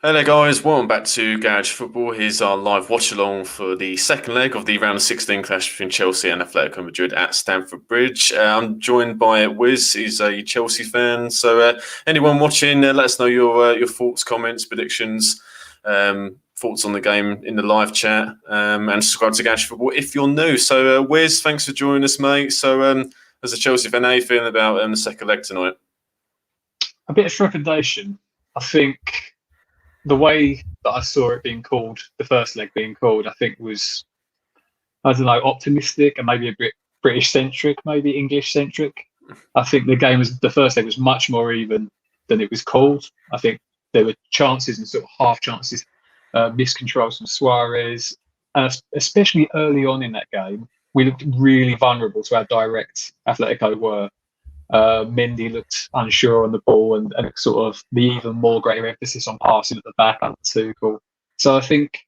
Hello guys, welcome back to Garage Football. Here's our live watch along for the second leg of the round of 16 clash between Chelsea and Atletico Madrid at Stamford Bridge. I'm joined by Wiz, he's a Chelsea fan. So anyone watching, let us know your thoughts, comments, predictions, thoughts on the game in the live chat, and subscribe to Garage Football if you're new. So Wiz, thanks for joining us, mate. So as a Chelsea fan, how are you feeling about the second leg tonight? A bit of trepidation. I think the way that I saw it being called, the first leg being called, I think was, I don't know, optimistic and maybe a bit British centric, maybe English centric. I think the first leg was much more even than it was called. I think there were chances and sort of half chances, miscontrols from Suarez, and especially early on in that game, we looked really vulnerable to how direct Atletico were. Mendy looked unsure on the ball, and sort of the even more greater emphasis on passing at the back under Tuchel. So I think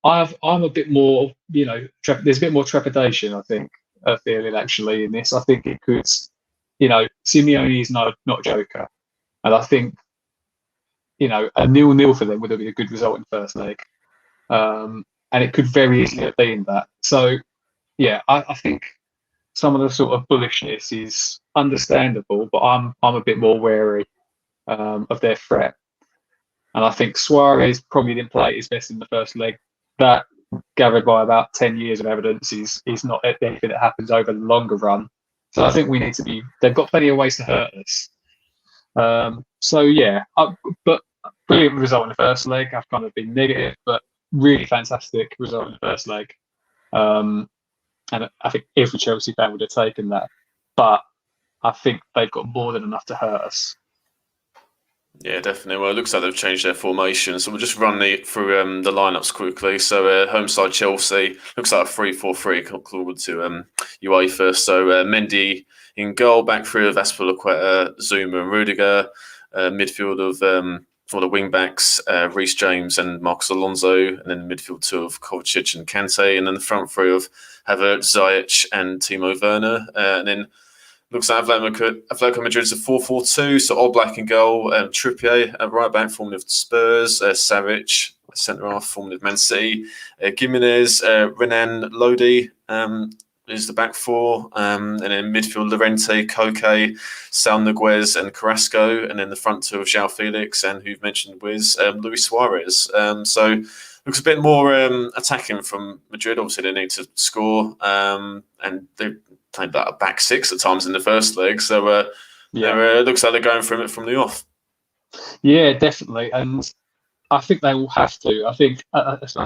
I'm a bit more, there's a bit more trepidation. I think feeling actually in this. I think it could, Simeone is not Joker, and I think a 0-0 for them would have been a good result in first leg, and it could very easily have been that. So yeah, I think some of the sort of bullishness is understandable, but I'm a bit more wary of their threat. And I think Suarez probably didn't play his best in the first leg. That, gathered by about 10 years of evidence, is not anything that happens over the longer run. So I think we need to be. They've got plenty of ways to hurt us. So yeah, but brilliant result in the first leg. I've kind of been negative, but really fantastic result in the first leg. And I think every Chelsea fan would have taken that. But I think they've got more than enough to hurt us. Yeah, definitely. Well, it looks like they've changed their formation. So we'll just run through the lineups quickly. So home side Chelsea, looks like a 3-4-3 according to UEFA. So Mendy in goal, back three of Azpilicueta, Zuma and Rudiger. Midfield of for the wing backs, Reece James and Marcos Alonso, and then the midfield two of Kovacic and Kante, and then the front three of Havertz, Ziyech and Timo Werner. And then looks like Atletico Madrid's a 4-4-2, so Oblak in goal, Trippier at right back, forming of Spurs, Savic, centre half, forming of Man City, Gimenez, Renan Lodi is the back four, and then midfield Llorente, Koke, Sal Niguez and Carrasco, and then the front two of João Felix and who you've mentioned Wiz, Luis Suarez. So looks a bit more attacking from Madrid. Obviously they need to score, and they played that a back six at times in the first leg. So it looks like they're going from it from the off. Yeah, definitely. And I think they will have to. I think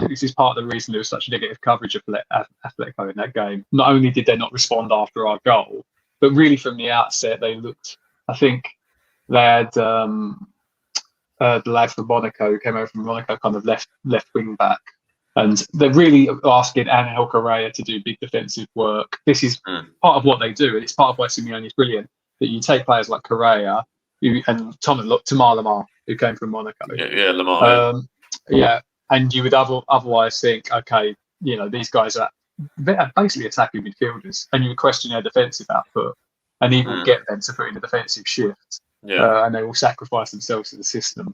this is part of the reason there was such negative coverage of Atletico in that game. Not only did they not respond after our goal, but really from the outset they looked. I think they had the lad from Monaco who came over from Monaco, kind of left wing back, and they're really asking Angel Correa to do big defensive work. This is part of what they do, and it's part of why Simeone is brilliant. That you take players like Correa and Tamar Lamar, who came from Monaco. Yeah, Lamar. And you would otherwise think, okay, these guys are basically attacking midfielders, and you would question their defensive output, and he will get them to put in a defensive shift, and they will sacrifice themselves to the system.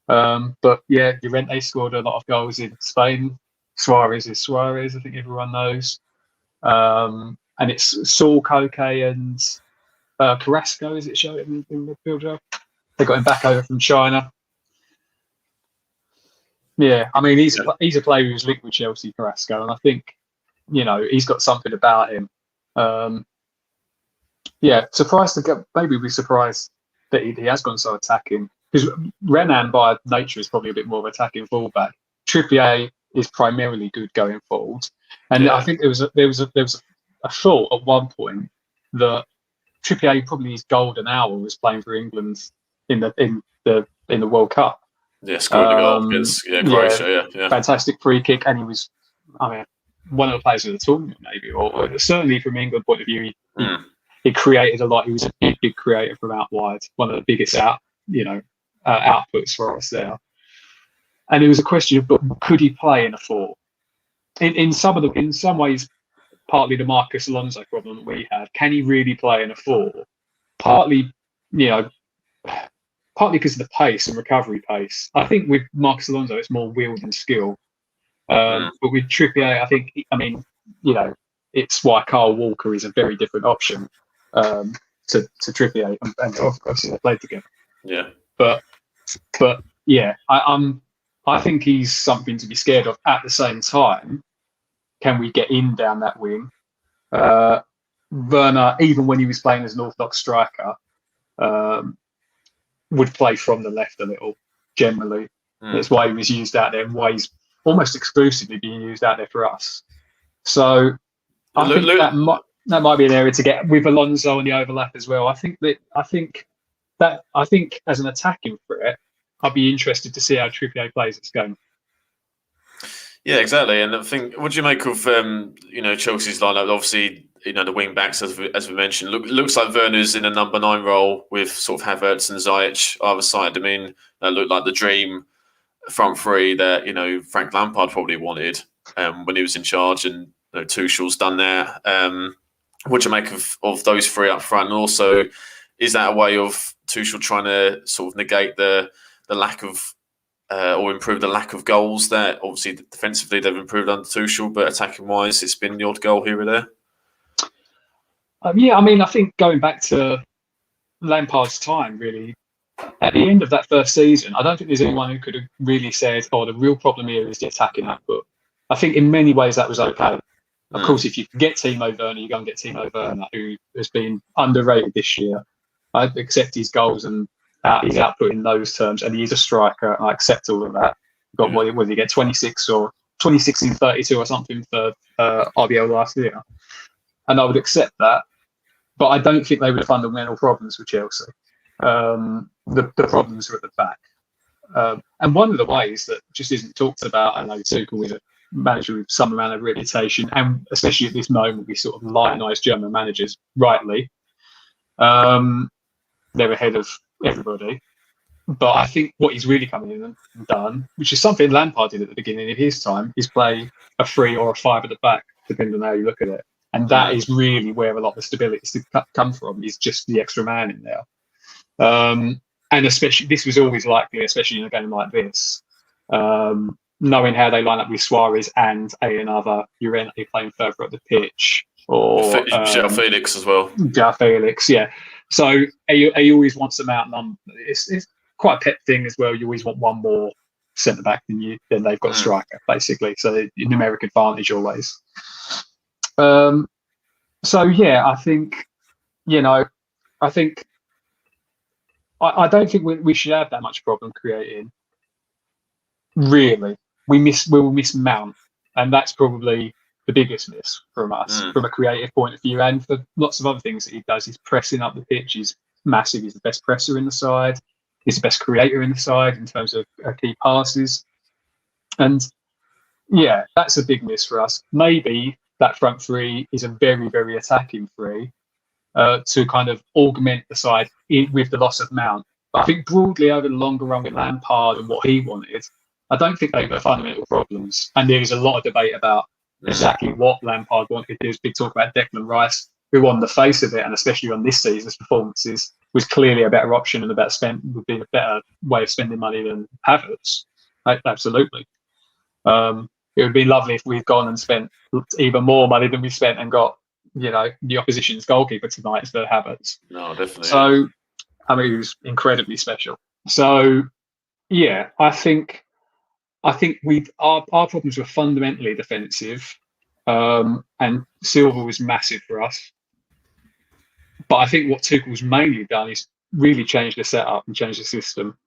But yeah, Llorente scored a lot of goals in Spain. Suarez is Suarez, I think everyone knows. And it's Saul, Koke, and Carrasco, is it showing in midfield? They got him back over from China. Yeah, I mean he's a player who's linked with Chelsea, Carrasco, and I think he's got something about him. Maybe we're surprised that he has gone so attacking, because Renan by nature is probably a bit more of an attacking fullback. Trippier is primarily good going forward, and I think there was a thought at one point that Trippier probably his golden hour was playing for England in the World Cup. Yeah, scored the goal against Croatia. Yeah, fantastic free kick, and he was, one of the players of the tournament, maybe, or certainly from England point of view, he created a lot. He was a big creator from out wide, one of the biggest outputs for us there. And it was a question of, but could he play in a four? In some ways, partly the Marcos Alonso problem that we have. Can he really play in a four? Partly, partly because of the pace and recovery pace. I think with Marcus Alonso, it's more will than skill. But with Trippier, it's why Kyle Walker is a very different option to Trippier, and obviously they played together. Yeah. But yeah, I think he's something to be scared of. At the same time, can we get in down that wing? Werner, even when he was playing as an orthodox striker, would play from the left a little, generally. That's why he was used out there, and why he's almost exclusively being used out there for us. So I think that might be an area to get with Alonso and the overlap as well. I think as an attacking threat, I'd be interested to see how Trippier plays this game. Yeah, exactly. And I think, what do you make of Chelsea's lineup? Obviously, the wing backs, as we mentioned, looks like Werner's in a number 9 role with sort of Havertz and Ziyech either side. I mean, that looked like the dream front three that Frank Lampard probably wanted when he was in charge, and Tuchel's done there. What do you make of those three up front? And also, is that a way of Tuchel trying to sort of negate the lack of or improve the lack of goals that obviously defensively they've improved under Tuchel, but attacking wise, it's been the odd goal here or there? I think going back to Lampard's time, really, at the end of that first season, I don't think there's anyone who could have really said, the real problem here is the attacking output. I think in many ways that was okay. Of course, if you can get Timo Werner, you go and get Timo Werner, who has been underrated this year. I accept his goals and his output in those terms, and he is a striker, and I accept all of that. Got what did he get, 26 in 32 or something for RBL last year, and I would accept that. But I don't think they were the fundamental problems with Chelsea. The problems are at the back, and one of the ways that just isn't talked about. I know Tuchel is a manager with some amount of reputation, and especially at this moment, we sort of lionise German managers rightly. They're ahead of everybody. But I think what he's really coming in and done, which is something Lampard did at the beginning of his time, is play a 3 or a 5 at the back, depending on how you look at it. And that is really where a lot of the stability is to come from, is just the extra man in there. And especially, this was always likely, especially in a game like this, knowing how they line up with Suarez and another Llorente playing further up the pitch. Or João Felix as well. João Felix, yeah. So he always wants them outnumbered. It's quite a pet thing as well. You always want one more centre back than they've got a striker, basically. So the numeric advantage always. So yeah, I think I don't think we should have that much problem creating. Really, we will miss Mount, and that's probably the biggest miss from us from a creative point of view, and for lots of other things that he does. He's pressing up the pitch. He's massive. He's the best presser in the side. He's the best creator in the side in terms of key passes. And yeah, that's a big miss for us. Maybe that front three is a very, very attacking three to kind of augment the side with the loss of Mount. But I think broadly over the longer run with Lampard and what he wanted, I don't think they were fundamental problems. And there is a lot of debate about exactly what Lampard wanted. There's big talk about Declan Rice, who on the face of it, and especially on this season's performances, was clearly a better option and would be a better way of spending money than Havertz. Absolutely. It would be lovely if we'd gone and spent even more money than we spent and got, the opposition's goalkeeper tonight instead of Havertz. No, definitely. So, I mean, he was incredibly special. So, yeah, I think our problems were fundamentally defensive, and Silva was massive for us. But I think what Tuchel's mainly done is really changed the setup and changed the system,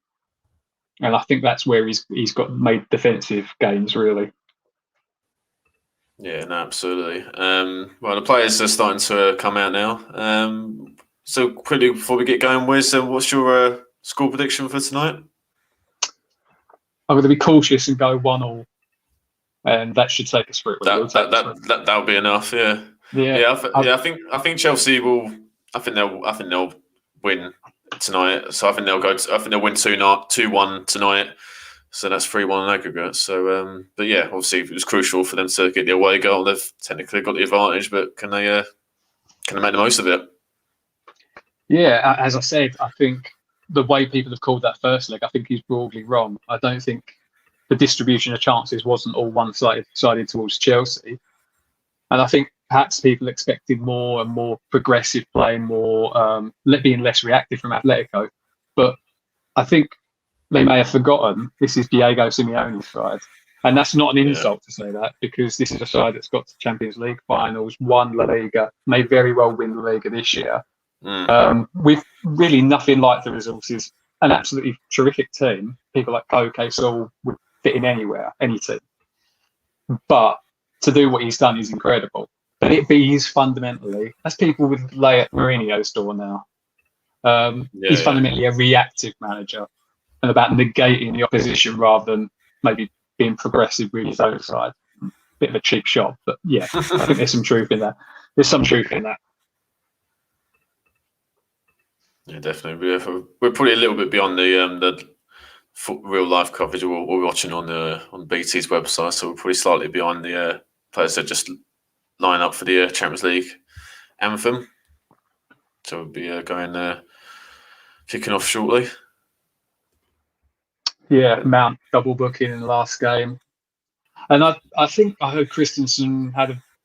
and I think that's where he's got made defensive gains really. Yeah, no, absolutely. Well, the players are starting to come out now. So quickly before we get going, what's your score prediction for tonight? I'm going to be cautious and go 1-1, and that should take us through. That'll be enough. Yeah. I think Chelsea will. I think they'll win tonight. So I think they'll win 2-1 tonight. So that's 3-1 in aggregate. So, but yeah, obviously it was crucial for them to get the away goal. They've technically got the advantage, but can they make the most of it? Yeah, as I said, I think the way people have called that first leg, I think is broadly wrong. I don't think the distribution of chances wasn't all one-sided towards Chelsea. And I think perhaps people expected more and more progressive play, more being less reactive from Atletico. But I think they may have forgotten this is Diego Simeone's side. And that's not an insult to say that, because this is a side that's got to Champions League finals, won La Liga, may very well win La Liga this year. With really nothing like the resources, an absolutely terrific team. People like Koke Saul would fit in anywhere, any team. But to do what he's done is incredible. But he's fundamentally, as people would lay at Mourinho's door now, he's fundamentally a reactive manager and about negating the opposition rather than maybe being progressive with his own side. Bit of a cheap shot, but yeah, I think there's some truth in that. There's some truth in that. Yeah, definitely. We're probably a little bit beyond the real life coverage we're watching on BT's website, so we're probably slightly behind the players that just line up for the Champions League anthem. So we'll be kicking off shortly. Yeah, Mount double booking in the last game, and I think I heard Christensen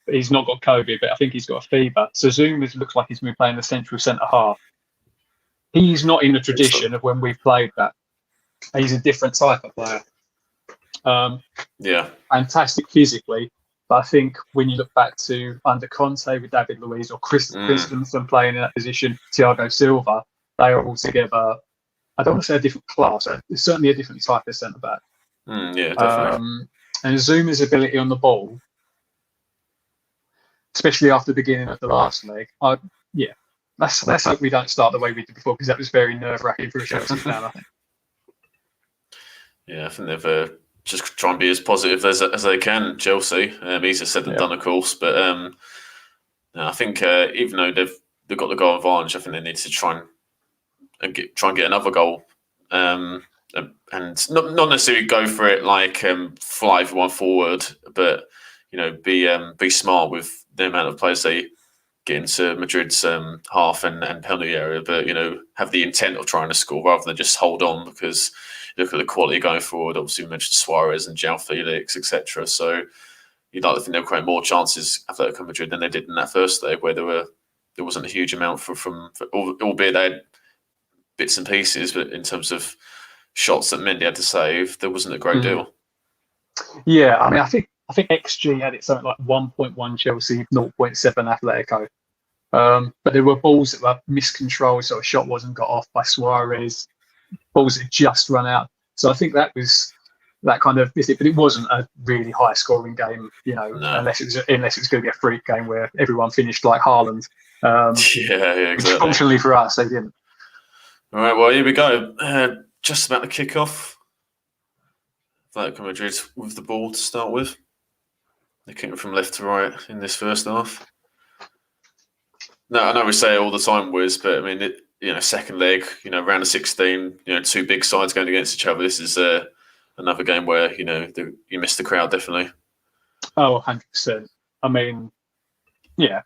he's not got COVID, but I think he's got a fever. So Zoom looks like he's been playing the central centre half. He's not in the tradition of when we've played that. He's a different type of player. Fantastic physically, but I think when you look back to under Conte with David Luiz or Christensen playing in that position, Thiago Silva, they are all together. I don't want to say a different class. It's certainly a different type of centre back. Definitely. And Zuma's ability on the ball, especially after the beginning of the last leg, let's hope we don't start the way we did before, because that was very nerve-wracking for a Chelsea fan, I think. Yeah, I think they've just try and be as positive as they can, Chelsea. Easier said than done, of course. But I think even though they've got the goal advantage, I think they need to try and get another goal, and not necessarily go for it like fly everyone forward, but be smart with the amount of players they get into Madrid's half and penalty area, but have the intent of trying to score rather than just hold on, because look at the quality going forward. Obviously, we mentioned Suarez and João Felix, etc. So you'd like to think they'll create more chances Atletico Madrid than they did in that first leg, where there wasn't a huge amount from albeit they had bits and pieces, but in terms of shots that Mendy had to save, there wasn't a great deal. Yeah, I mean, I think XG had it something like 1.1 Chelsea, 0.7 Atletico. But there were balls that were miscontrolled, so a shot wasn't got off by Suarez. Balls that just run out. So I think that was that kind of it, but it wasn't a really high scoring game, unless it was going to be a freak game where everyone finished like Haaland. Exactly. Fortunately for us, they didn't. All right, well, here we go. Just about to kick off. Atletico Madrid with the ball to start with. They're kicking from left to right in this first half. No, I know we say it all the time, Wiz, but I mean, second leg, round of 16, two big sides going against each other. This is another game where, you miss the crowd, definitely. Oh, 100%. I mean, yeah,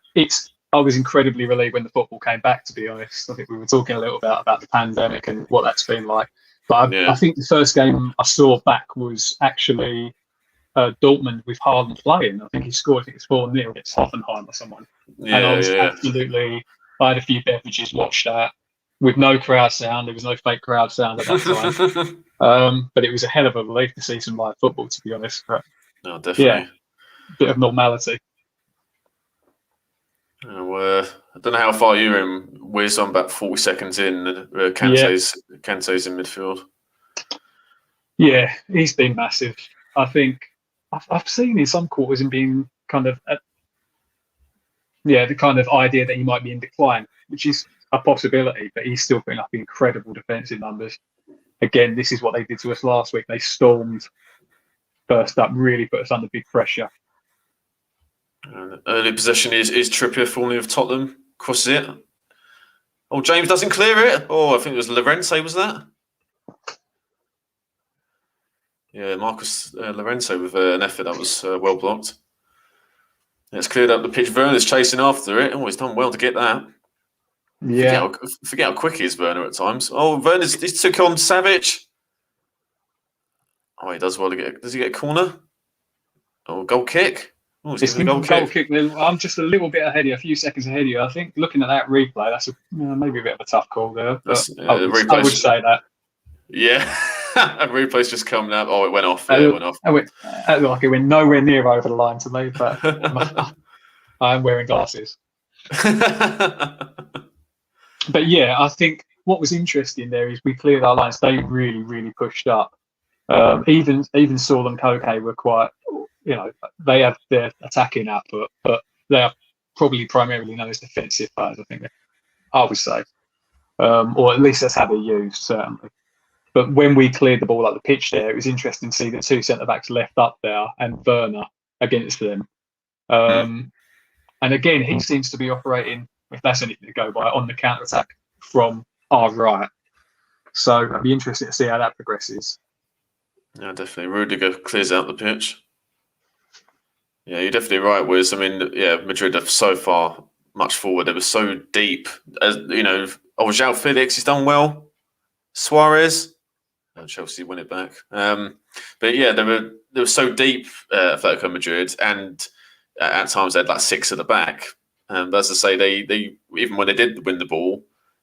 I was incredibly relieved when the football came back, to be honest. I think we were talking a little bit about the pandemic and what that's been like. But I think the first game I saw back was actually Dortmund with Haaland playing. I think he scored, it's 4-0 against Hoffenheim or someone. And I was absolutely, I had a few beverages, watched that with no crowd sound. There was no fake crowd sound at that time. But it was a hell of a relief to see some live football, to be honest. But, no, definitely. Yeah, bit of normality. I don't know how far you're in. Wiz, I'm about 40 seconds in. Kante's in midfield. Yeah, he's been massive. I think I've seen in some quarters him being kind of, the kind of idea that he might be in decline, which is a possibility, but he's still putting up incredible defensive numbers. Again, this is what they did to us last week. They stormed first up, really put us under big pressure. Early possession is Trippier, formerly of Tottenham, crosses it. Oh, James doesn't clear it. Oh, I think it was Llorente, was that? Yeah, Marcus Llorente with an effort that was well blocked. It's cleared up the pitch. Werner's chasing after it. Oh, he's done well to get that. Yeah. Forget how quick he is, Werner, at times. Oh, Werner's he took on Savage. Oh, he does well to get. Does he get a corner? Oh, goal kick. Oh, he's It's giving a goal goal kick. kick. I'm just a little bit ahead of you, a few seconds ahead of you. I think looking at that replay, that's maybe a bit of a tough call there, but The I would replay's say that. yeah. And replay's just coming up. Oh, it went off. Yeah, it went off. Like it went nowhere near over the line to me, but I am wearing glasses. But yeah, I think what was interesting there is we cleared our lines. They really, really pushed up. Even Saul and Koke were quite, they have their attacking output, but they are probably primarily known as defensive players, I would say. Or at least that's how they're used, certainly. But when we cleared the ball up the pitch there, it was interesting to see the two centre-backs left up there and Werner against them. And again, he seems to be operating, if that's anything to go by, on the counter-attack from our right. So it'd be interesting to see how that progresses. Yeah, definitely. Rudiger clears out the pitch. Yeah, you're definitely right, Wiz. I mean, yeah, Madrid are so far much forward. They were so deep. As João Felix, he's done well. Suarez, Chelsea win it back. But yeah, they were so deep, Atletico Madrid, and at times they had like six at the back. But as I say, they even when they did win the ball,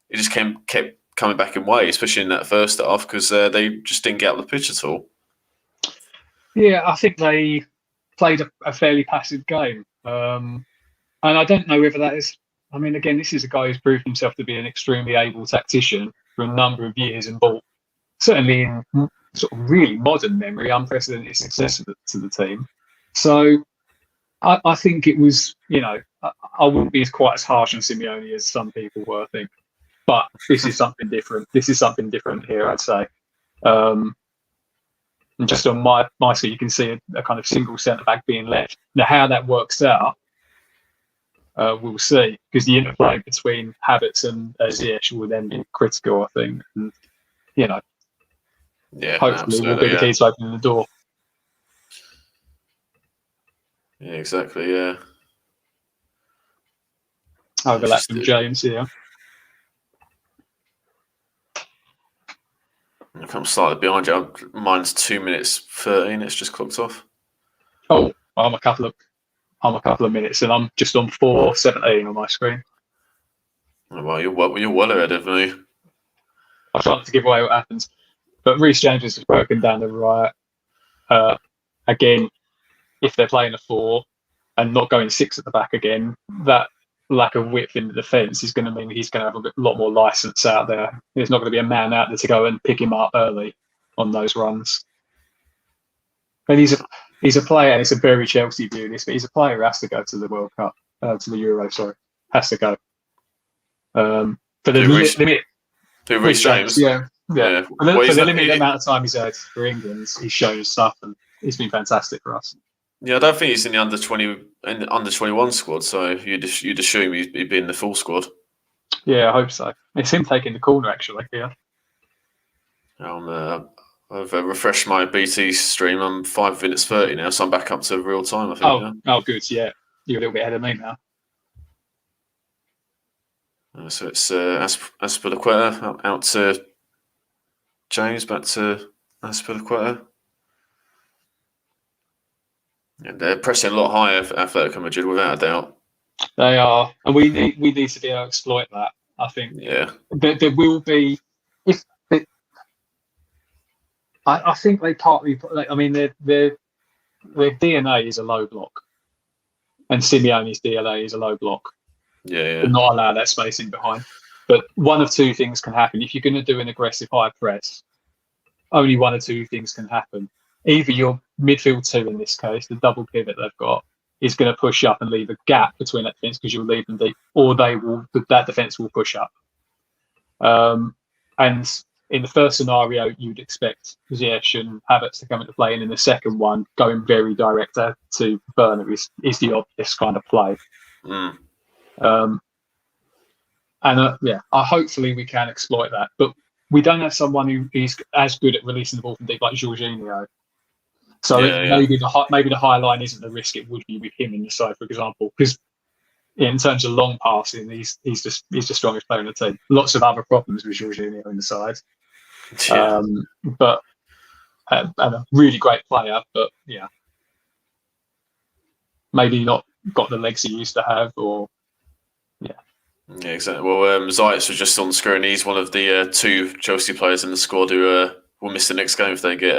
it just kept coming back in way, especially in that first half, because they just didn't get out of the pitch at all. Yeah, I think they played a fairly passive game. And I don't know whether that is... I mean, again, this is a guy who's proved himself to be an extremely able tactician for a number of years and brought, certainly in sort of really modern memory, unprecedented success to the team. So I think it was, I wouldn't be quite as harsh on Simeone as some people were, I think. But this is something different. This is something different here, I'd say. And just on my screen, you can see a kind of single centre-back being left. Now, how that works out, we'll see, because the interplay between Havertz and Ziyech will then be critical, I think. And, hopefully we'll be the key to opening the door. Yeah, exactly, yeah. Overlap from James here. I'm slightly behind you. Mine's 2 minutes 13. It's just clocked off. Oh, I'm a couple of minutes, and I'm just on 4:17 on my screen. Oh, well, you're well ahead of me. I try not to give away what happens, but Reece James is broken down the right. Again, if they're playing a 4 and not going 6 at the back again, that lack of width in the defence is going to mean he's going to have a lot more licence out there. There's not going to be a man out there to go and pick him up early on those runs. And he's a player, and it's a very Chelsea view this, but he's a player who has to go to the World Cup, to the Euro, sorry. Has to go. For the limit. To Reece James? Yeah. For the limited amount of time he's had for England, he's shown stuff, and he's been fantastic for us. Yeah, I don't think he's in the under 21 squad, so you'd assume he'd be in the full squad. Yeah, I hope so. It's him taking the corner, actually. Yeah. I've refreshed my BT stream. I'm 5 minutes 30 now, so I'm back up to real time, I think. Oh, good. Yeah, you're a little bit ahead of me now. So it's Azpilicueta out to James, back to Azpilicueta. And they're pressing a lot higher for Atletico Madrid, without a doubt. They are, and we need to be able to exploit that. I think. Yeah. There will be. I think they partly. I mean, their DNA is a low block, and Simeone's DNA is a low block. Yeah. To not allow that space in behind. But one of two things can happen if you're going to do an aggressive high press. Only one or two things can happen. Either your midfield 2 in this case, the double pivot they've got, is going to push up and leave a gap between that defence because you'll leave them deep, or that defence will push up. And in the first scenario, you'd expect Ziyech and Havertz to come into play, and in the second one, going very direct to Werner is the obvious kind of play. Hopefully we can exploit that, but we don't have someone who is as good at releasing the ball from deep like Jorginho. So maybe the high line isn't the risk it would be with him in the side, for example, because in terms of long passing, he's the strongest player in the team. Lots of other problems with Jorginho in the side, Yeah. but and a really great player. But yeah, maybe not got the legs he used to have, or Yeah, exactly. Well, Zayt's was just on screen. He's one of the 2 Chelsea players in the squad who will miss the next game if they get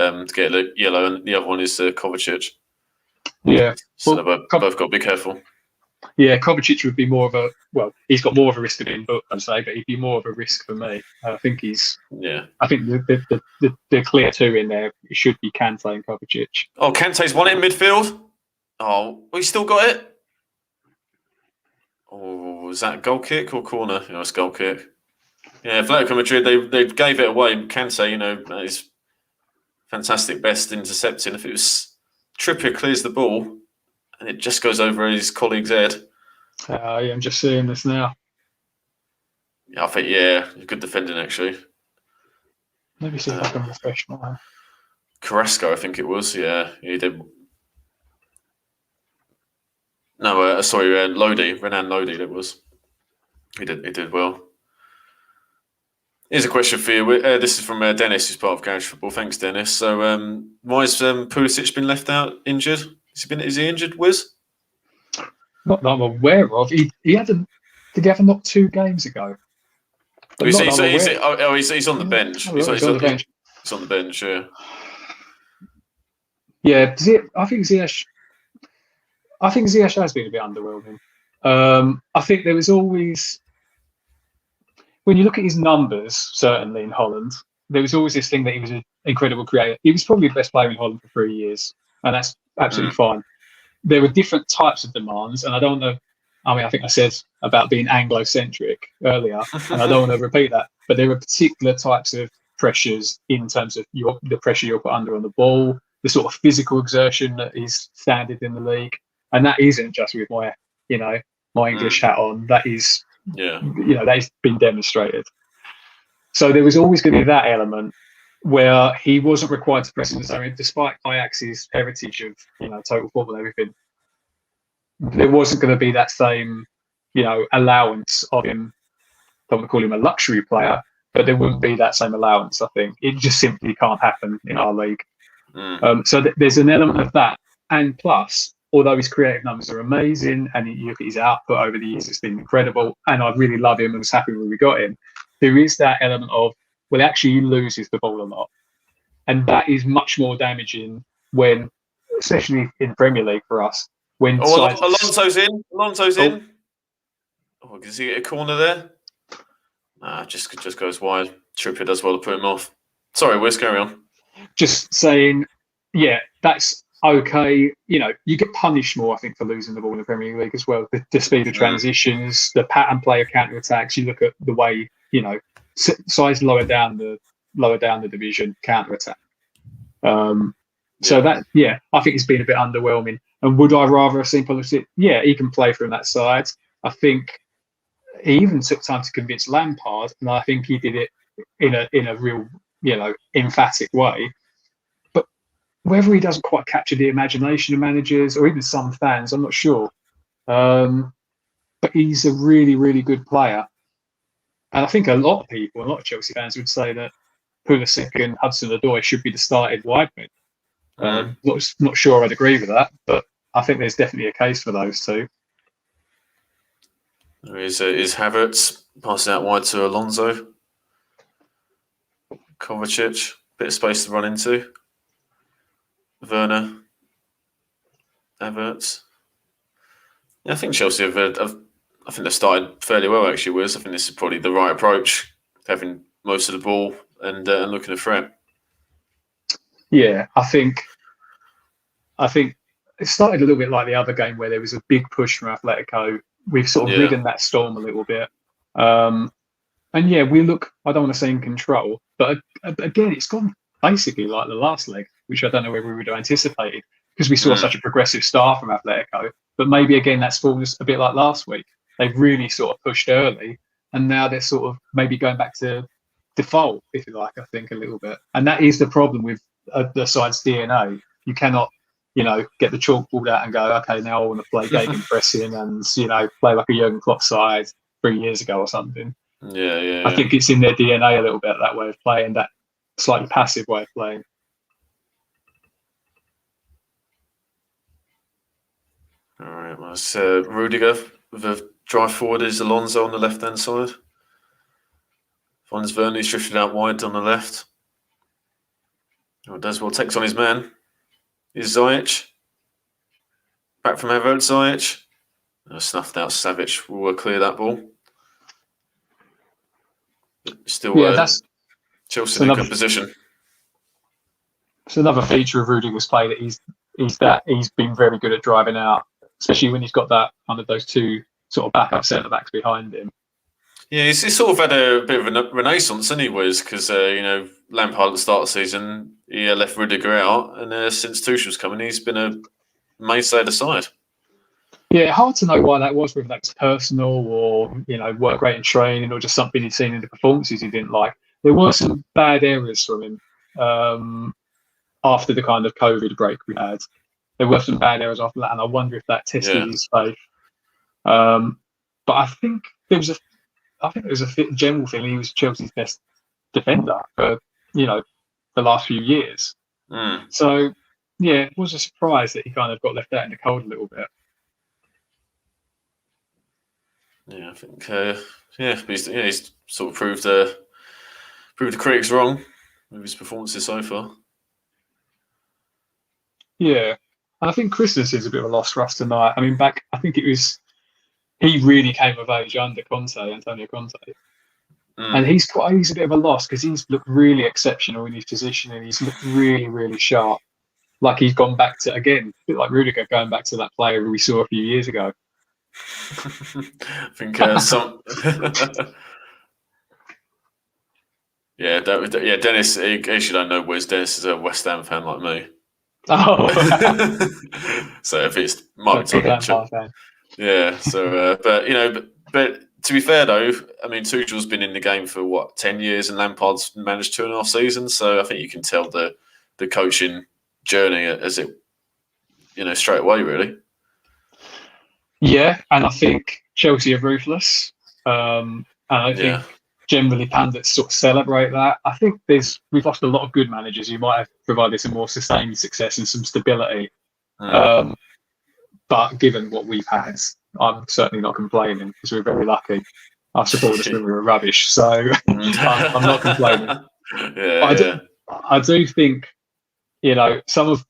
yellow, and the other one is Kovacic. yeah. So Well, they've both got to be careful. yeah, Kovacic would be more of a he's got more of a risk to being booked, I'd say, but he'd be more of a risk for me. I think the clear 2 in there should be Kante and Kovacic. Oh, Kante's won it in midfield. Oh, we still got it. Oh, was that a goal kick or corner? No, it's goal kick. Yeah, Atletico Madrid, they gave it away. Kante, is fantastic, best intercepting. If it was Trippier clears the ball and it just goes over his colleague's head. Yeah, I'm just seeing this now. Yeah, I think, good defending actually. Maybe see if I can refresh mine. Carrasco, I think it was. Yeah, he did. No, sorry, Renan Lodi. That was. He did well. Here's a question for you. This is from Dennis, who's part of Garage Football. Thanks, Dennis. So, why has Pulisic been left out injured? Is he injured, Wiz? Not that I'm aware of. He had did he have a knock 2 games ago? He's on the bench. He's on the bench. He's on the bench. Yeah. Yeah, I think Ziyech has been a bit underwhelming. I think there was always, when you look at his numbers, certainly in Holland, there was always this thing that he was an incredible creator. He was probably the best player in Holland for 3 years, and that's absolutely fine. There were different types of demands, and I don't know. I mean, I think I said about being Anglo-centric earlier, and I don't want to repeat that. But there were particular types of pressures in terms of the pressure you're put under on the ball, the sort of physical exertion that is standard in the league, and that isn't just with my English hat on. That is, that's been demonstrated. So there was always going to be that element where he wasn't required to press in the zone, despite Ajax's heritage of total football and everything. There wasn't going to be that same, allowance of him. I don't want to call him a luxury player, but there wouldn't be that same allowance. I think it just simply can't happen in our league. So there's an element of that, and plus, although his creative numbers are amazing, and you look at his output over the years, it's been incredible, and I really love him and was happy when we got him. There is that element of, well, actually, he loses the ball a lot, and that is much more damaging when, especially in Premier League for us, when Alonso's in. Oh, does he get a corner there? Nah, just goes wide. Trippier does well to put him off. Sorry, Wiz, carry on. Just saying, yeah, that's okay. You get punished more, I think, for losing the ball in the Premier League as well. The speed of transitions, the pattern play of counter attacks. You look at the way sides lower down the division counter attack. So that, I think it's been a bit underwhelming. And would I rather have seen Pulisic? Yeah, he can play from that side. I think he even took time to convince Lampard, and I think he did it in a real, emphatic way. But whether he doesn't quite capture the imagination of managers or even some fans, I'm not sure. But he's a really, really good player. And I think a lot of Chelsea fans would say that Pulisic and Hudson-Odoi should be the started wide men. Not sure I'd agree with that, but I think there's definitely a case for those two. There is Havertz passing out wide to Alonso. Kovacic, bit of space to run into. Werner, Havertz. Yeah, I think Chelsea have I think they've started fairly well, actually, Wiz. I think this is probably the right approach, having most of the ball and looking at threat. Yeah, I think it started a little bit like the other game where there was a big push from Atletico. We've sort of ridden that storm a little bit. And yeah, we look, I don't want to say in control, but again, it's gone basically like the last leg, which I don't know whether we would have anticipated because we saw such a progressive start from Atletico. But maybe again, that's fallen a bit like last week. They've really sort of pushed early, and now they're sort of maybe going back to default, if you like, I think a little bit. And that is the problem with the side's DNA. You cannot, get the chalkboard out and go, okay, now I want to play gegenpressing and play like a Jurgen Klopp side 3 years ago or something. Yeah. I think it's in their DNA a little bit, that way of playing, that slightly passive way of playing. All right, well, it's Rudiger with a drive forward is Alonso on the left-hand side. Finds Verney's drifted out wide on the left. Deswell takes on his man. Is Ziyech. Back from Everett, Ziyech. Snuffed out Savic will clear that ball. Still, that's Chelsea in a good position. It's another feature of Rudiger's play that he's been very good at driving out, especially when he's got that kind of those two sort of backup centre backs behind him. Yeah, he's sort of had a bit of a renaissance, anyways, because Lampard at the start of the season he left Rudiger out, and since Tuchel's coming, he's been a mainstay of the side. Yeah, hard to know why that was, whether that was personal or work rate in training or just something he'd seen in the performances he didn't like. There were some bad areas from him after the kind of COVID break we had. There were some bad areas after that, and I wonder if that tested his faith. But I think there was a general feeling he was Chelsea's best defender for the last few years. So yeah, it was a surprise that he kind of got left out in the cold a little bit. Yeah, I think he's sort of proved the critics wrong with his performances so far. Yeah, and I think Christensen is a bit of a loss for us tonight. I mean, I think he really came of age under Antonio Conte. And he's a bit of a loss because he's looked really exceptional in his position and he's looked really, really sharp. Like he's gone back to, again, a bit like Rudiger, going back to that player we saw a few years ago. I think some. Dennis. In case you don't know, Dennis is a West Ham fan like me. Oh, so if it's might be fan. Yeah. So, but to be fair though, I mean, Tuchel's been in the game for 10 years, and Lampard's managed 2.5 seasons. So I think you can tell the coaching journey as it, straight away, really. Yeah, and I think Chelsea are ruthless, and I think generally pundits sort of celebrate that. I think we've lost a lot of good managers who might have provided some more sustained success and some stability. But given what we've had, I'm certainly not complaining because we're very lucky. I supported us when we were rubbish, so I'm not complaining. I do think, some of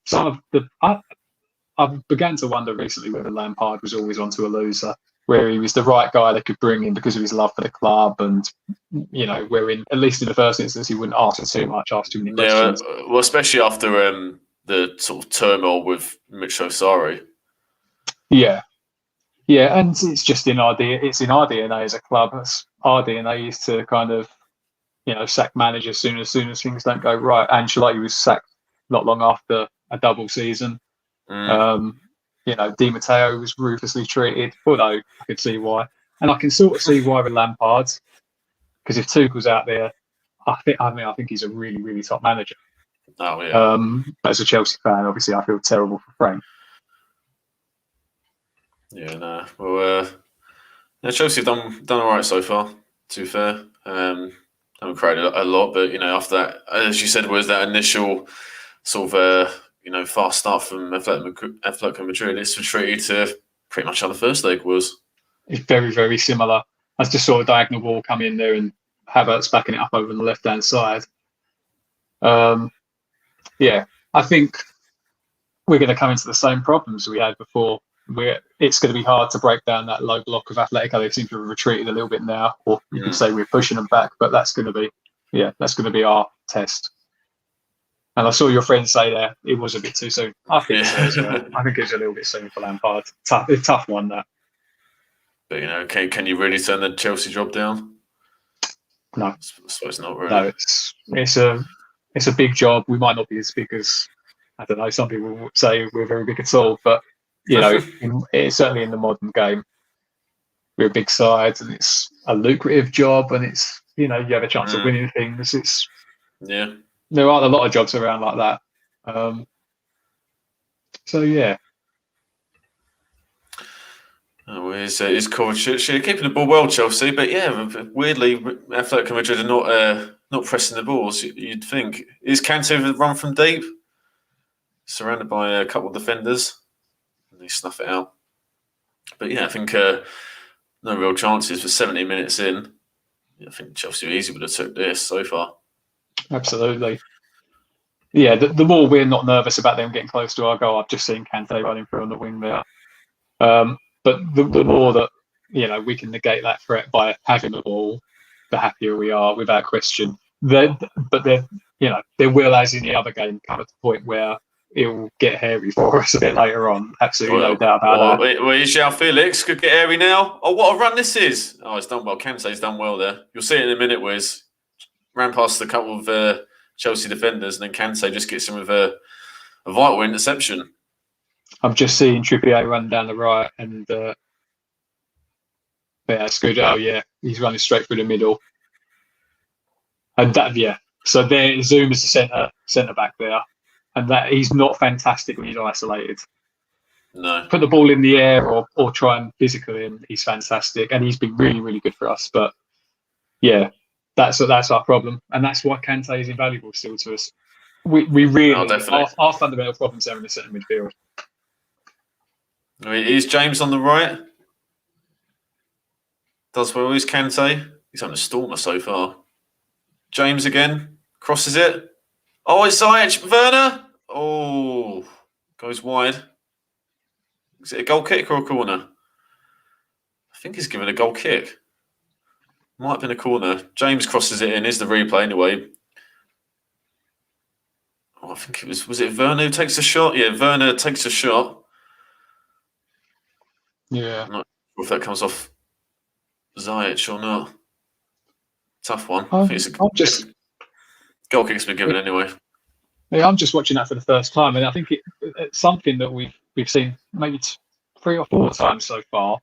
the. I've began to wonder recently whether Lampard was always onto a loser, where he was the right guy they could bring in because of his love for the club, and where at least in the first instance he wouldn't ask too many questions. Yeah, well, especially after the sort of turmoil with Micho Sarri. Yeah, and it's just in our DNA as a club. Our DNA is to kind of sack managers soon as things don't go right. Ancelotti was sacked not long after a double season. Di Matteo was ruthlessly treated, although I could see why, and I can sort of see why with Lampard, because if Tuchel's out there, I think he's a really, really top manager. Oh yeah. But as a Chelsea fan, obviously, I feel terrible for Frank. Yeah, no. Well, Chelsea have done all right so far. To be fair, haven't created a lot, but after that, as you said, was that initial sort of fast start from Atletico Madrid. It's retreated to pretty much how the first leg was. It's very, very similar. I just saw a diagonal ball come in there and Havertz backing it up over on the left-hand side. I think we're going to come into the same problems we had before. It's going to be hard to break down that low block of Atletico. They seem to have retreated a little bit now, or you can say we're pushing them back, but that's going to be our test. And I saw your friend say there it was a bit too soon. I think so as well. I think it was a little bit soon for Lampard. Tough one, that. But can you really turn the Chelsea job down? No, I suppose not really. No, it's a big job. We might not be as big as, I don't know, some people would say we're very big at all, but it's certainly in the modern game, we're a big side, and it's a lucrative job, and it's you have a chance of winning things. There aren't a lot of jobs around like that. So yeah. Oh, his Kovacic keeping the ball well, Chelsea, but yeah, weirdly, Atletico Madrid are not pressing the balls. You'd think is Kante run from deep, surrounded by a couple of defenders, and they snuff it out. But yeah, I think no real chances for 70 minutes in. I think Chelsea easily would have took this so far. Absolutely. Yeah, the more we're not nervous about them getting close to our goal, I've just seen Kante running through on the wing there. But the more that we can negate that threat by having the ball, the happier we are, without question. But there will, as in the other game, come at the point where it will get hairy for us a bit later on. Absolutely no doubt about that. Well, João Felix could get hairy now. Oh, what a run this is! Oh, it's done well. Kante's done well there. You'll see it in a minute where he's ran past a couple of Chelsea defenders, and then Kante just gets him with a vital interception. I'm just seeing Trippier run down the right, and it's good. Oh yeah, he's running straight through the middle, and so there, Zoom is the centre back there, and that he's not fantastic when he's isolated. No, put the ball in the air or try and physical him. He's fantastic, and he's been really, really good for us. But yeah, that's our problem, and that's why Kante is invaluable still to us. We really our fundamental problems are in the centre midfield. Is James on the right? Does well. Is Kante? He's on a stormer so far. James again crosses it. Oh, it's Ziyech. Werner. Oh, goes wide. Is it a goal kick or a corner? I think he's given a goal kick. Might have been a corner. James crosses it in. Is the replay anyway? Oh, I think it was it Werner who takes a shot? Yeah, Werner takes a shot. Yeah. I'm not sure if that comes off Ziyech or not. Tough one. I think it's a goal kick's been given anyway. Yeah, I'm just watching that for the first time, and I think it's something that we've seen maybe 3 or 4 times so far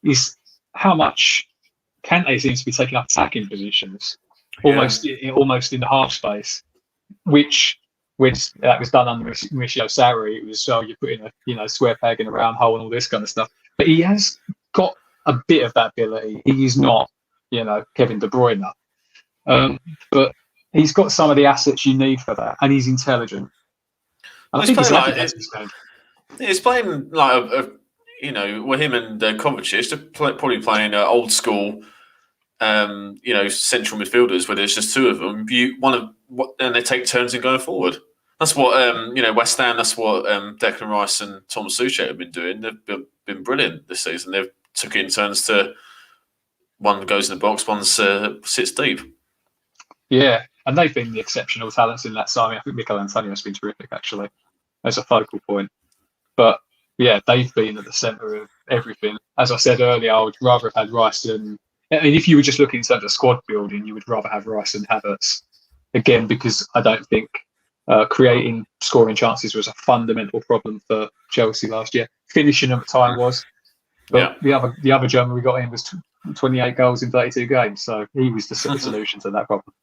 is how much Kante seems to be taking up attacking positions, almost in the half space, which that was done under Mauricio Sarri. It was you're putting a square peg in a round hole and all this kind of stuff. But he has got a bit of that ability. He is not Kevin De Bruyne, but he's got some of the assets you need for that, and he's intelligent. Well, he's playing like with him and Kovacic, they're probably playing old school, central midfielders where there's just 2 of them. And they take turns in going forward. That's what West Ham. That's what Declan Rice and Thomas Tuchel have been doing. They've been brilliant this season. They've took in turns to one goes in the box, one sits deep. Yeah, and they've been the exceptional talents in that side. I think Mikel Antonio has been terrific, actually, as a focal point. But yeah, they've been at the centre of everything. As I said earlier, I would rather have had Rice and if you were just looking in terms of squad building, you would rather have Rice and Havertz again, because I don't think creating scoring chances was a fundamental problem for Chelsea last year. Finishing them at time was, but the other German we got in was 28 goals in 32 games, so he was the solution to that problem.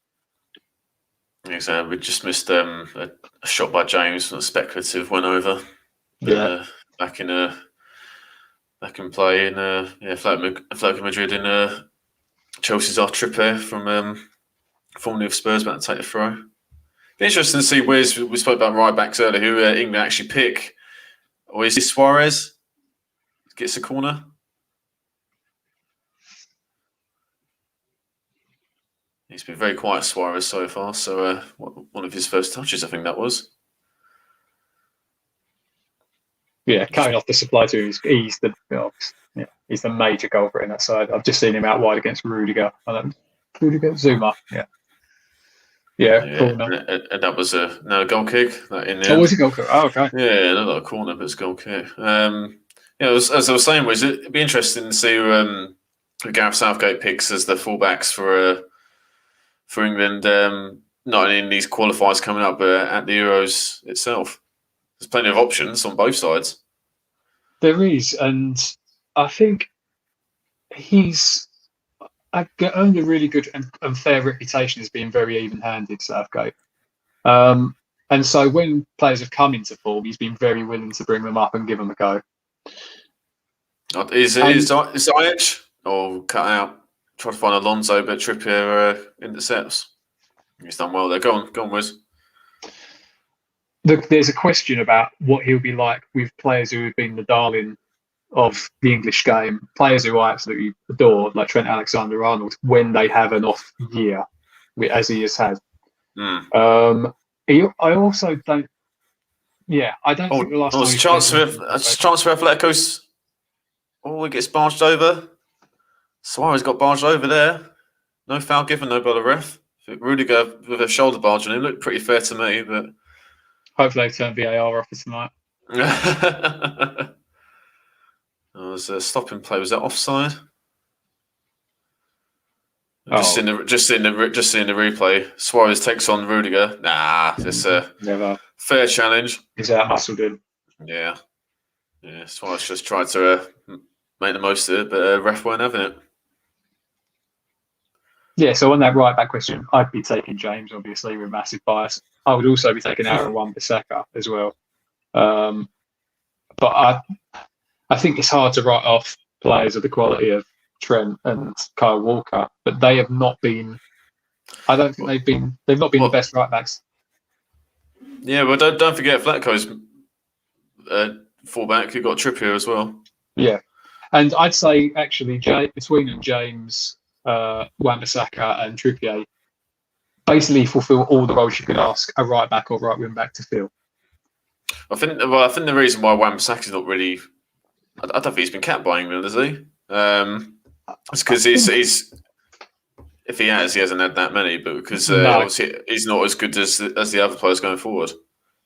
Exactly. We just missed a shot by James, a speculative went over. Back in play in Atletico Madrid in Chelsea's Trippier from formerly of Spurs about to take the throw. Be interesting to see we spoke about right backs earlier, who England actually pick. Or is it Suarez? Gets a corner. He's been very quiet, Suarez, so far. So one of his first touches, I think that was. Yeah, cutting off the supply to he's the major goal for in that side. I've just seen him out wide against Rudiger. Zuma. Yeah, corner. And that was a goal kick. Was it goal kick? Oh, okay. Yeah, not a corner, but it's a goal kick. As I was saying, it'd be interesting to see who Gareth Southgate picks as the fullbacks for England, not only in these qualifiers coming up, but at the Euros itself. There's plenty of options on both sides. There is, and I think he's earned a really good and fair reputation as being very even-handed, Southgate. And so when players have come into form, he's been very willing to bring them up and give them a go. Is Ziyech or cut out? Try to find Alonso, but Trippier intercepts. He's done well there. Go on, Wiz. Look, there's a question about what he'll be like with players who have been the darling of the English game, players who I absolutely adore, like Trent Alexander-Arnold, when they have an off year, as he has had. I also don't. Yeah, I don't think the last time. There's a chance for Atletico's. Oh, he gets barged over. Suarez got barged over there. No foul given, though, by the ref. Rudiger with a shoulder barge on him looked pretty fair to me, but hopefully they turn VAR off for tonight. Was a stopping play. Was that offside? Just seeing the replay. Suarez takes on Rudiger. Nah, it's a fair challenge. He's out muscled in. Yeah. Suarez just tried to make the most of it, but ref weren't having it. Yeah, so on that right back question, I'd be taking James, obviously, with massive bias. I would also be taking Aaron Wan-Bissaka as well. But I think it's hard to write off players of the quality of Trent and Kyle Walker, but they have not been. I don't think they've not been the best right backs. Yeah, well, don't forget Atletico's fullback who got Trippier as well. Yeah, and I'd say actually between them, James, Wan-Bissaka and Trippier basically fulfil all the roles you could ask a right back or right wing back to fill. I think the reason why Wan-Bissaka's not really, I don't think he's been capped by England, has he? It's because he's if he hasn't had that many, but because obviously he's not as good as the other players going forward.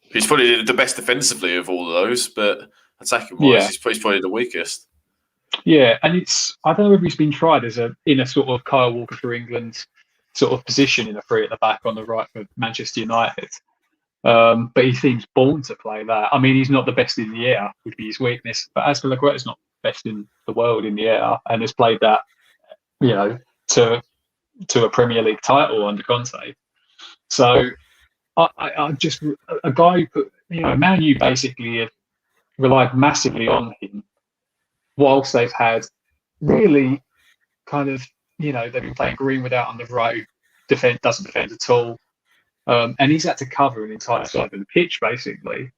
He's probably the best defensively of all of those, but attacking wise, he's probably the weakest. Yeah, and I don't know if he's been tried in a sort of Kyle Walker for England sort of position in a three at the back on the right for Manchester United. But he seems born to play that. I mean, he's not the best in the air, would be his weakness. But Azpilicueta's not the best in the world in the air, and has played that, to a Premier League title under Conte. So I just a guy who put Man U basically have relied massively on him, whilst they've had really kind of they've been playing Greenwood out on the right, who doesn't defend at all. And he's had to cover an entire side of the pitch, basically.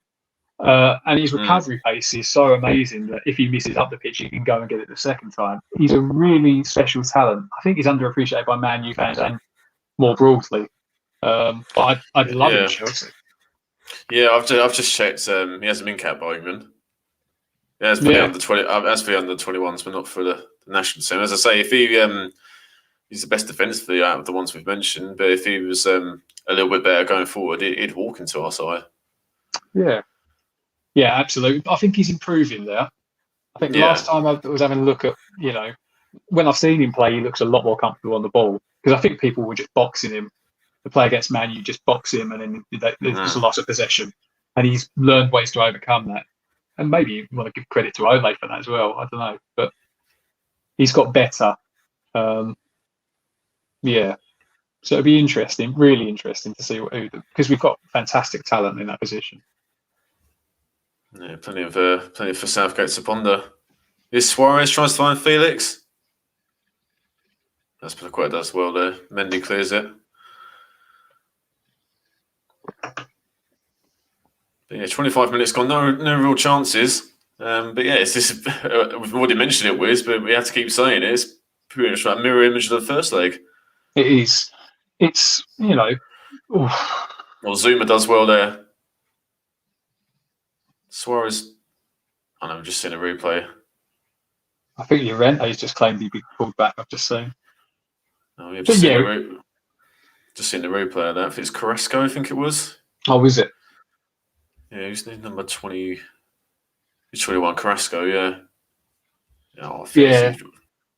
And his recovery pace is so amazing that if he misses up the pitch, he can go and get it the second time. He's a really special talent. I think he's underappreciated by Man U fans and more broadly. But I'd love him, Chelsea. Yeah, I've just checked. He hasn't been capped by England. Yeah, it's been under 20. As for the under 21s, but not for the national team. As I say, if he's the best defensively out of the ones we've mentioned, but if he was a little bit better going forward, he'd walk into our side. Yeah, absolutely. I think he's improving there. I think last time I was having a look at, when I've seen him play, he looks a lot more comfortable on the ball, because I think people were just boxing him. The play against Man U, just box him, and then there's a loss of possession. And he's learned ways to overcome that. And maybe you want to give credit to Ole for that as well. I don't know, but he's got better. So it'll be interesting, really interesting to see because we've got fantastic talent in that position. Yeah, plenty for Southgate to ponder. Is Suarez tries to find Felix? That's quite does well there. Mendy clears it. But 25 minutes gone. No real chances. But it's this. We've already mentioned it, Wiz, but we have to keep saying it. It's pretty much like a mirror image of the first leg. It is. It's Well, Zuma does well there. Suarez. I know. I've just seen a replay. I think Llorente's just claimed he'd be pulled back. I've just seen. Oh, yeah, just seen the replay of that. I think it's Carrasco. I think it was. Oh, is it? Yeah, he's number 20. He's 21. Carrasco. Yeah. Oh,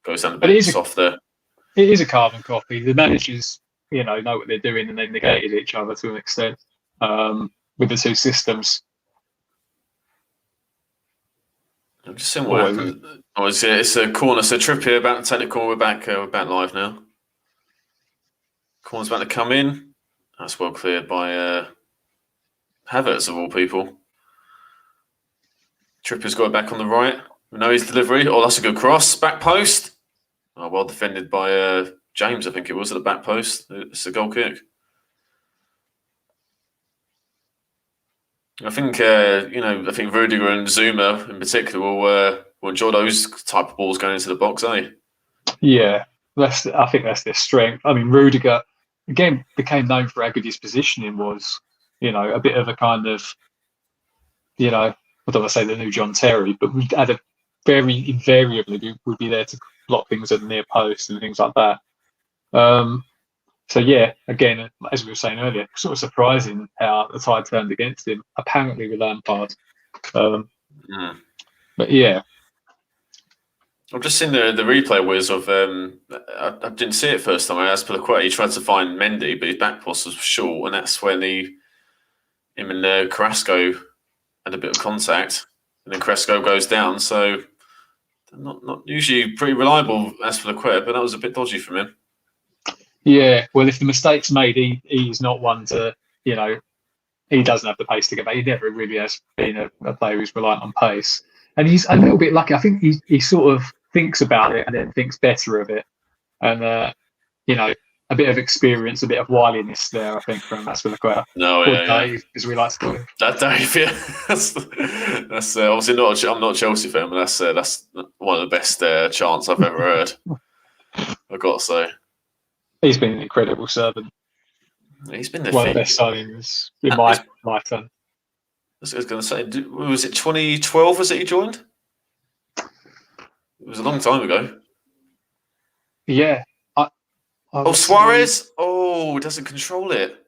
goes down a bit soft there. It is a carbon copy. The managers, know what they're doing, and they've negated each other to an extent with the two systems. I'm just seeing what happened. Oh, it's a corner. So Trippier about to take the corner. We're back live now. Corner's about to come in. That's well cleared by Havertz of all people. Trippier's got it back on the right. We know his delivery. Oh, that's a good cross. Back post. Oh, well defended by James, I think it was, at the back post. It's a goal kick. I think I think Rudiger and Zuma in particular will enjoy those type of balls going into the box, eh? Yeah, I think that's their strength. I mean, Rudiger again became known for how good his positioning was. A bit of a kind of, I don't want to say the new John Terry, but we had a very invariably would be there to block things at the near post and things like that. So yeah, again, as we were saying earlier, sort of surprising how the tide turned against him. Apparently with Lampard, but yeah. I've just seen the replay whiz of I didn't see it first time. As per the quote, he tried to find Mendy, but his back post was short, and that's when him and Carrasco had a bit of contact, and then Carrasco goes down. So not usually pretty reliable as for the quote, but that was a bit dodgy from him. Yeah, well, if the mistake's made, he's not one to, he doesn't have the pace to get back. He never really has been a player who's reliant on pace. And he's a little bit lucky. I think he sort of thinks about it and then thinks better of it. And, a bit of experience, a bit of wiliness there, I think, from Aspilicueta. No, Dave, as we like to call him. That Dave, yeah. That's obviously not. I'm not a Chelsea fan, but that's one of the best chants I've ever heard. I've got to say. He's been an incredible servant. He's been one of the best signings in my lifetime. I was going to say, was it 2012? Was it he joined? It was a long time ago. Yeah. Suarez! Oh, doesn't control it.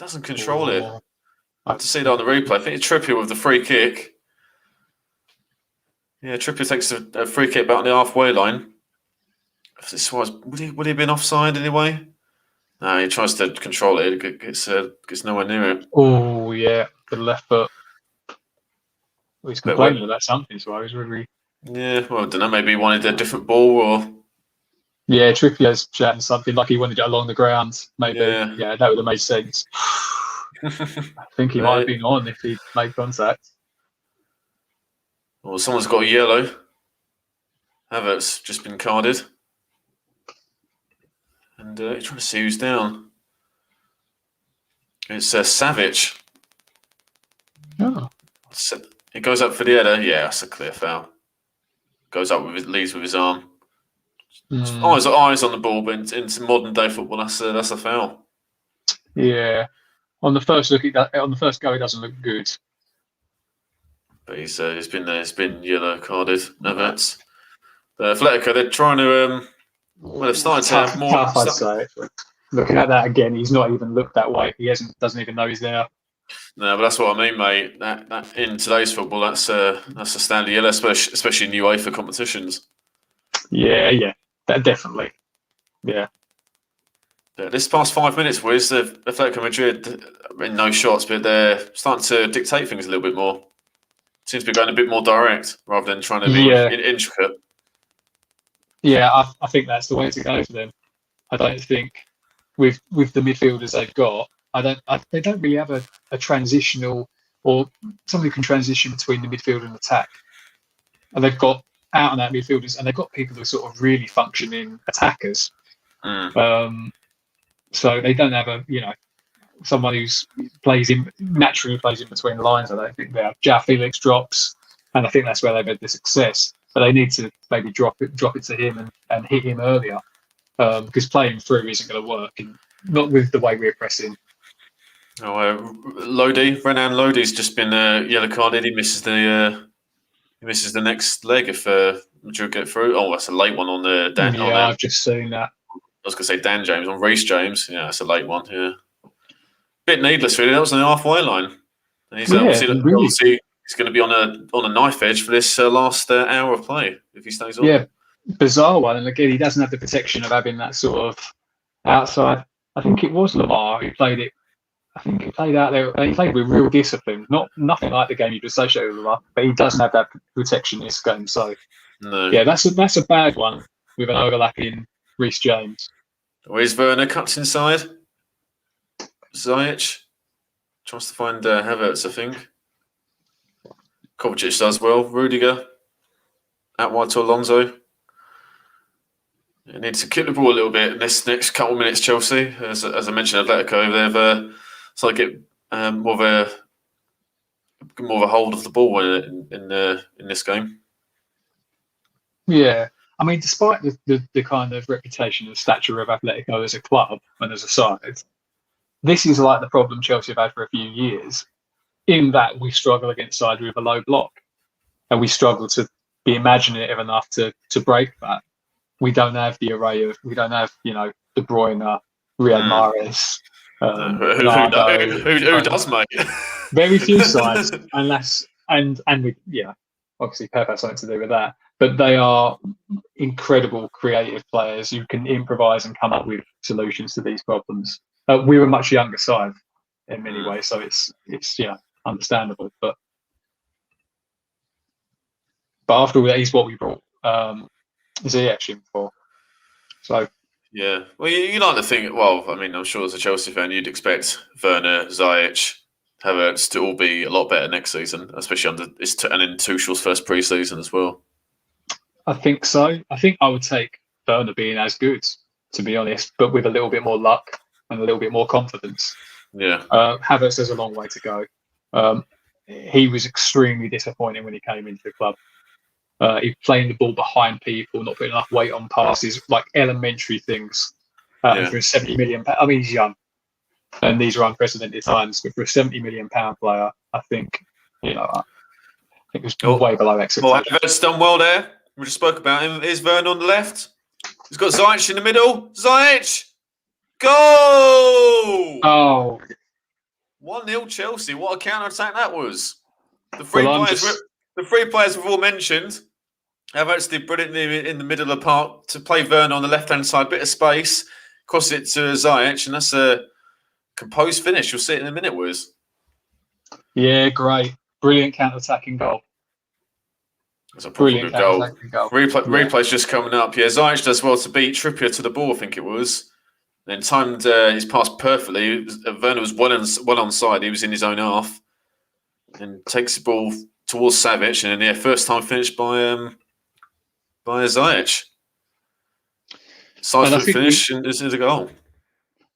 I have to see that on the replay. I think it's Trippier with the free kick. Yeah, Trippier takes a free kick back on the halfway line. Suarez, would he have been offside anyway? No, he tries to control it. It gets nowhere near it. Oh, yeah. The left foot. Well, he's complaining about something, Suarez, really. Yeah, well, I don't know. Maybe he wanted a different ball or... Yeah, Trippier's chatting something like he wanted it along the ground. Maybe, yeah that would have made sense. I think he might have been on if he made contact. Well, someone's got a yellow. Havertz just been carded. And trying to see who's down. It's Savic. Oh. It goes up for the header. Yeah, that's a clear foul. Goes up leads with his arm. Eyes on the ball, but into modern day football, that's a foul. Yeah, on the first look, on the first go, it doesn't look good. But he's been yellow carded. Havertz. Atletico, they're trying to. They've started to have more. Tough, I'd say. Looking at that again, he's not even looked that way. He doesn't even know he's there. No, but that's what I mean, mate. That in today's football, that's a standard yellow, especially in UEFA competitions. Yeah. That definitely. Yeah. This past 5 minutes, Wiz, Atletico Madrid, no shots, but they're starting to dictate things a little bit more. Seems to be going a bit more direct rather than trying to be intricate. Yeah, I think that's the way to go for them. I don't think with the midfielders they've got, they don't really have a transitional or somebody who can transition between the midfield and attack. And they've got out and out midfielders, and they've got people who are sort of really functioning attackers. So they don't have someone who's naturally plays in between the lines. I don't think they have. João Felix drops, and I think that's where they've had the success. But they need to maybe drop it to him and hit him earlier, because playing through isn't going to work, and not with the way we're pressing. Renan Lodi's just been yellow carded. He misses the next leg if Madrid get through. Oh, that's a late one on the Dan. I've just seen that. I was going to say Dan James on Reece James. Yeah, that's a late one. Yeah, bit needless really. That was on the halfway line, and he's obviously he's going to be on a knife edge for this last hour of play if he stays on. Yeah, bizarre one. And again, he doesn't have the protection of having that sort of outside. I think it was Lamar who played it. I think he played out there, and he played with real discipline. Nothing like the game you'd associate with Lamar, but he doesn't have that protection in this game. So, yeah, that's a bad one with an overlapping Reece James. Where's Werner? Cuts inside. Ziyech. Tries to find Havertz, I think. Kovacic does well. Rudiger out wide to Alonso. They need to keep the ball a little bit in this next couple of minutes. Chelsea, as I mentioned, Atletico, they've started to get more of a hold of the ball in this game. Yeah, I mean, despite the kind of reputation and stature of Atletico as a club and as a side, this is like the problem Chelsea have had for a few years. In that we struggle against sides with a low block, and we struggle to be imaginative enough to break that. We don't have the array of, we don't have, De Bruyne, Riyad Mahrez, Bernardo. Who does, mate? Very few sides, and we, obviously Pep has something to do with that. But they are incredible creative players who can improvise and come up with solutions to these problems. We're a much younger side in many ways, so it's understandable. But after all, that is what we brought Ziyech in for. So yeah, well, you like to think. Well, I mean, I'm sure as a Chelsea fan, you'd expect Werner, Ziyech, Havertz to all be a lot better next season, especially and in Tuchel's first pre-season as well. I think so. I think I would take Werner being as good, to be honest, but with a little bit more luck and a little bit more confidence. Yeah. Havertz has a long way to go. He was extremely disappointing when he came into the club. He playing the ball behind people, not putting enough weight on passes, like elementary things. For a £70 million, I mean, he's young, and these are unprecedented times. But for a £70 million player, I think it was way below expectations. Well, Havertz done well there. We just spoke about him. Here's Werner on the left. He's got Ziyech in the middle. Ziyech, go! Oh, 1-0 Chelsea. What a counter attack that was. The three players we've all mentioned. Havertz did brilliantly in the middle of the park to play Werner on the left-hand side, bit of space, cross it to Ziyech, and that's a composed finish. You'll see it in a minute, Wiz. Yeah, great. Brilliant counter-attacking goal. That's a brilliant goal. Replay's just coming up. Yeah, Ziyech does well to beat Trippier to the ball, I think it was. Then timed his pass perfectly. Werner was well onside. He was in his own half. And takes the ball towards Savic. And then, first time finished by Ziyech. Side foot finish, and this is a goal.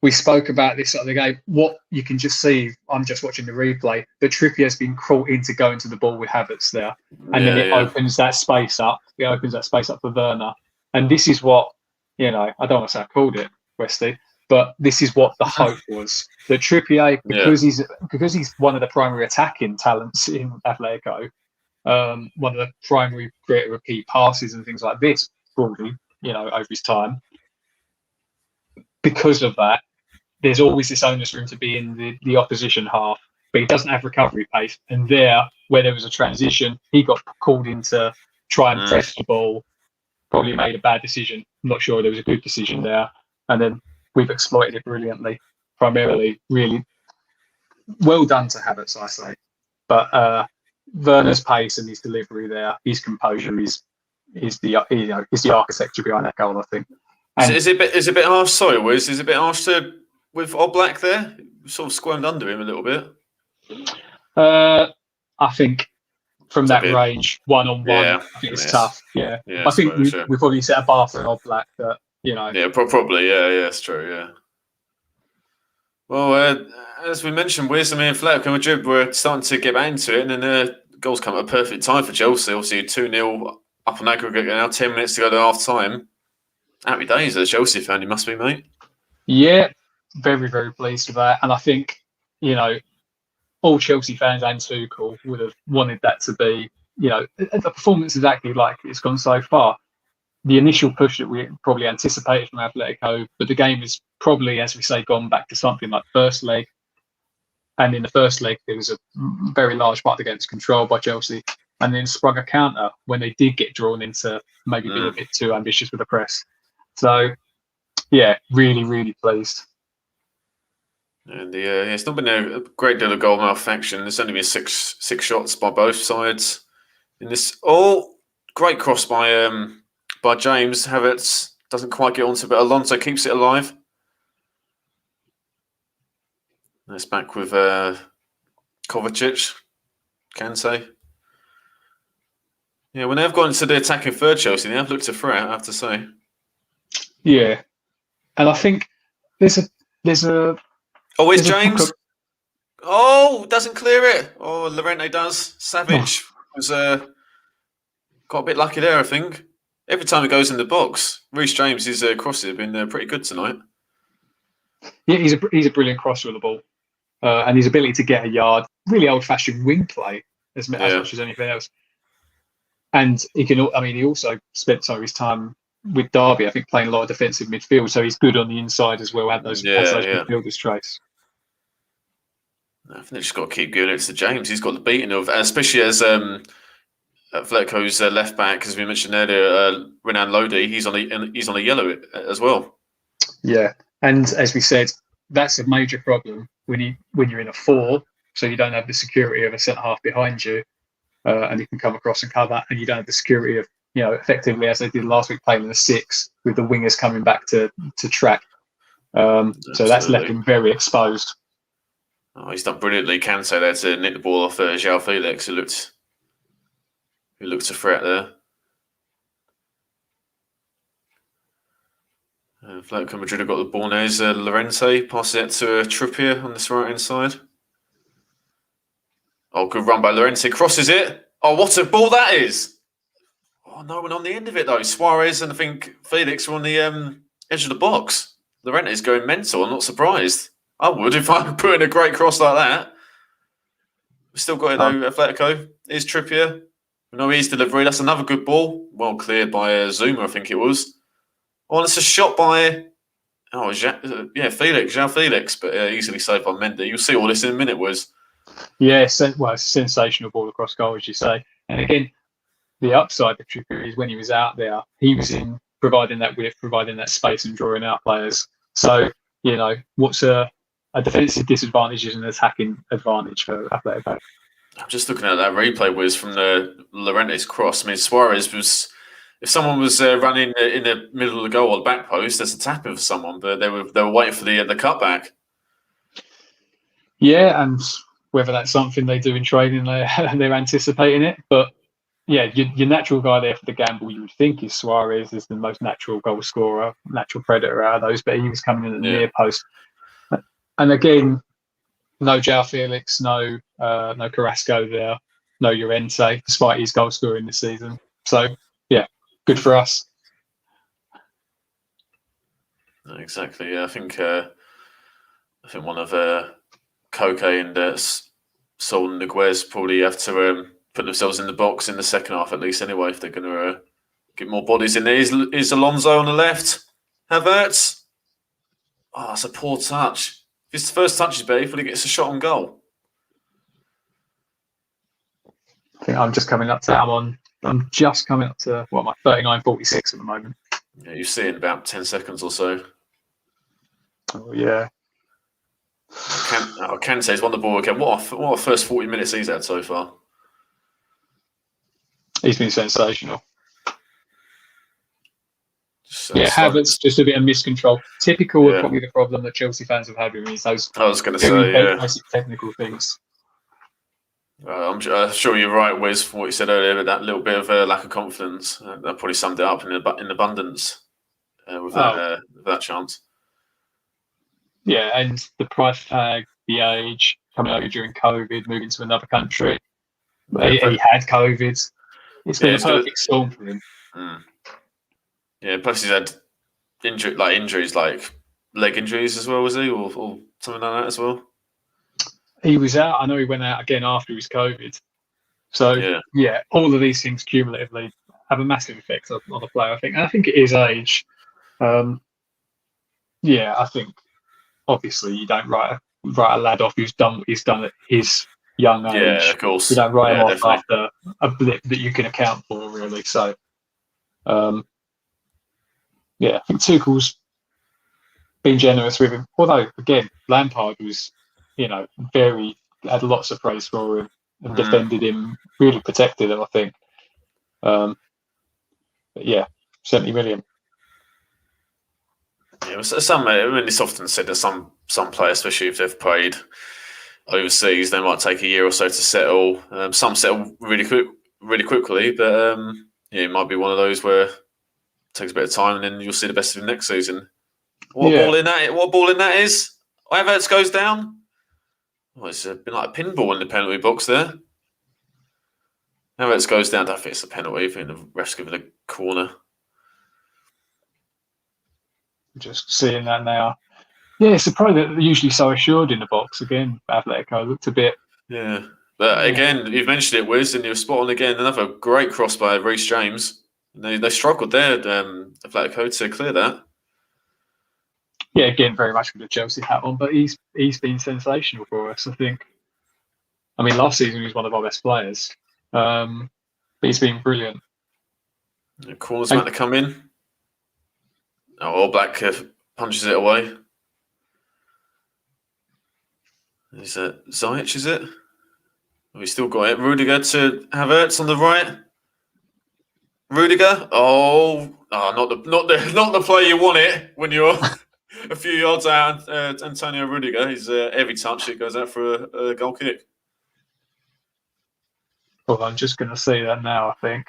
We spoke about this at the game. What you can just see, I'm just watching the replay, that Trippier has been caught into going to the ball with Havertz there. And then it opens that space up. It opens that space up for Werner. And this is what, I don't want to say I called it, Westy, but this is what the hope was. That Trippier, because he's one of the primary attacking talents in Atletico, one of the primary creator of key passes and things like this, broadly, over his time. Because of that, there's always this onus for him to be in the opposition half, but he doesn't have recovery pace. And where there was a transition, he got called in to try and press the ball, probably made a bad decision. I'm not sure there was a good decision there. And then we've exploited it brilliantly, primarily, really well done to Havertz, I say. But Werner's pace and his delivery there, his composure is the architecture behind that goal, I think. Is it a bit harsh? Sorry, Wiz. Is it a bit harsh with Oblak there? Sort of squirmed under him a little bit. I think from that range, one-on-one, I think it's tough. Yeah. I think we probably set a bar for Oblak that, Yeah, probably. Yeah, it's true. Yeah. Well, as we mentioned, Wiz, Atletico Madrid were starting to get back into it, and then goals come at a perfect time for Chelsea. Obviously, 2-0 up on aggregate now, 10 minutes to go to half-time. Happy days as a Chelsea fan, you must be, mate. Yeah, very, very pleased with that. And I think, all Chelsea fans and Tuchel would have wanted that to be, the performance exactly like it's gone so far. The initial push that we probably anticipated from Atletico, but the game has probably, as we say, gone back to something like first leg. And in the first leg, there was a very large part of the game controlled by Chelsea. And then sprung a counter when they did get drawn into maybe being a bit too ambitious with the press. So, really, really pleased. And it's not been a great deal of goal malfunction. There's only been six shots by both sides in this. Oh, great cross by James. Havertz doesn't quite get onto it, but Alonso keeps it alive. That's back with Kovacic, Kante. Yeah, when they've gone into the attacking third, Chelsea, they have looked a threat, I have to say. Yeah, and I think there's a Oh, where's there's a James? Oh, doesn't clear it. Oh, Llorente does. Savage was got a bit lucky there, I think. Every time he goes in the box, Reece James' crosses have been pretty good tonight. Yeah, he's a brilliant crosser of the ball, and his ability to get a yard, really old-fashioned wing play as much as anything else. And he can. I mean, he also spent some of his time with Derby, I think, playing a lot of defensive midfield, so he's good on the inside as well. Has those midfielders traits. I think they just got to keep giving it to James. He's got the beating of, especially as Atletico's left back, as we mentioned earlier, Renan Lodi. He's on a yellow as well. Yeah, and as we said, that's a major problem when you're in a 4, so you don't have the security of a centre half behind you, and you can come across and cover, and you don't have the security of, effectively as they did last week, playing in a 6 with the wingers coming back to track. So that's left him very exposed. Oh, he's done brilliantly. Kante there to nick the ball off João Felix, who looked a threat there. Atletico Madrid have got the ball now. Llorente passes it to Trippier on this right-hand side. Oh, good run by Llorente. Crosses it. Oh, what a ball that is. Oh, no one on the end of it, though. Suarez and I think Felix were on the edge of the box. Llorente's going mental. I'm not surprised. I would if I put in a great cross like that. We've still got it, though, Atletico. Here's Trippier. No, he's delivery. That's another good ball. Well cleared by Zuma, I think it was. Oh, it's a shot by Felix, João Felix, but easily saved by Mendy. You'll see all this in a minute, Wiz. Yeah, it's a sensational ball across goal, as you say. And again, the upside of Trippier is when he was out there, he was in providing that width, providing that space and drawing out players. So, what's a defensive disadvantage is an attacking advantage for Atletico. I'm just looking at that replay, Wiz, from the Llorente's cross. I mean, Suarez was... If someone was running in the middle of the goal or the back post, there's a tapping for someone, but they were waiting for the cutback. Yeah, and whether that's something they do in training, they're anticipating it. But yeah, your natural guy there for the gamble, you would think, is Suarez, is the most natural goal scorer, natural predator out of those, but he was coming in at the near post. And again, no João Felix, no Carrasco there, no Llorente, despite his goal scoring this season. So yeah, good for us. Exactly. Yeah, I think one of Koke and Sol and Niguez probably have to put themselves in the box in the second half at least anyway, if they're going to get more bodies in there. Is Alonso on the left? Havertz? Oh, it's a poor touch. If his first touch is better, he gets a shot on goal. I think I'm just coming up to that. I'm just coming up to, my 39.46 at the moment. Yeah, you see it in about 10 seconds or so. Oh, yeah. Kante's won the ball again. What a first 40 minutes he's had so far. He's been sensational. Havertz, just a bit of miscontrol. Typical of probably the problem that Chelsea fans have had with him is those basic technical things. I'm sure you're right, Wes, from what you said earlier, but that little bit of lack of confidence, that probably summed it up in abundance with that chance. Yeah, and the price tag, the age, coming over during COVID, moving to another country. He had COVID. It's been a perfect storm for him. Yeah, plus he's had injuries, like leg injuries as well, was he? Or something like that as well? He was out. I know he went out again after his COVID. So, yeah, all of these things cumulatively have a massive effect on the player, I think. And I think it is age. I think, obviously, you don't write a lad off who's done what he's done at his young age. Yeah, of course. You don't write him off after a blip that you can account for, really. So, I think Tuchel's been generous with him. Although, again, Lampard was, had lots of praise for him and defended him, really protected him, I think. But yeah, 70 million. Yeah, it's often said that some players, especially if they've played overseas, they might take a year or so to settle. Some settle really quickly, but it might be one of those where it takes a bit of time, and then you'll see the best of him next season. What ball in that is? Havertz goes down. Oh, it's been like a pinball in the penalty box there. Havertz goes down. I think it's a penalty. I think the ref's given a corner. Just seeing that now. Yeah, it's surprising that they're usually so assured in the box. Again, Atletico looked a bit. Yeah. But again, you've mentioned it, Wiz, and you're spot on again. Another great cross by Reece James. They struggled there, Atletico, to clear that. Yeah, again, very much with the Chelsea hat on, but he's been sensational for us, I think. I mean, last season he was one of our best players, but he's been brilliant. The corner's about to come in. Oh, All Black punches it away. Is it Ziyech, is it? We still got it. Rudiger to Havertz on the right. Rudiger. Not the play you want it when you're a few yards out. Antonio Rudiger. He's every touch it goes out for a goal kick. Well, I'm just going to see that now, I think.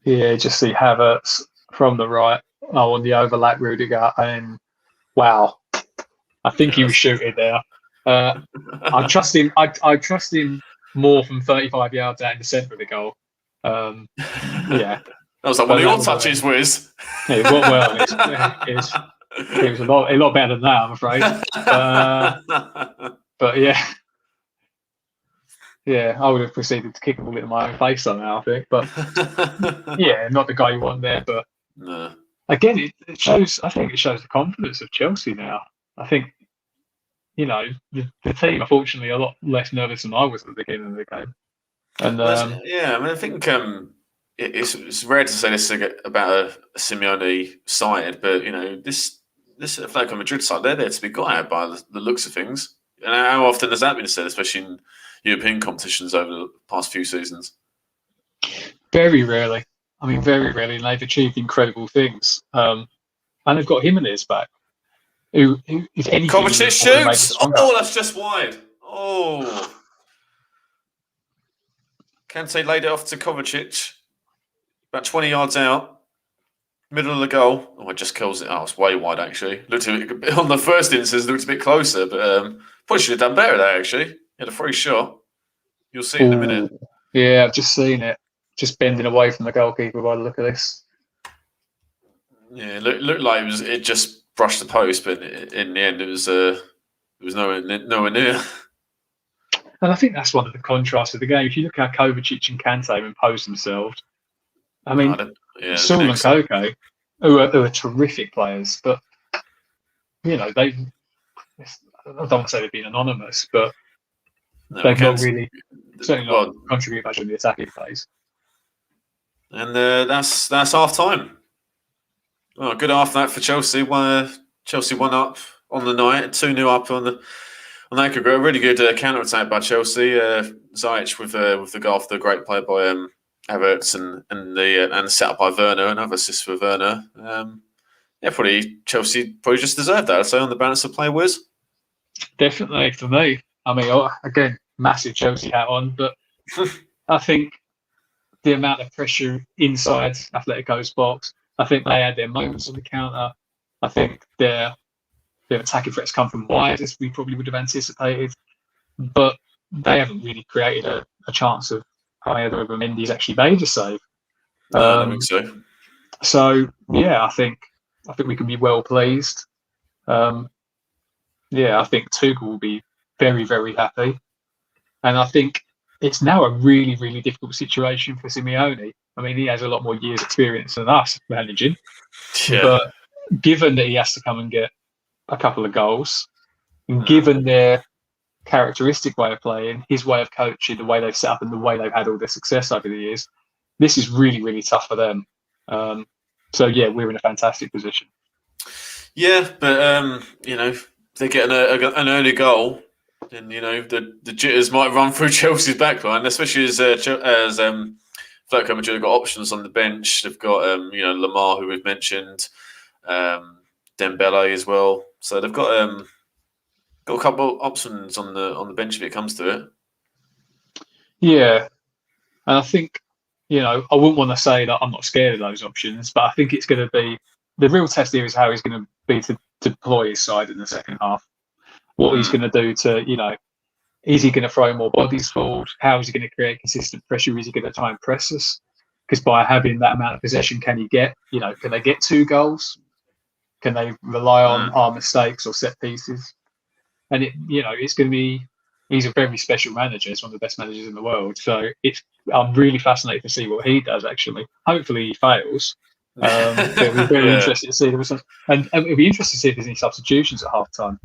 Yeah, just see Havertz from the right. On the overlap, Rudiger, and wow, I think he was shooting there. I trust him. I trust him more from 35 yards out in the centre of the goal. Yeah, that was like one of your touches, Wiz. It was well. It was a lot better than that, I'm afraid. But yeah. Yeah, I would have proceeded to kick a ball in my own face somehow, I think. But yeah, not the guy you want there. But no. Again, it shows. I think it shows the confidence of Chelsea now. I think, the team, unfortunately, are a lot less nervous than I was at the beginning of the game. And I think it's rare to say this about a Simeone side, but this Atletico Madrid side, they're there to be got at by the looks of things. And how often has that been said, especially in European competitions over the past few seasons? Very rarely. I mean, very rarely, and they've achieved incredible things. And they've got Jimenez back, who if anything, Kovacic shoots. Oh, that's just wide. Oh, Kante laid it off to Kovacic, about 20 yards out, middle of the goal. Oh, it just kills it. Oh, it's way wide actually. Looked a bit on the first instance, looked a bit closer, but probably should have done better there actually. He had a free shot. You'll see it in a minute. Yeah, I've just seen it. Just bending away from the goalkeeper by the look of this. Yeah, it looked like it just brushed the post, but in the end, it was nowhere near. And I think that's one of the contrasts of the game. If you look how Kovacic and Kante impose themselves, I mean, Saul and Coco, who are terrific players, but I don't want to say they've been anonymous, but they've not really contributed much in the attacking phase. And that's half time. Oh, good half that for Chelsea. Chelsea won up on the night, 2-0 up on that. Could go a really good counter attack by Chelsea. Ziyech with the goal for the great play by Havertz and the setup by Werner, another assist for Werner. Chelsea just deserved that. I'd say on the balance of play, Wiz. Definitely for me. I mean, again, massive Chelsea hat on, but I think the amount of pressure inside Atletico's box, I think they had their moments on the counter. I think their attacking threats come from wide, as we probably would have anticipated, but they haven't really created a chance of either of them. Mendy's actually made a save. I don't think so. So yeah, I think we can be well pleased. I think Tuchel will be very, very happy, and I think it's now a really, really difficult situation for Simeone. I mean, he has a lot more years' experience than us managing, but given that he has to come and get a couple of goals, and given their characteristic way of playing, his way of coaching, the way they've set up and the way they've had all their success over the years, this is really, really tough for them. We're in a fantastic position. Yeah, but if they get an early goal, then the jitters might run through Chelsea's backline, especially as Atletico Madrid have got options on the bench. They've got Lamar, who we've mentioned, Dembele as well. So they've got Got a couple of options on the bench if it comes to it. Yeah, and I think, I wouldn't want to say that I'm not scared of those options, but I think it's going to be the real test here is how he's going to be to deploy his side in the second half. What he's going to do to, is he going to throw more bodies forward? How is he going to create consistent pressure? Is he going to try and press us? Because by having that amount of possession, can they get 2 goals? Can they rely on our mistakes or set pieces? And it's going to be. He's a very special manager. He's one of the best managers in the world. So I'm really fascinated to see what he does. Actually, hopefully he fails. But it'll be very interesting to see. And it'll be interesting to see if there's any substitutions at half time.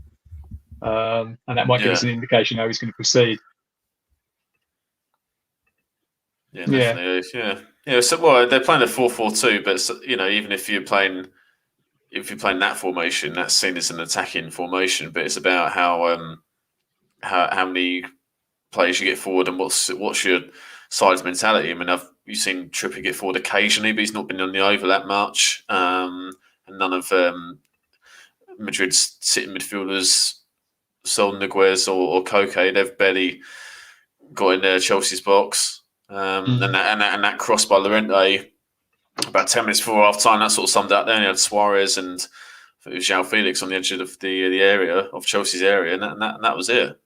And that might give us an indication how he's going to proceed. Yeah, definitely. Yeah. So, they're playing a 4-4-2, but even if you're playing that formation, that's seen as an attacking formation. But it's about how many players you get forward and what's your side's mentality. I mean, you've seen Trippier get forward occasionally, but he's not been on the overlap much. And none of Madrid's sitting midfielders, Sol Niguez or Koke, they've barely got in Chelsea's box. And that cross by Llorente about 10 minutes before half time, that sort of summed up. Then you had Suarez and it was João Felix on the edge of the area of Chelsea's area, and that was it.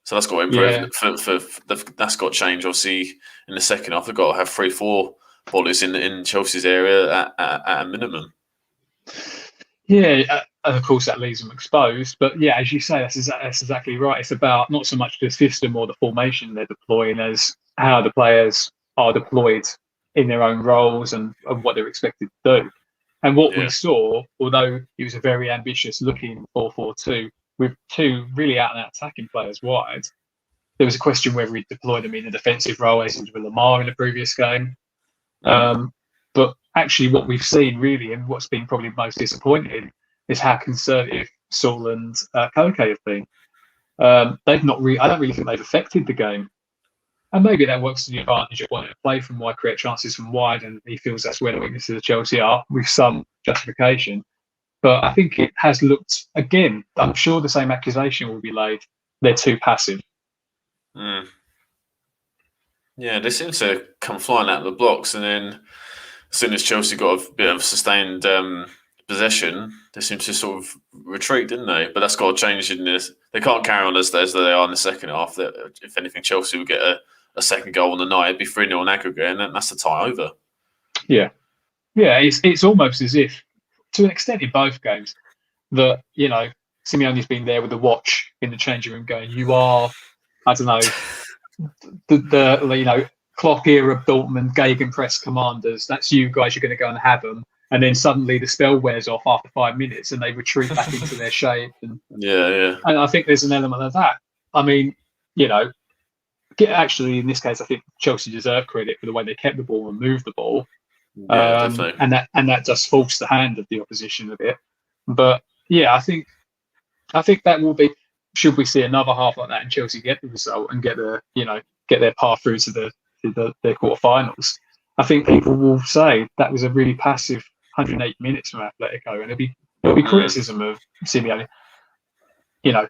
So that's got to improve. That's got to change. Obviously, in the second half, they've got to have 3-4 volleys in Chelsea's area at a minimum. Yeah, and of course that leaves them exposed. But yeah, as you say, that's exactly right. It's about not so much the system or the formation they're deploying as how the players are deployed in their own roles and what they're expected to do. And what we saw, although it was a very ambitious looking 4-4-2 with 2 really out-and-out attacking players wide, there was a question whether he'd deploy them in a defensive role as he did with Lamar in the previous game. But actually what we've seen really, and what's been probably most disappointing, is how conservative Saul and Koke have been. They've not really. I don't really think they've affected the game. And maybe that works to the advantage of wanting to play from wide, create chances from wide, and he feels that's where the weaknesses of Chelsea are, with some justification. But I think it has looked, again, I'm sure the same accusation will be laid. They're too passive. Yeah, they seem to come flying out of the blocks, and then as soon as Chelsea got a bit of sustained possession, they seem to sort of retreat, didn't they? But that's got to change in this. They can't carry on as they are in the second half. If anything, Chelsea will get a second goal on the night. It'd be 3-0 on aggregate, and that's the tie over. Yeah. It's almost as if, to an extent, in both games, that Simeone's been there with a watch in the changing room, going, "You are, I don't know, the Klopp era Dortmund Gegenpress commanders. That's you guys. You're going to go and have them." And then suddenly the spell wears off after 5 minutes, and they retreat back into their shape. And I think there's an element of that. I mean, actually, in this case, I think Chelsea deserve credit for the way they kept the ball and moved the ball. Definitely. And that just forced the hand of the opposition a bit. But yeah, I think that will be. Should we see another half like that and Chelsea get the result and get their path through to their quarterfinals, I think people will say that was a really passive 108 minutes from Atletico, and there'll be criticism of Simeone.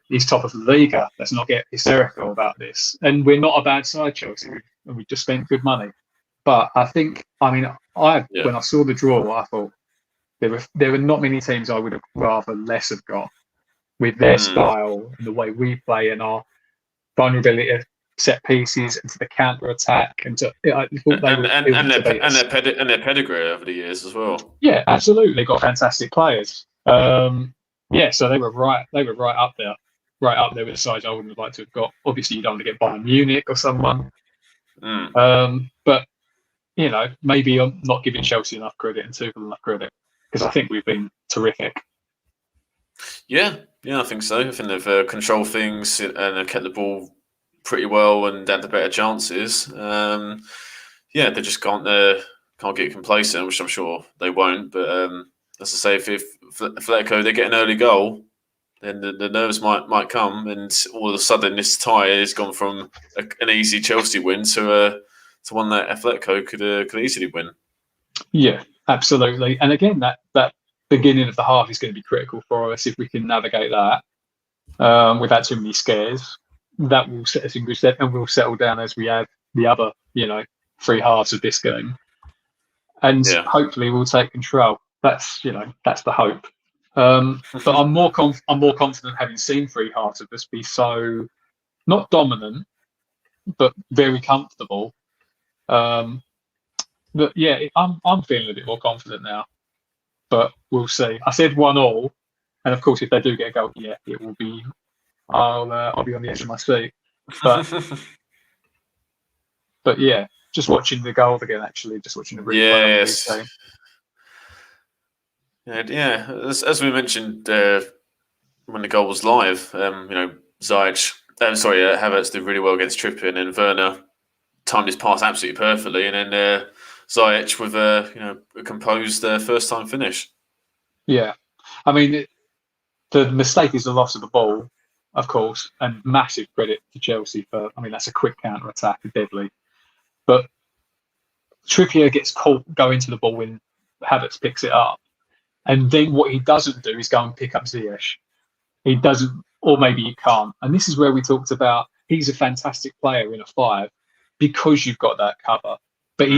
He's top of the Liga. Let's not get hysterical about this. And we're not a bad side, Chelsea, and we just spent good money. But when I saw the draw, I thought there were not many teams I would have rather less have got with their style and the way we play and our vulnerability to set pieces and to the counter attack and their pedigree over the years as well. Yeah, absolutely. They got fantastic players. So they were right up there with the sides I wouldn't have liked to have got. Obviously, you don't want to get Bayern Munich or someone. But maybe I'm not giving Chelsea enough credit and Tuchel enough credit, because I think we've been terrific. Yeah, I think so. I think they've controlled things and have kept the ball pretty well and had the better chances. They just can't get complacent, which I'm sure they won't. But as I say, if Atletico they get an early goal, then the nerves might come, and all of a sudden this tie has gone from an easy Chelsea win to one that Atletico could easily win. Yeah, absolutely. And again, that beginning of the half is going to be critical for us if we can navigate that. without too many scares. That will set us in good stead, and we'll settle down as we have the other, three halves of this game, and Yeah. hopefully we'll take control. That's the hope. But I'm more confident having seen three halves of us be so not dominant, but very comfortable. But yeah, I'm feeling a bit more confident now. But we'll see. I said 1-1, and of course, if they do get a goal, yeah, it will be. I'll be on the edge of my seat. But yeah, just watching the goal again. Actually, just watching the replay. Yes. Yeah. As we mentioned when the goal was live, Ziyech. Havertz did really well against Trippier, and then Werner timed his pass absolutely perfectly, and then Ziyech with a composed first-time finish. Yeah, I mean, the mistake is the loss of the ball, of course, and massive credit to Chelsea for. I mean, that's a quick counter-attack, deadly. But Trippier gets caught going to the ball when Havertz picks it up, and then what he doesn't do is go and pick up Ziyech. He doesn't, or maybe he can't. And this is where we talked about he's a fantastic player in a 5 because you've got that cover. But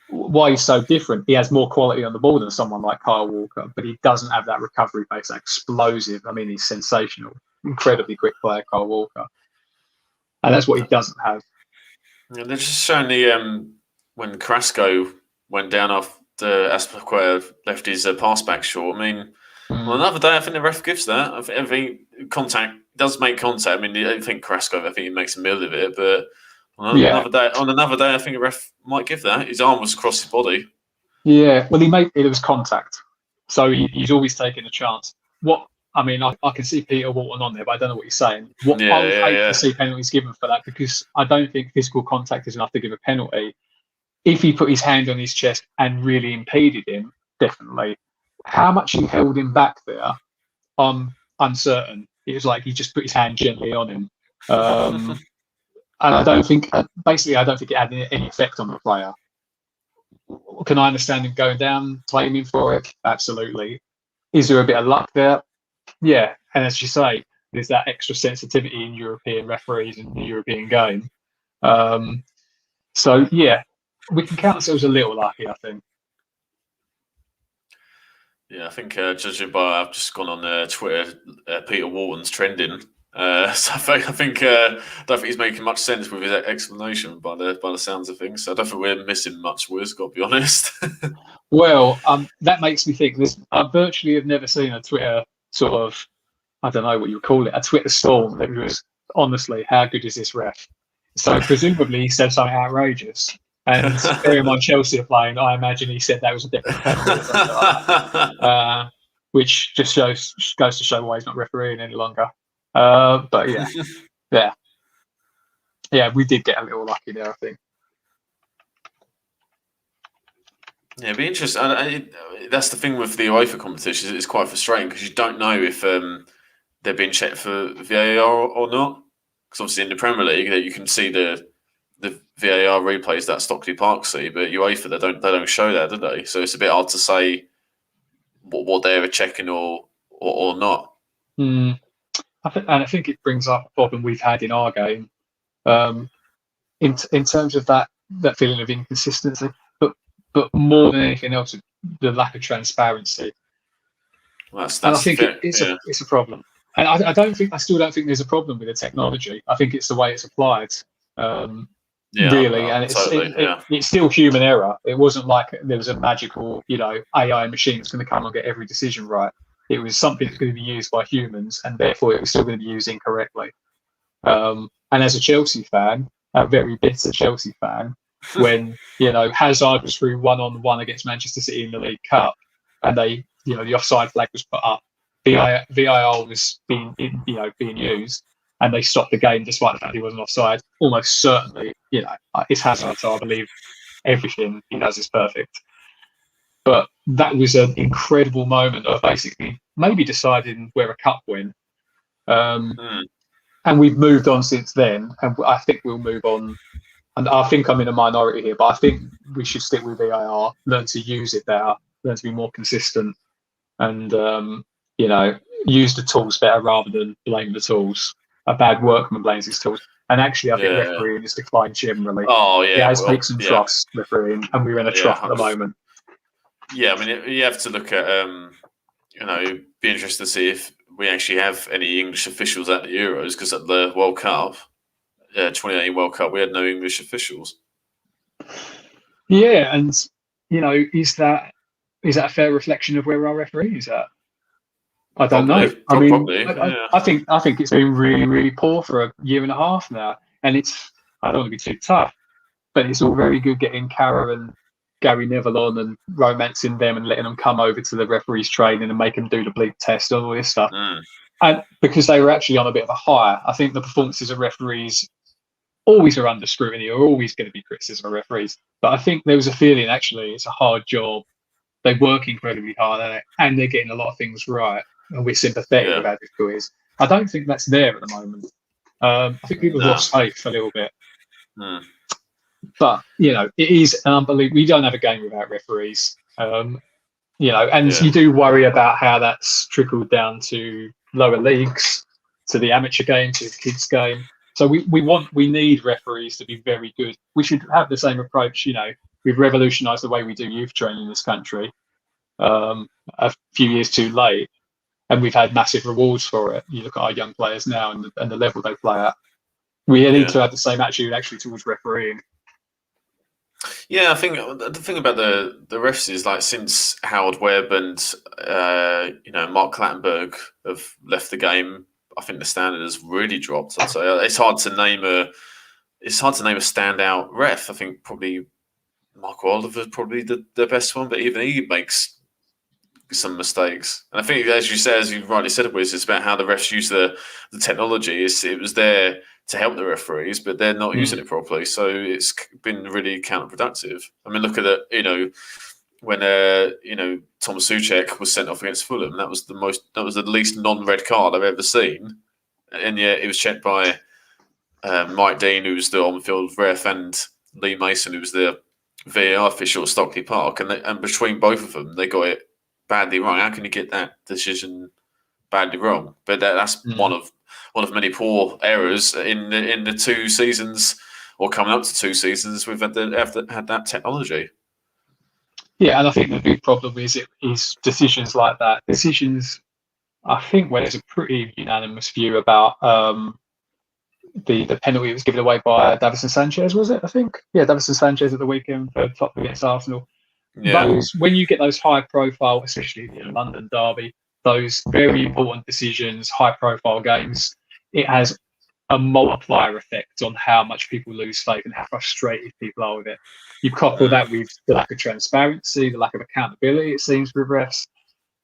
why he's so different, he has more quality on the ball than someone like Kyle Walker, but he doesn't have that recovery pace, that explosive. I mean, he's sensational, incredibly quick player, Kyle Walker. And that's what he doesn't have. Yeah, they're just showing the when Carrasco went down off the Aspilicueta left his pass back short. I mean, on another day, I think the ref gives that. I think contact does make contact. I mean, I don't think Carrasco, I think he makes a meal of it, but on another day, I think a ref might give that. His arm was across his body. Yeah, well, it was contact, so he's always taking a chance. I can see Peter Walton on there, but I don't know what he's saying. I would hate to see penalties given for that because I don't think physical contact is enough to give a penalty. If he put his hand on his chest and really impeded him, definitely. How much he held him back there, I'm uncertain. It was like he just put his hand gently on him. And I don't think it had any effect on the player. Can I understand him going down, claiming for it? Absolutely. Is there a bit of luck there? Yeah. And as you say, there's that extra sensitivity in European referees in the European game. So, yeah, we can count ourselves a little lucky, I think. Yeah, I think judging by I've just gone on Twitter, Peter Walton's trending. So I don't think he's making much sense with his explanation by the sounds of things. So I don't think we're missing much words, got to be honest. Well, that makes me think. I virtually have never seen a Twitter sort of, I don't know what you would call it, a Twitter storm that was honestly, how good is this ref? So presumably he said something outrageous. And bearing in mind Chelsea are playing, I imagine he said that was a different penalty, which just goes to show why he's not refereeing any longer. But yeah, we did get a little lucky there, I think. Yeah, it'd be interesting. That's the thing with the UEFA competition; it's quite frustrating because you don't know if they're being checked for VAR or not. Because obviously in the Premier League, you can see the VAR replays that Stockley Park see, but UEFA they don't show that, do they? So it's a bit hard to say what they're checking or not. I think it brings up a problem we've had in our game, in terms of that feeling of inconsistency, but more than anything else, the lack of transparency. And I think it's a problem. And I still don't think there's a problem with the technology. I think it's the way it's applied. Really, and it's still human error. It wasn't like there was a magical, AI machine that's going to come and get every decision right. It was something that's going to be used by humans, and therefore it was still going to be used incorrectly. And as a Chelsea fan, a very bitter Chelsea fan, when Hazard was through 1-on-1 against Manchester City in the League Cup, and the offside flag was put up, VAR was being used, and they stopped the game despite the fact he wasn't offside. Almost certainly, it's Hazard, so I believe everything he does is perfect. But that was an incredible moment of basically maybe deciding where a cup went. And we've moved on since then, and I think we'll move on. And I think I'm in a minority here, but I think we should stick with VAR, learn to use it better, learn to be more consistent. And, use the tools better rather than blame the tools. A bad workman blames his tools. And actually, I think refereeing has declined generally. Oh It yeah, has well, peaks and troughs, refereeing, and we're in a trough at the moment. Yeah, I mean, you have to look at, it'd be interesting to see if we actually have any English officials at the Euros, because at the World Cup, 2018 World Cup, we had no English officials. Yeah, and is that a fair reflection of where our referees are? I don't know. I mean, I think it's been really, really poor for a year and a half now, and I don't want to be too tough, but it's all very good getting Cara and Gary Neville on and romancing them and letting them come over to the referees' training and make them do the bleep test and all this stuff. And because they were actually on a bit of a high, I think the performances of referees always are under scrutiny, or always going to be criticism of referees. But I think there was a feeling actually it's a hard job. They work incredibly hard at it, and they're getting a lot of things right. And we're sympathetic with how difficult it is. I don't think that's there at the moment. I think people have lost faith a little bit. But it is an unbelievable. We don't have a game without referees. And you do worry about how that's trickled down to lower leagues, to the amateur game, to the kids game. So we need referees to be very good. We should have the same approach. We've revolutionised the way we do youth training in this country. A few years too late, and we've had massive rewards for it. You look at our young players now and the level they play at. We need to have the same attitude actually towards refereeing. Yeah, I think the thing about the refs is, like, since Howard Webb and Mark Clattenburg have left the game, I think the standard has really dropped. I'd say it's hard to name a standout ref. I think probably Michael Oliver's probably the best one, but even he makes some mistakes. And I think, as you rightly said, it's about how the refs use the technology. It was there to help the referees, but they're not using it properly. So it's been really counterproductive. I mean, look at it. When Thomas Souček was sent off against Fulham, that was the least non-red card I've ever seen, and yet it was checked by Mike Dean, who was the on-field ref, and Lee Mason, who was the VAR official at Stockley Park, and between both of them, they got it badly wrong. How can you get that decision badly wrong? But that's one of many poor errors in the 2 seasons, or coming up to 2 seasons, we've had that technology. Yeah, and I think the big problem is decisions like that. Decisions, I think, where there's a pretty unanimous view about the penalty that was given away by Davinson Sanchez, was it? I think, Davinson Sanchez at the weekend for Tottenham against Arsenal. Yeah. When you get those high-profile, especially London derby, those very important decisions, high-profile games, it has a multiplier effect on how much people lose faith and how frustrated people are with it. You couple that with the lack of transparency, the lack of accountability, it seems, with refs.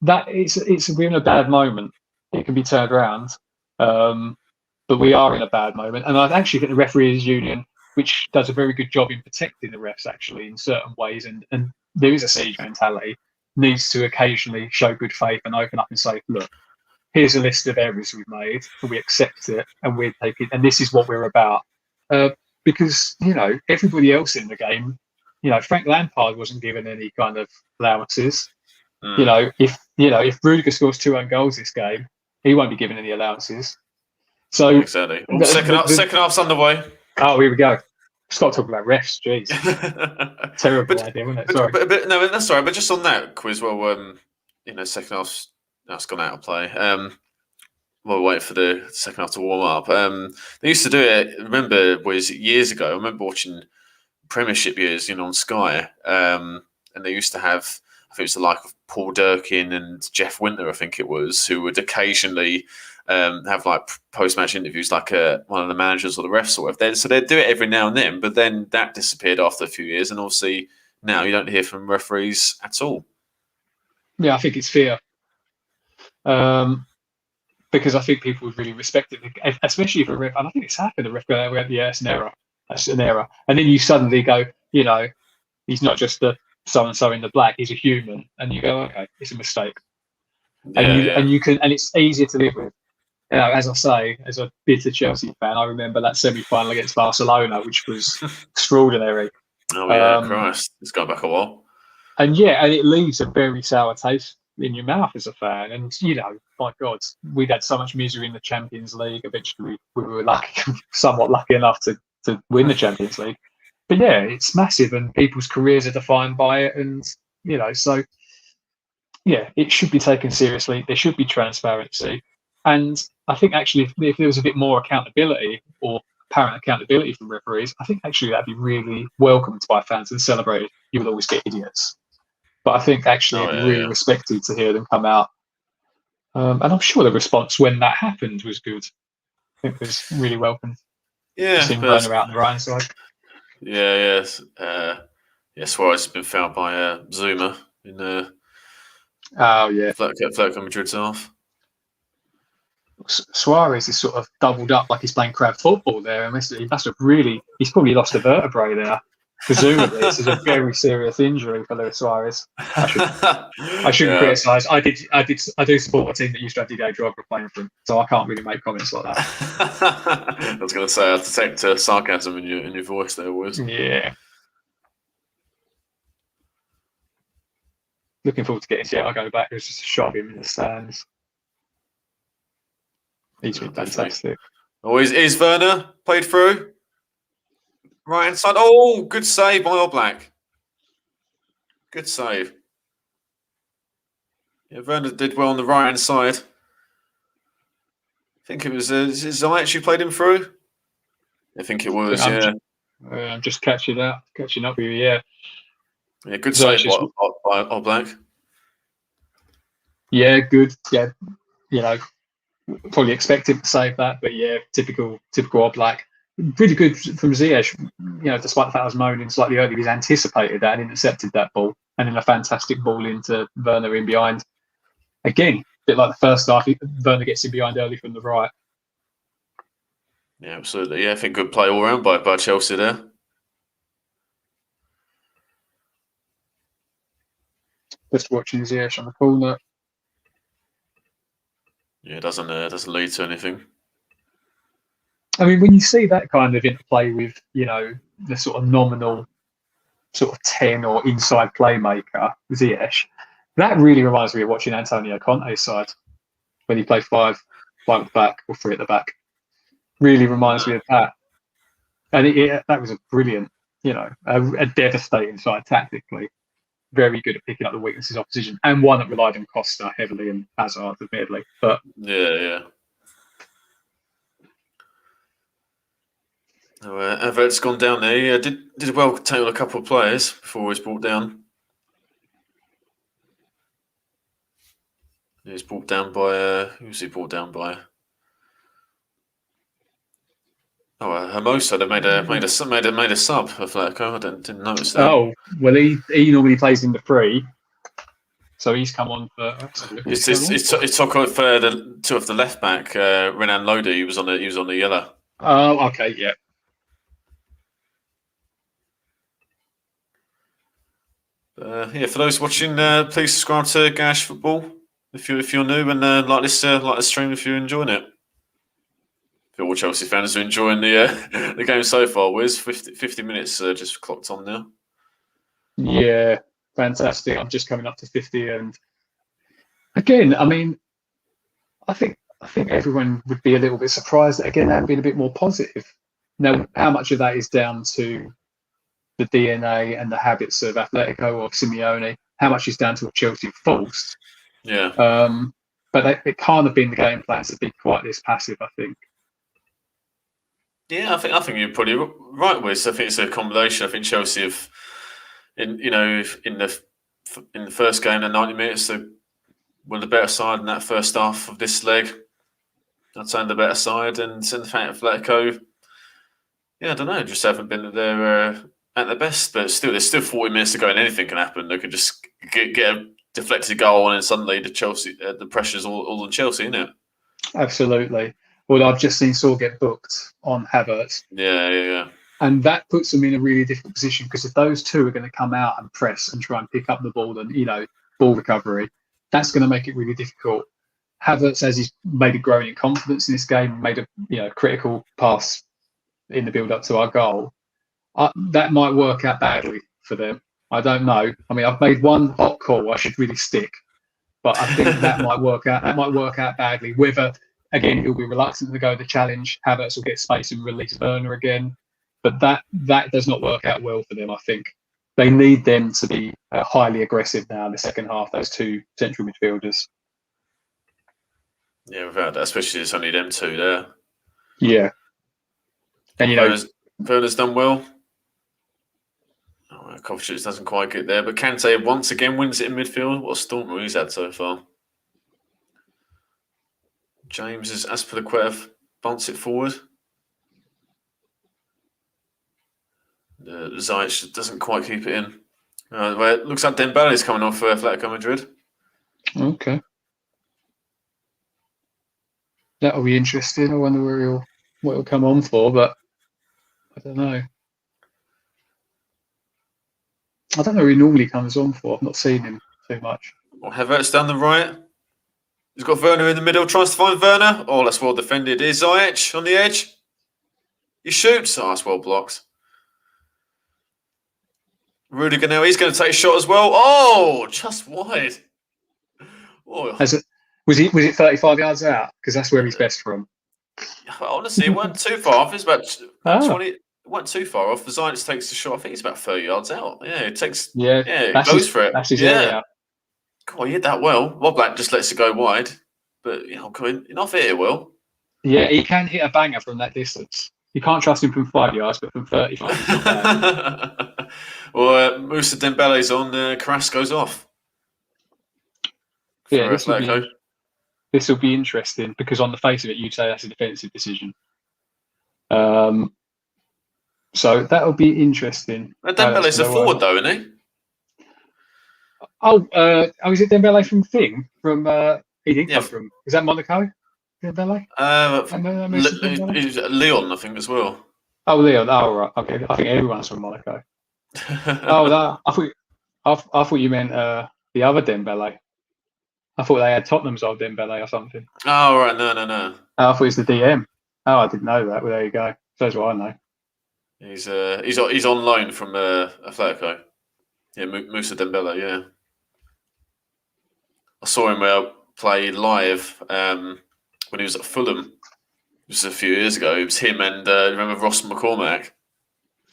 We're in a bad moment. It can be turned around, but we are in a bad moment. And I actually think the referees union, which does a very good job in protecting the refs, actually, in certain ways, and there is a siege mentality, needs to occasionally show good faith and open up and say, look, here's a list of errors we've made, and we accept it, and we're taking, and this is what we're about. Because everybody else in the game, Frank Lampard wasn't given any kind of allowances. If Rudiger scores 2 own goals this game, he won't be given any allowances. So exactly. Second half's underway. Oh, here we go. Stop talking about refs, jeez. Terrible idea, wasn't it? Sorry. But no, that's all right. But just on that quiz, second half's that's gone out of play. We'll wait for the second half to warm up. They used to do it. Remember, years ago? I remember watching Premiership years, on Sky, and they used to have, I think it was the like of Paul Durkin and Jeff Winter, I think it was, who would occasionally have like post-match interviews, like one of the managers or the refs or whatever. So they'd do it every now and then, but then that disappeared after a few years, and obviously now you don't hear from referees at all. Yeah, I think it's fear. Because I think people would really respect it, especially if a ref, and I think it's happened, a ref go, it's an error. That's an error. And then you suddenly go, he's not just the so-and-so in the black, he's a human. And you go, okay, it's a mistake. And you can, and it's easier to live with. As I say, as a bitter Chelsea fan, I remember that semi-final against Barcelona, which was extraordinary. Oh yeah, Christ, it's gone back a while. And it leaves a very sour taste in your mouth as a fan. And my God, we'd had so much misery in the Champions League. Eventually, we were somewhat lucky enough to win the Champions League. But yeah, it's massive, and people's careers are defined by it. And so yeah, it should be taken seriously. There should be transparency, and I think actually, if there was a bit more accountability or apparent accountability from referees, I think actually that'd be really welcomed by fans and celebrated. You would always get idiots, but I think actually it'd be really respected to hear them come out. And I'm sure the response when that happened was good. I think it was really welcomed. Yeah, seeing Werner out on the right side. Yeah, Suarez has been fouled by Zuma in Atletico Madrid's half. Suarez is sort of doubled up like he's playing crab football there. And he's probably lost a vertebrae there. Presumably, this is a very serious injury for Luis Suarez. I shouldn't criticise. I do support a team that used to have Didier Drogba playing for him, so I can't really make comments like that. I was going to say, I detect sarcasm in your voice there, Wiz. Yeah. Looking forward to getting Thiago back. It was just a shot of him in the stands. He's been fantastic. Oh, is Werner played through? Right hand side. Oh, good save by Oblak. Good save. Yeah, Werner did well on the right hand side. I think it was Ziyech who played him through. I think it was. I'm just catching up with you. Yeah. Yeah, good save by Oblak. Yeah, good. Yeah, probably expected to save that, but yeah, typical Oblak. Really good from Ziyech, despite the fact I was moaning slightly early, he's anticipated that and intercepted that ball, and then a fantastic ball into Werner in behind. Again, a bit like the first half, Werner gets in behind early from the right. Yeah, absolutely. Yeah, I think good play all round by Chelsea there. Just watching Ziyech on the corner. Yeah, it doesn't lead to anything. I mean, when you see that kind of interplay with, the sort of nominal sort of 10 or inside playmaker, Ziyech, that really reminds me of watching Antonio Conte's side when he played five at the back or 3 at the back. Really reminds me of that. And that was a brilliant, a devastating side tactically. Very good at picking up the weaknesses of opposition, and one that relied on Costa heavily and Hazard, admittedly. But yeah. Everett's gone down there. He did well tackle a couple of players before he was brought down. He was brought down by who was he brought down by? Hermoso. They made a sub of Atletico. I didn't notice that. Oh well, he normally plays in the 3, so he's come on for. He took off the 2 of the left back. Renan Lodi. He was on the yellow. Oh, okay, yeah. For those watching, please subscribe to Gash Football if you're new, and like this stream if you're enjoying it. I feel all Chelsea fans are enjoying the game so far. Wiz, 50 minutes just clocked on now. Yeah, fantastic. I'm just coming up to 50, and again, I mean, I think everyone would be a little bit surprised that again that being a bit more positive. Now, how much of that is down to the DNA and the habits of Atletico or Simeone? How much is down to what Chelsea forced? Yeah. But it can't have been the game plan to be quite this passive, I think. Yeah, I think you're probably right, Wiz. I think it's a combination. I think Chelsea have, in the first game, the 90 minutes, they were the better side in that first half of this leg. I'd say the better side, and in the fact, Atletico, I don't know, just haven't been there at their best. But still, there's still 40 minutes to go, and anything can happen. They could just get a deflected goal, and then suddenly the pressure's all on Chelsea, isn't it? Absolutely. Well, I've just seen Saul get booked on Havertz. Yeah. And that puts them in a really difficult position, because if those two are going to come out and press and try and pick up the ball and, ball recovery, that's going to make it really difficult. Havertz, as he's maybe growing in confidence in this game, made a critical pass in the build-up to our goal. That might work out badly for them. I don't know. I mean, I've made one hot call I should really stick. but I think that might work out. That might work out badly. Whether again he'll be reluctant to go the challenge. Havertz will get space and release Werner again, but that does not work out well for them. I think they need them to be highly aggressive now in the second half. Those two central midfielders. Yeah, without that, especially there's only them two there. Yeah, and Werner's done well. Kovacic doesn't quite get there, but Kante once again wins it in midfield. What a storm he's had so far. James is Azpilicueta bounce it forward. Ziyech doesn't quite keep it in. Well, it looks like Dembele's coming off for Atletico Madrid. Okay. That'll be interesting. I wonder what he'll come on for, but I don't know. I don't know who he normally comes on for. I've not seen him too much. Well, Havertz down the right. He's got Werner in the middle, tries to find Werner. Oh, that's well defended. Here's Ziyech on the edge. He shoots. Oh, that's well blocked. Rudiger now, he's going to take a shot as well. Oh, just wide. Oh. Was it 35 yards out? Because that's where he's best from. Honestly, it wasn't too far off. It's about 20. It wasn't too far off. The Ziyech takes the shot. I think it's about 30 yards out. Yeah, it takes. Yeah, it goes for it. That's his area. God, he hit that well. Woblak just lets it go wide, but enough hit it well. Yeah, he can hit a banger from that distance. You can't trust him from 5 yards, but from 35. Well, Moussa Dembele's on. Carrasco's off. Yeah, this will be interesting because on the face of it, you'd say that's a defensive decision. So that'll be interesting. Dembele's a forward, though, isn't he? Is it Dembele from Thing? He didn't come from. Is that Monaco? Dembele? He's Leon, I think, as well. Oh, Leon. Oh, right. Okay. I think everyone's from Monaco. I thought you meant the other Dembele. I thought they had Tottenham's old Dembele or something. Oh, right. No. I thought it was the DM. Oh, I didn't know that. Well, there you go. That's what I know. He's on loan from Atletico. Yeah, Moussa Dembele, yeah. I saw him play live when he was at Fulham. Just a few years ago. It was him and remember Ross McCormack?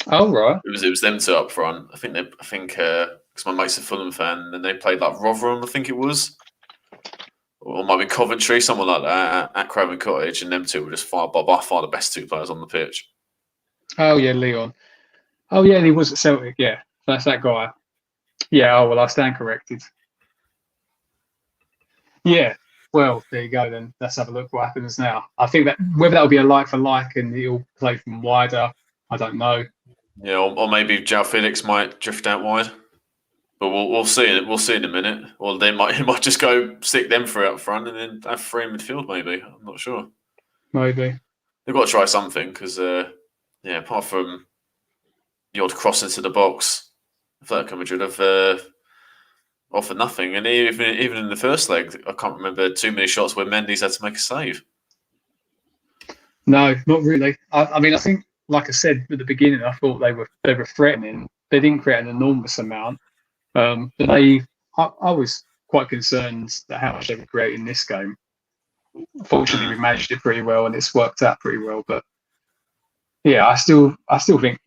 Oh, right. It was them two up front. I think because my mate's a Fulham fan, and they played like Rotherham, I think it was. Or it might be Coventry, someone like that, at Craven Cottage, and them two were just by far the best two players on the pitch. Oh, yeah, Leon. Oh, yeah, and he was at Celtic, yeah. That's that guy. Yeah, oh, well, I stand corrected. Yeah, well, there you go then. Let's have a look what happens now. I think that whether that'll be a like for like and he'll play from wider, I don't know. Yeah, or maybe João Felix might drift out wide. But we'll see. We'll see in a minute. Or he might just go stick them three up front and then have three in midfield. Maybe I'm not sure. Maybe they've got to try something because apart from the odd cross into the box, Atletico Madrid have offered nothing. And even in the first leg, I can't remember too many shots where Mendy's had to make a save. No, not really. I mean, I think, like I said at the beginning, I thought they were threatening. They didn't create an enormous amount. But I was quite concerned at how much they were creating this game. Fortunately, we managed it pretty well, and it's worked out pretty well. But yeah, I still think,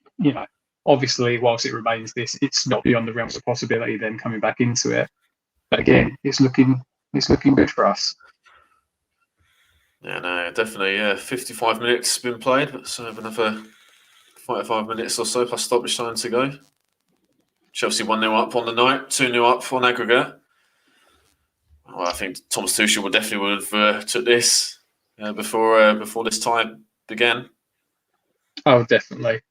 obviously, whilst it remains this, it's not beyond the realms of possibility. Then coming back into it, but again, it's looking good for us. Yeah, no, definitely. Yeah, 55 minutes been played, so another 45 minutes or so plus stoppage time to go. Chelsea 1-0 up on the night, 2-0 up on aggregate. Well, I think Thomas Tuchel would have took this before this tie began. Oh, definitely.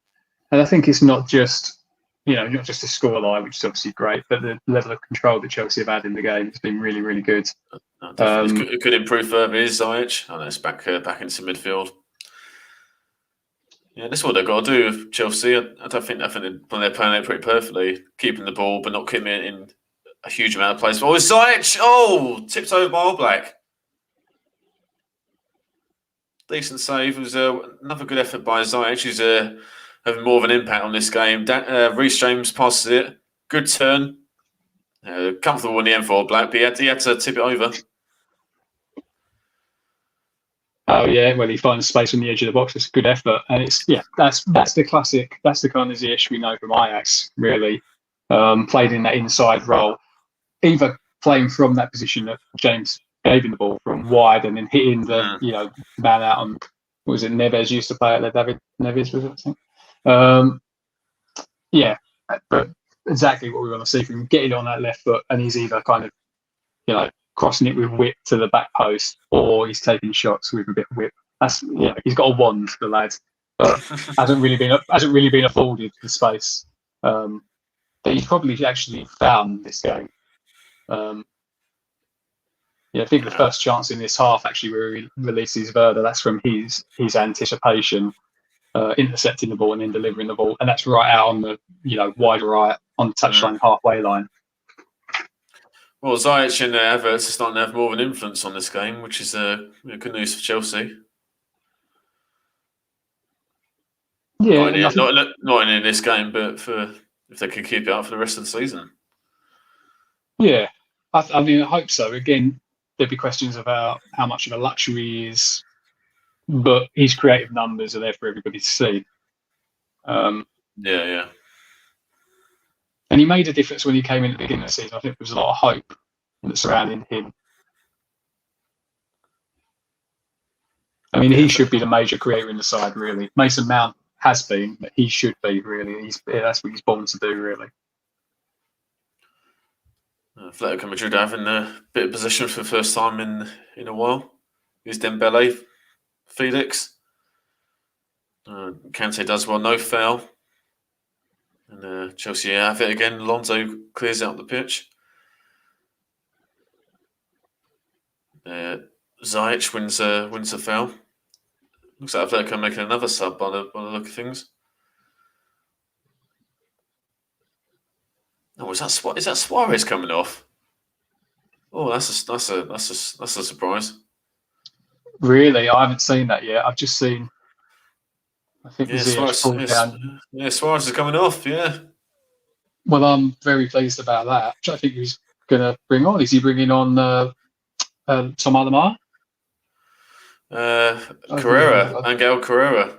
And I think it's not just a scoreline, which is obviously great, but the level of control that Chelsea have had in the game has been really, really good. It could improve further. Is Ziyech? I know it's back into midfield. Yeah, that's what they've got to do with Chelsea. I think they're playing it pretty perfectly, keeping the ball but not keeping it in a huge amount of plays. Oh, Ziyech! Oh, tipped over by Oblak. Decent save. It was another good effort by Ziyech, who's having more of an impact on this game. Reece James passes it. Good turn. Comfortable in the end for Black, but he had to tip it over. Oh yeah, well he finds space on the edge of the box. It's a good effort, and that's the classic. That's the kind of Ziyech we know from Ajax. Really, played in that inside role, either playing from that position that James gave him the ball from wide, and then hitting the man out on. What was it Neves used to play at David Neves, was it? I think. But exactly what we want to see from him, getting on that left foot, and he's either kind of crossing it with whip to the back post, or he's taking shots with a bit of whip. He's got a wand, the lad, but hasn't really been afforded the space that he's probably actually found this game. I think the first chance in this half actually where he releases Werder, that's from his anticipation, intercepting the ball and then delivering the ball, and that's right out on the wide right on the touchline halfway line. Well, Ziyech and Havertz are starting to have more of an influence on this game, which is good news for Chelsea. Yeah, not in this game, but if they can keep it up for the rest of the season. Yeah, I mean, I hope so. Again, there'd be questions about how much of a luxury he is, but his creative numbers are there for everybody to see. Yeah. And he made a difference when he came in at the beginning of the season. I think there was a lot of hope surrounding him. I mean, he should be the major creator in the side, really. Mason Mount has been, but he should be, really. That's what he's born to do, really. Atletico Madrid having a bit of possession for the first time in a while. Here's Dembele, Felix. Kante does well, no foul. And Chelsea have it again. Alonso clears out the pitch. Ziyech wins a foul. Looks like Atletico making another sub by the look of things. Oh, is that Suarez coming off? Oh, that's a surprise. Really, I haven't seen that yet. I've just seen. I think Suarez down. Yeah, Suarez is coming off. Yeah. Well, I'm very pleased about that. Which I think he's going to bring on. Is he bringing on Tom Alamar? Angel Carrera.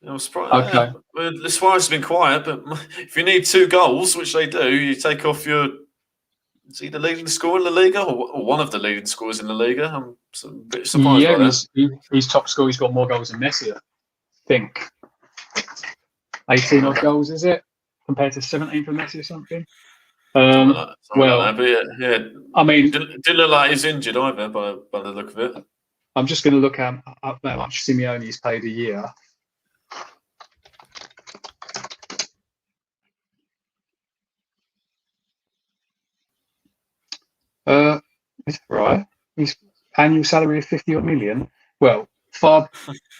I was surprised. Okay. Well, Suarez has been quiet, but if you need 2 goals, which they do, you take off is he the leading scorer in La Liga or one of the leading scorers in La Liga? I'm a bit surprised by that. He's top scorer. He's got more goals than Messi, I think. 18 odd goals, is it? Compared to 17 for Messi or something? I mean, didn't look like he's injured either by the look of it. I'm just going to look at how much Simeone's paid a year. Is that right? His annual salary of 50 odd million. Well, far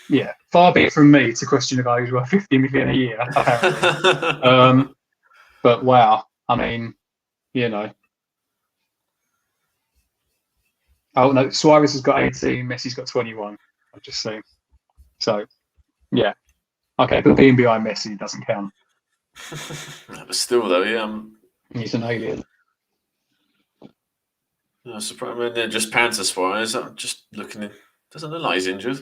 be it from me to question a guy who's worth 50 million a year, apparently. But wow, I mean, Oh no, Suarez has got 18, Messi's got 21. I've just seen. So, yeah, okay, but being behind Messi doesn't count. But still, though, he's an alien. Surprised. I mean, they're just Panther Suarez. I'm just looking in. Doesn't look like he's injured.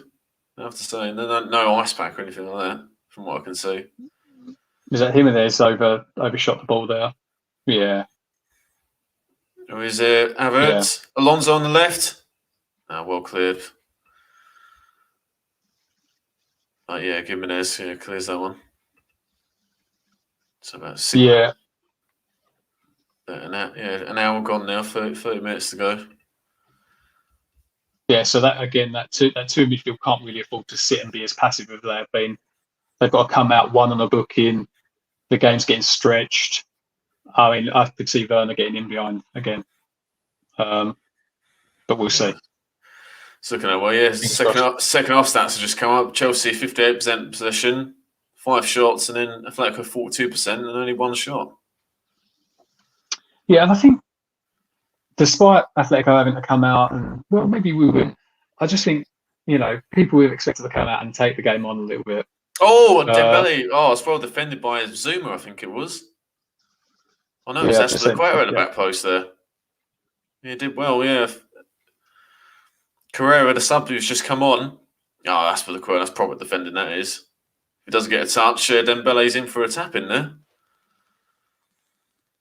I have to say, no ice pack or anything like that, from what I can see. Is that Jimenez overshot the ball there? Yeah. Or is it Havertz? Yeah. Alonso on the left. Well cleared. Jimenez clears that one. So about 6. Yeah. An hour gone now. 30 minutes to go. Yeah, so that two midfield can't really afford to sit and be as passive as they have been. They've got to come out one on a booking. The game's getting stretched. I mean, I could see Werner getting in behind again, but we'll see. It's looking at second half stats have just come up. Chelsea 58% possession, 5 shots, and then Atletico 42% and only 1 shot. Yeah, and I think despite Atletico having to come out and maybe we win, I just think people would expect to come out and take the game on a little bit. Oh, Dembele! It's well defended by Zuma, I think it was. I know it was Aspilicueta in the yeah. back post there. Yeah, he did well, yeah. Carrera, the sub who's just come on. Oh, Aspilicueta, that's proper defending, that is. If he doesn't get a touch, Dembele's in for a tap in there.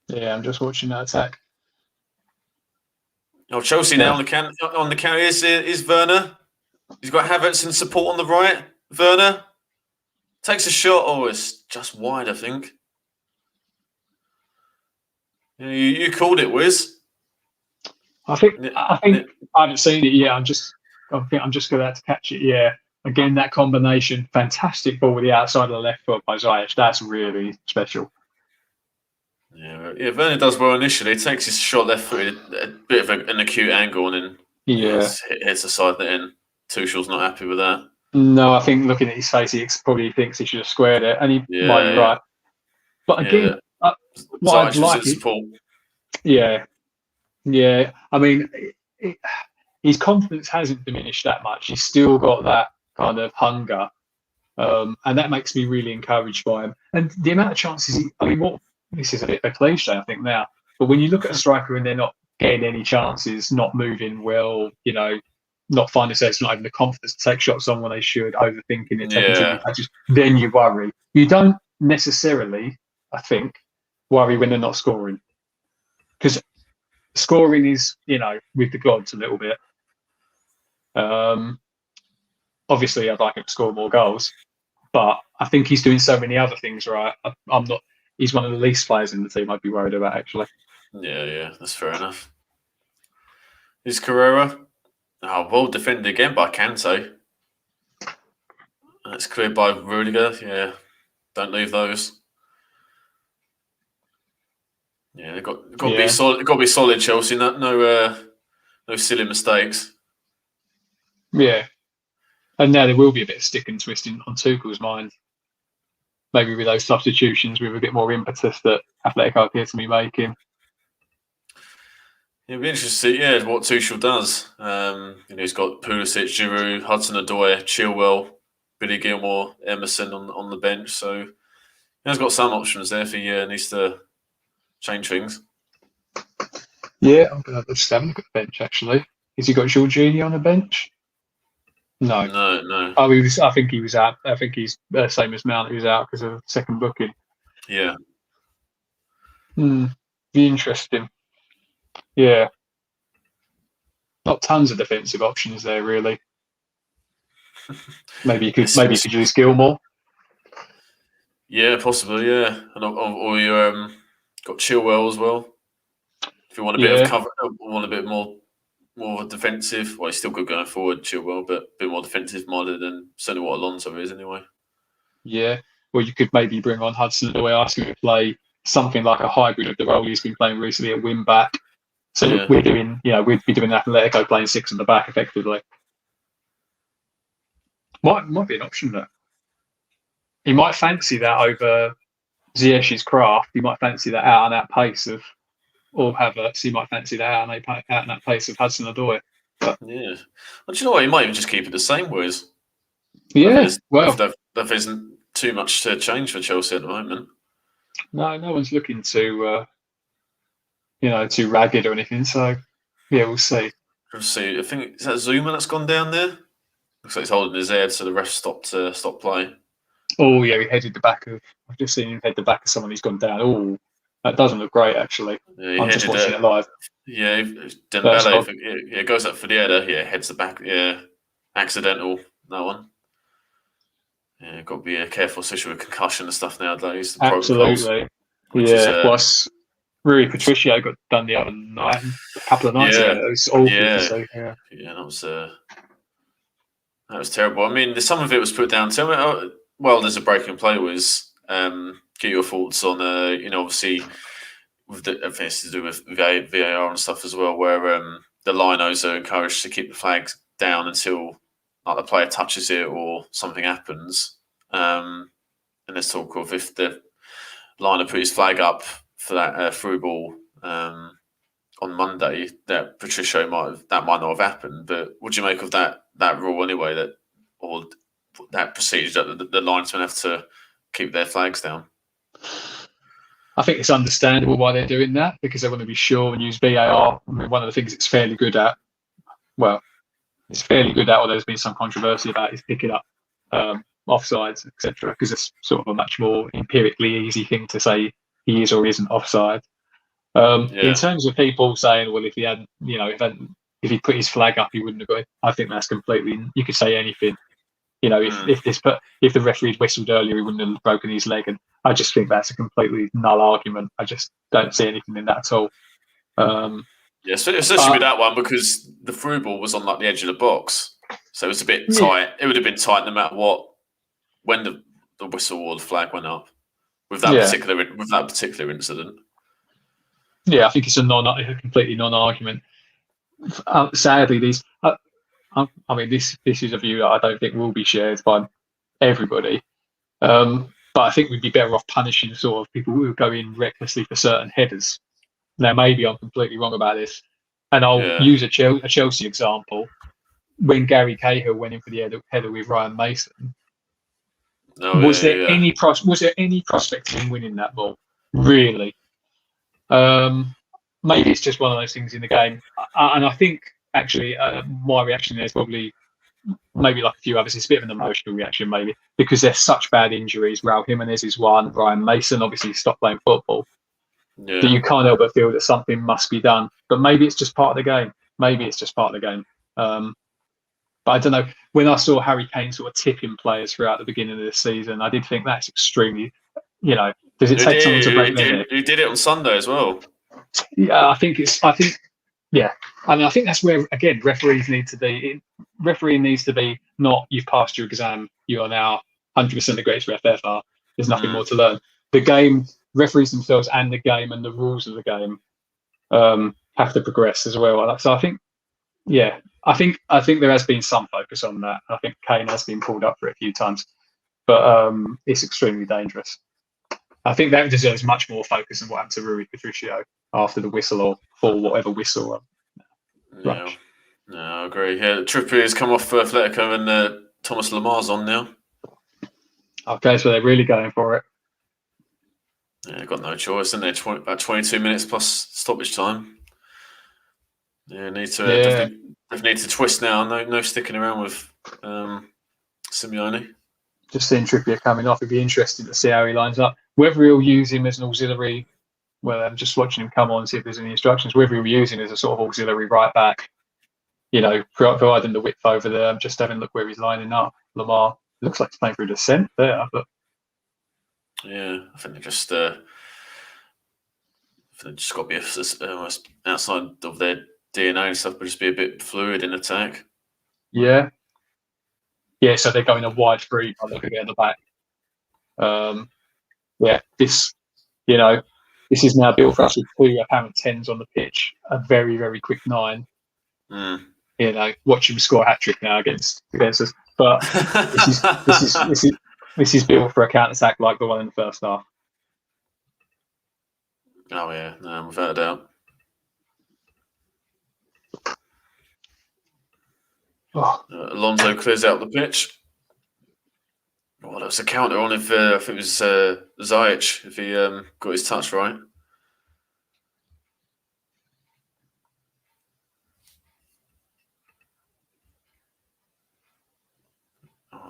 Yeah, I'm just watching that attack. Oh, Chelsea now on the counter is Werner. He's got Havertz in support on the right. Werner takes a shot. Oh, it's just wide, I think. Yeah, you called it, Wiz. I think I haven't seen it yet. I think I'm just going to have to catch it. Yeah. Again, that combination, fantastic ball with the outside of the left foot by Ziyech. That's really special. Yeah, Werner does well initially. He takes his shot left footed, a bit of an acute angle, and then hits the side net in. Tuchel's not happy with that. No, I think looking at his face, he probably thinks he should have squared it, and he might be right. But again, what I'd like yeah. I mean, his confidence hasn't diminished that much. He's still got that kind of hunger, and that makes me really encouraged by him. And the amount of chances, this is a bit of a cliche, I think now, but when you look at a striker and they're not getting any chances, not moving well, not finding themselves, not having the confidence to take shots on when they should, overthinking it, taking too many touches, then you worry. You don't necessarily, I think, worry when they're not scoring. Because scoring is, with the gods a little bit. Obviously, I'd like him to score more goals, but I think he's doing so many other things right. He's one of the least players in the team I'd be worried about, actually. Yeah, that's fair enough. Is Carrera? Oh, well defended again by Kante. That's cleared by Rudiger. Yeah, don't leave those. Yeah, they've got to be solid. Got to be solid, Chelsea. No silly mistakes. Yeah, and now there will be a bit of stick and twisting on Tuchel's mind. Maybe with those substitutions, with a bit more impetus that Atletico appear to be making. It'll be interesting to see, what Tuchel does. He's got Pulisic, Giroud, Hudson-Odoi, Chilwell, Billy Gilmore, Emerson on the bench. So he's got some options there if he needs to change things. Yeah, I'm going to just have a look at the bench, actually. Has he got Jorginho on the bench? No. No. Oh, I think he was out. I think he's the same as Mount. He was out because of second booking. Yeah. Be interesting. Yeah. Not tons of defensive options there, really. Maybe you could use Gilmore. Yeah, possibly. Yeah, or you got Chilwell as well. If you want a bit of cover, want a bit more defensive. Well, he's still good going forward, Chilwell, but a bit more defensive minded than certainly what Alonso is anyway. Yeah. Well, you could maybe bring on Hudson-Odoi, ask him to play something like a hybrid of the role he's been playing recently at wing back. So we'd be doing Atletico playing six in the back effectively. Might be an option though. He might fancy that over Ziyech's craft. He might fancy that out and out pace or Havertz. He might fancy that out and out pace of Hudson-Odoi. Well, do you know what? He might even just keep it the same, Wiz. Yeah, there isn't too much to change for Chelsea at the moment. No one's looking to too ragged or anything. So we'll see. We'll see. I think is that Zuma that's gone down there. Looks like he's holding his head, so the ref stopped play. Oh yeah, he headed the back of. I've just seen him head the back of someone who's gone down. Oh, that doesn't look great actually. Yeah, I'm just watching it live. Yeah, Dembele. Goes up for the header. Yeah, heads the back. Yeah, accidental. That one. Yeah, got to be careful, especially with concussion and stuff nowadays. Absolutely. Plus, Rui Patricio got done the other night, a couple of nights ago. It was awful to see. Yeah, that was terrible. I mean, some of it was put down to there's a break in play. Was get your thoughts on obviously with the things to do with VAR and stuff as well, where the linos are encouraged to keep the flags down until the player touches it or something happens. And there's talk of if the liner put his flag up for that through ball on Monday, that Patricio might not have happened. But what do you make of that rule anyway? That procedure that the linesmen have to keep their flags down? I think it's understandable why they're doing that, because they want to be sure and use VAR. I mean, one of the things it's fairly good at, or there's been some controversy about, is picking up offsides, etc., because it's sort of a much more empirically easy thing to say he is or isn't offside. In terms of people saying, well, if he hadn't, if he put his flag up, he wouldn't have got it. I think that's completely. You could say anything. If the referee'd whistled earlier, he wouldn't have broken his leg, and I just think that's a completely null argument. I just don't see anything in that at all. Especially with that one, because the through ball was on like the edge of the box, so it was a bit tight. It would have been tight no matter what when the whistle or the flag went up with that particular incident. Yeah, I think it's a completely non-argument. Sadly, this is a view that I don't think will be shared by everybody. But I think we'd be better off punishing sort of people who go in recklessly for certain headers. Now, maybe I'm completely wrong about this, and I'll use a Chelsea example. When Gary Cahill went in for the header with Ryan Mason, was there any prospect of him winning that ball? Really? Maybe it's just one of those things in the game, and I think actually my reaction there is probably maybe like a few others. It's a bit of an emotional reaction, maybe, because there's such bad injuries. Raul Jimenez is one. Ryan Mason obviously stopped playing football. Yeah. That you can't help but feel that something must be done. But maybe it's just part of the game. But I don't know. When I saw Harry Kane sort of tipping players throughout the beginning of the season, I did think that's extremely, does it take someone to break their neck? He did it on Sunday as well. Yeah, I think that's where, again, refereeing needs to be not, you've passed your exam, you are now 100% the greatest ref ever. There's nothing more to learn. The game, referees themselves and the game and the rules of the game have to progress as well. So I think there has been some focus on that. I think Kane has been pulled up for it a few times, but it's extremely dangerous. I think that deserves much more focus than what happened to Rui Patricio after the whistle or for whatever whistle. No, I agree. Yeah, Trippier's come off for Atletico and Thomas Lamar's on now. Okay, so they're really going for it. Yeah, got no choice, isn't there? About 22 minutes plus stoppage time. Yeah, definitely need to twist now. No sticking around with Simeone. Just seeing Trippier coming off, it'd be interesting to see how he lines up. Whether he'll use him as an auxiliary, well, I'm just watching him come on and see if there's any instructions. Whether he'll use him as a sort of auxiliary right back, providing the width over there. I'm just having a look where he's lining up. Lamar looks like he's playing through descent there, but yeah, I think they just got to be almost outside of their DNA and stuff, but just be a bit fluid in attack. Yeah. So they're going a wide three by looking at the back. This is now built for us with two apparent 10s on the pitch, a very, very quick 9. Watch him score a hat trick now against us. But this is built for a counter attack like the one in the first half. Oh yeah, no, without a doubt. Alonso clears out the pitch. That was a counter on if I think it was Ziyech, if he got his touch right.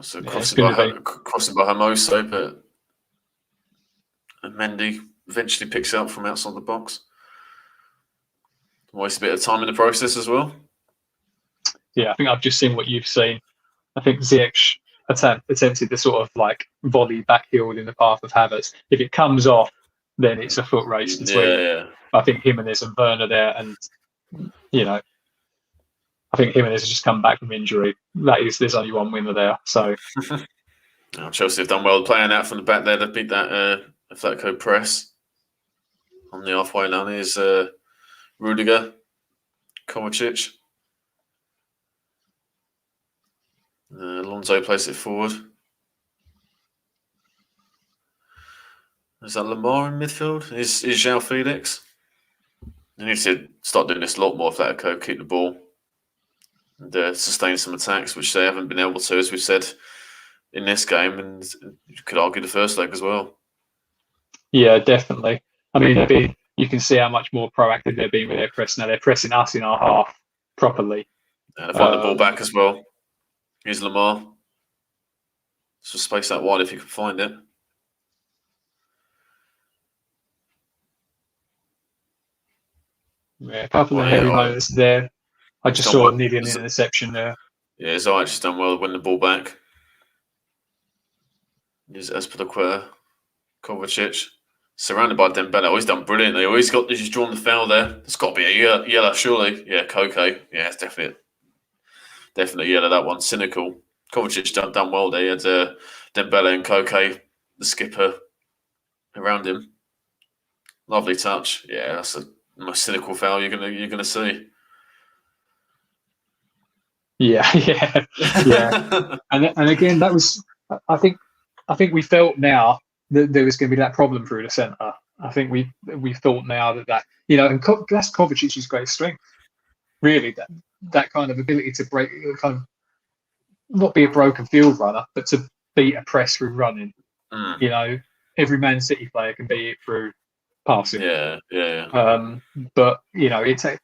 So crossing by Hermoso, but Mendy eventually picks it up from outside the box. Waste a bit of time in the process as well. Yeah, I think I've just seen what you've seen. I think Ziyech attempted the sort of like volley backheel in the path of Havertz. If it comes off, then it's a foot race between. I think Jimenez and Werner there, and I think Jimenez has just come back from injury. There's only one winner there. So Chelsea have done well playing out from the back there to beat that Atletico press. On the halfway line is Rudiger, Kovacic. Alonso plays it forward. Is that Lamar in midfield? Is João Felix? They need to start doing this a lot more, Atletico, keep the ball and sustain some attacks, which they haven't been able to, as we've said, in this game, and you could argue the first leg as well. Yeah, definitely. I mean, you can see how much more proactive they're being with their press now. They're pressing us in our half properly. And they've won the ball back as well. Here's Lamar. So space that wide if you can find it. Yeah, a couple of heavy moments there. I just saw nearly an interception there. Yeah, Ziyech's done well to win the ball back. Here's Azpilicueta. Kovacic. Surrounded by Dembele. Oh, he's done brilliantly. Oh, he's drawn the foul there. It's got to be a yellow, surely. Yeah, Koke. Yeah, it's definitely yellow, that one. Cynical. Kovacic done well there. He had Dembele and Koke, the skipper, around him. Lovely touch. Yeah, that's the most cynical foul you're gonna see. Yeah. and again, that was. I think we felt now that there was going to be that problem through the centre. I think we thought now that and that's Kovacic's great strength. Really, that kind of ability to break, kind of not be a broken field runner, but to beat a press through running. Every Man City player can beat it through passing. Yeah. But it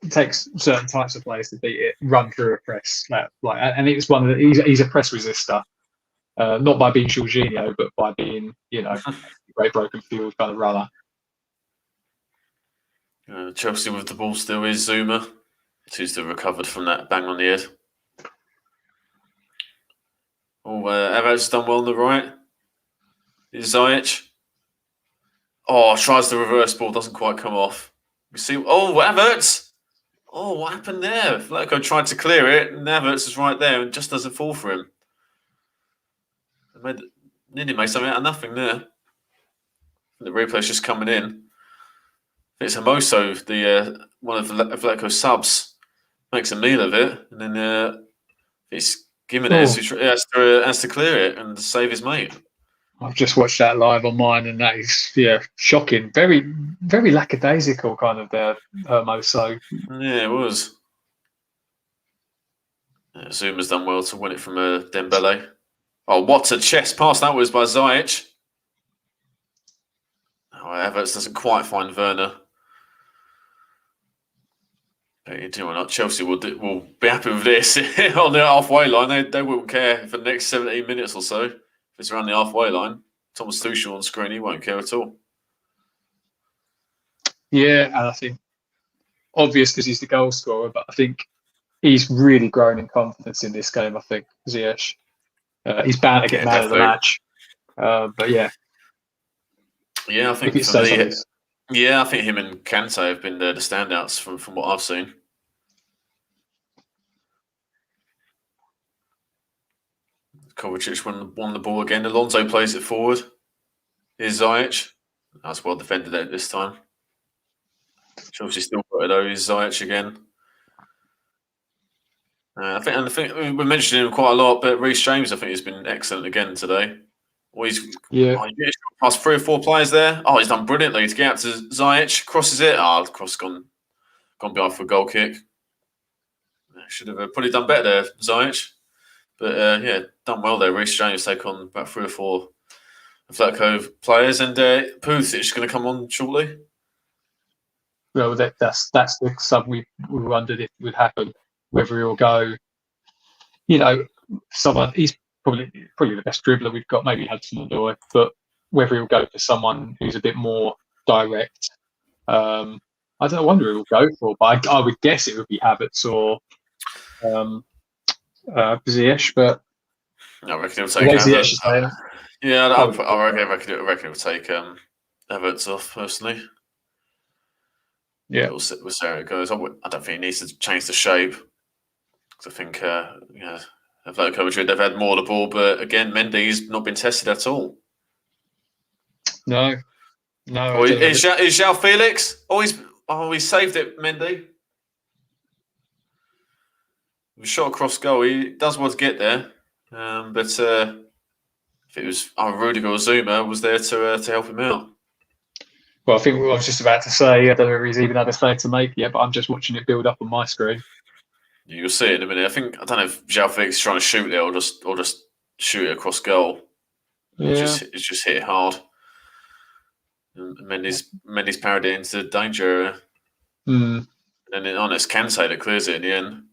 takes certain types of players to beat it, run through a press. And it's one of he's a press resistor, not by being Jorginho, but by being a great broken field kind of runner. Chelsea with the ball still is Zuma, who's still recovered from that bang on the head. Havertz done well on the right. Is Ziyech. Oh, tries the reverse ball, doesn't quite come off. You see, Havertz. Oh, what happened there? Atletico tried to clear it, and Havertz is right there and just doesn't fall for him. Nearly made something out of nothing there. The replay's just coming in. It's Hermoso, the one of Atletico's subs, makes a meal of it, and then it's Gimenez who has to clear it and save his mate. I've just watched that live on mine, and that is shocking. Very, very lackadaisical kind of there, Hermoso. Yeah, it was. Zuma's done well to win it from Dembele. Oh, what a chest pass that was by Ziyech. Havertz doesn't quite find Werner. But you know what? Chelsea will be happy with this on the halfway line. They won't care for the next 17 minutes or so. If it's around the halfway line, Thomas Tuchel on screen, he won't care at all. Yeah, and I think obvious because he's the goal scorer, but I think he's really grown in confidence in this game. I think Ziyech. He's bound to get man of the match. But yeah. Yeah, I think for me, I think him and Kante have been the standouts from what I've seen. Kovacic won the ball again. Alonso plays it forward. Here's Ziyech. That's well defended at this time. Chelsea still got it though. Here's Ziyech again. I think we mentioned him quite a lot, but Reece James, I think, has been excellent again today. He's past 3 or 4 players there. Oh, he's done brilliantly to get out to Ziyech. Crosses it. The cross gone behind for a goal kick. Should have probably done better there, Ziyech. But done well there. Reece James take on about 3 or 4 Atletico players, and Puth is going to come on shortly. Well, that's the sub we wondered if it would happen. Whether he'll go, someone he's probably the best dribbler we've got. Maybe Hudson-Odoi, but whether he'll go for someone who's a bit more direct, I wonder who he'll go for. But I would guess it would be Havertz or Ziyech. But I reckon he'll take Havertz. I reckon he'll take Havertz off personally. Yeah, we'll see how it goes. I don't think he needs to change the shape. I think, Atletico Madrid, they've had more of the ball, but again, Mendy's not been tested at all. No. Is João Felix? He saved it, Mendy. Shot across goal. He does well to get there, but if it was Rudiger or Zuma was there to help him out. Well, I think I was just about to say, I don't know if he's even had a save to make yet, but I'm just watching it build up on my screen. You'll see it in a minute. I don't know if João Felix is trying to shoot there or just shoot it across goal. Yeah. It's just hit hard. Mendy's parried it into danger area. Mm. And then it's Kante that clears it in the end.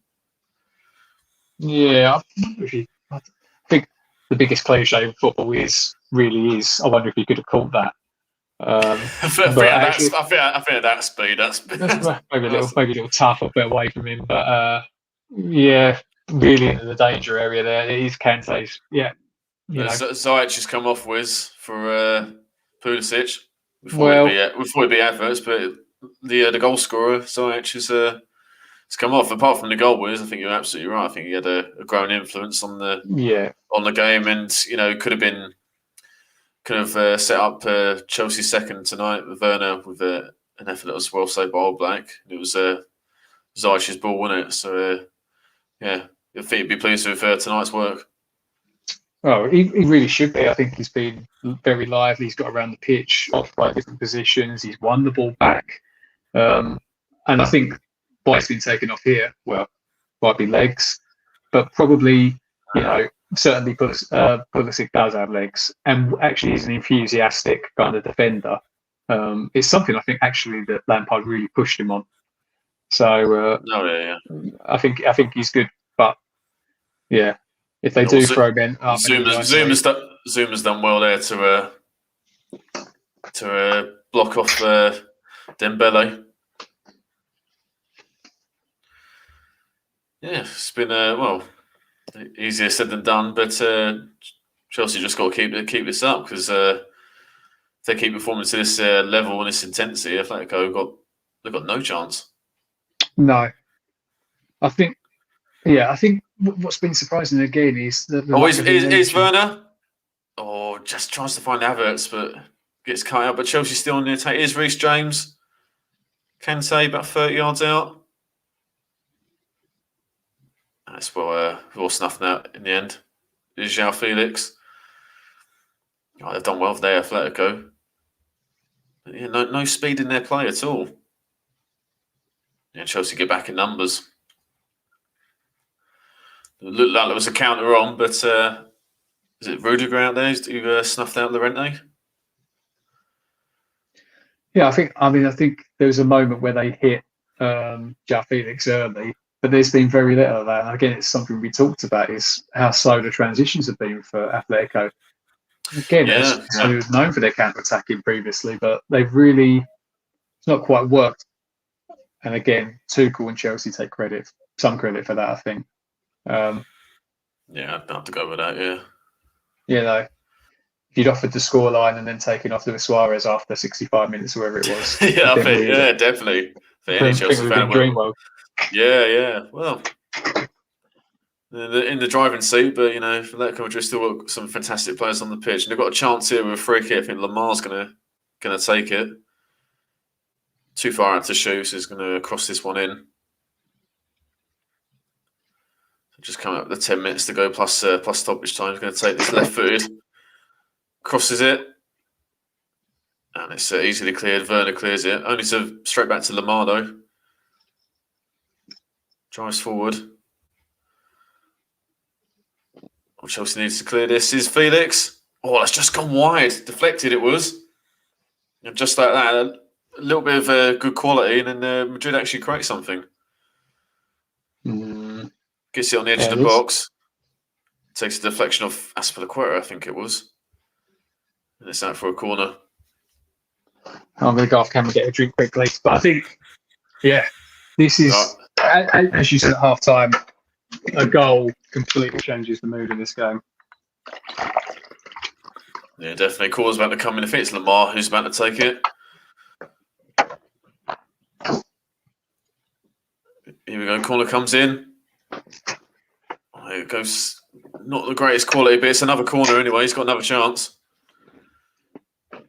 Yeah, I think the biggest cliche in football really is. I wonder if he could have caught that. I think at that speed, that's maybe a little tough a bit away from him, but yeah, really into the danger area there. It is Kante's. Yeah, Ziyech has come off with for Pulisic before well, he be adverts, but the goal scorer Ziyech has come off. Apart from the goal Wiz, I think you're absolutely right. I think he had a growing influence on the game, and could have set up Chelsea second tonight with Werner with an effort that was well saved by Old Black. It was Ziyech's ball, wasn't it? So yeah, I think he'd be pleased with tonight's work. Oh, he really should be. I think he's been very lively. He's got around the pitch, occupied different positions. He's won the ball back. And I think why it's been taken off here, well, might be legs, but probably, certainly Pulisic does have legs. And actually, he's an enthusiastic kind of defender. It's something I think actually that Lampard really pushed him on. So I think he's good. But yeah. If they do throw Ben up, Zuma's done well there to block off Dembele. Yeah, it's been easier said than done, but Chelsea just got to keep this up because if they keep performing to this level and this intensity, Atletico they've got no chance. No, I think what's been surprising again is is Werner? Oh, just tries to find Havertz, but gets cut out. But Chelsea's still on the attack. Here's Reece James. Kante about 30 yards out. That's well snuffed out in the end. Is João Felix. Oh, they've done well there, Atletico. But yeah, no speed in their play at all. Yeah, Chelsea get back in numbers. It looked like there was a counter on, but is it Rudiger out there who snuffed out Llorente? Yeah, I think there was a moment where they hit João Felix early, but there's been very little of that. And again, it's something we talked about is how slow the transitions have been for Atletico. Again, they were known for their counter-attacking previously, but they've really it's not quite worked. And again, Tuchel and Chelsea take some credit for that, I think. I'd have to go with that. Yeah. If you'd offered the scoreline and then taken off Luis Suarez after 65 minutes, or whatever it was. Definitely. For any Chelsea fan, yeah. Well, in the driving seat, but Atletico Madrid still got some fantastic players on the pitch, and they've got a chance here with a free kick. I think Lamar's gonna take it. Too far out to shoot, so he's going to cross this one in. Just coming up with the 10 minutes to go plus stoppage time. He's going to take this left-footed, crosses it, and it's easily cleared. Werner clears it. Only to straight back to Lamar though. Drives forward. Chelsea needs to clear this. Is Felix? Oh, that's just gone wide. Deflected it was. And just like that, a little bit of good quality, and then Madrid actually create something. Gets it on the edge of the box. Takes a deflection off Aspilicueta, I think it was. And it's out for a corner. I'm going to go off camera and get a drink quickly. But I think, this is, as you said at half time, a goal completely changes the mood of this game. Yeah, definitely. Call's about to come in. I think it's Lamar who's about to take it. Here we go. Corner comes in. It goes. Not the greatest quality, but it's another corner anyway. He's got another chance.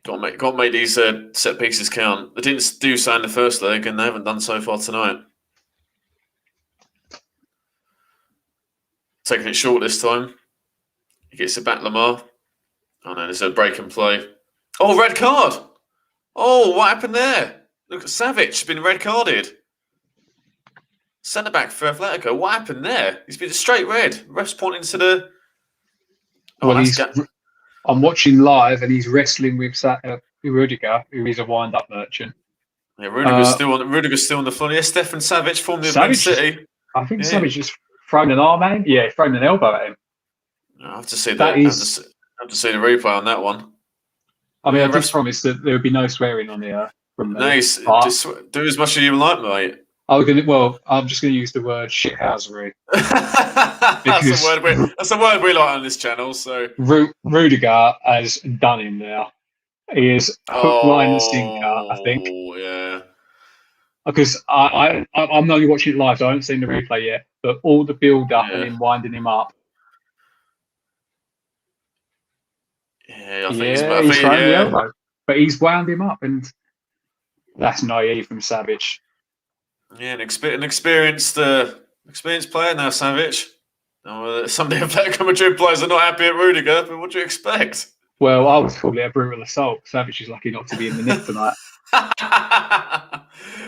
Got to make these set pieces count. They didn't do so in the first leg, and they haven't done so far tonight. Taking it short this time. He gets it back, Lamar. Oh no, there's a break and play. Oh, red card! Oh, what happened there? Look, Savic has been red carded. Centre back for Atletico. What happened there? He's been straight red. Ref's pointing to the. I'm watching live, and he's wrestling with Rudiger, who is a wind-up merchant. Yeah, Rudiger's still on the floor. Yeah, Stefan Savic, formerly of Man City. I think Yeah. Savage just thrown an arm at him. Yeah, thrown an elbow at him. I have to see That is. have to see the replay on that one. I mean, Yeah, I did promise that there would be no swearing on the from me. Nice. Just do as much as you like, mate. I'm just going to use the word shithousery. That's a word we like on this channel. So Rudiger has done him now. He is hook, line, and sinker. I think. Yeah. Because I'm only watching it live, so I haven't seen the replay yet. But all the build-up and him winding him up. Yeah, I think he's thrown the elbow, but he's wound him up, and that's naive from Savage. Yeah, an experienced player now, Savage. Some of the Atletico Madrid players are not happy at Rudiger, but what do you expect? Well, I would call it a brutal assault. Savage is lucky not to be in the nick tonight.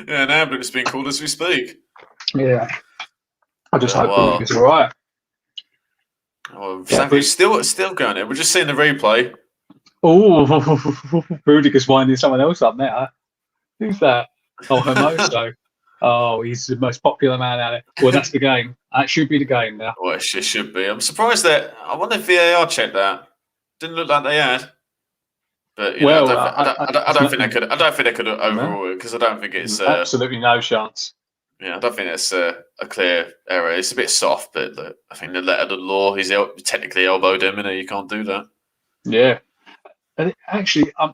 Yeah, an ambulance being called as we speak. Yeah, I just hope Rudiger's all right. Oh, Savage still going there. We're just seeing the replay. Oh, Rudiger's winding someone else up now. Who's that? Oh, Hermoso. Oh, he's the most popular man out there. Well, that's the game. That should be the game now. Well, it should be. I'm surprised that. I wonder if VAR checked that. Didn't look like they had. But I don't think they could. I don't think they could overrule it because I don't think it's absolutely no chance. Yeah, I don't think it's a clear error. It's a bit soft, but I think the letter of the law, he's technically elbowed him, and you can't do that. Yeah, and actually, I'm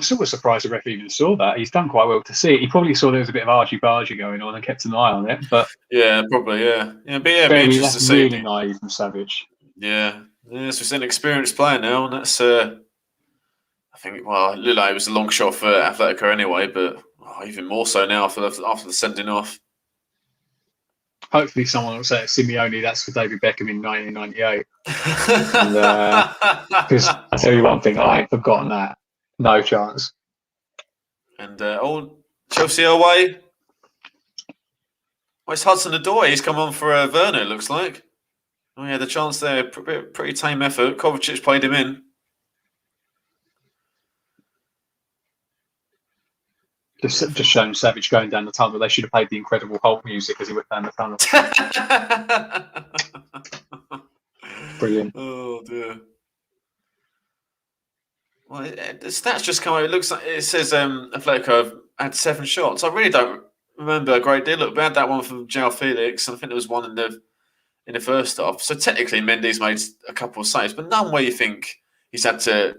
sort of surprised the ref even saw that. He's done quite well to see it. He probably saw there was a bit of argy-bargy going on and kept an eye on it. But yeah, probably, yeah. But be interesting to see. Really naive from Savage. Yeah, so it's an experienced player now, and that's. I think. Well, it looked like it was a long shot for Atletico anyway, but even more so now after the sending off. Hopefully, someone will say at Simeone that's for David Beckham in 1998. Because I tell you one thing, I ain't forgotten that. No chance. And old Chelsea away. Well, it's Hudson-Odoi. He's come on for Werner, it looks like. Oh, yeah, the chance there. Pretty tame effort. Kovacic played him in. Just showing Savage going down the tunnel. They should have played the Incredible Hulk music as he went down the tunnel. Brilliant. Oh, dear. Well, the stats just come out. It looks like it says Atletico had 7 shots. I really don't remember a great deal. Look, we had that one from João Felix, and I think there was one in the first half. So technically, Mendy's made a couple of saves, but none where you think he's had to,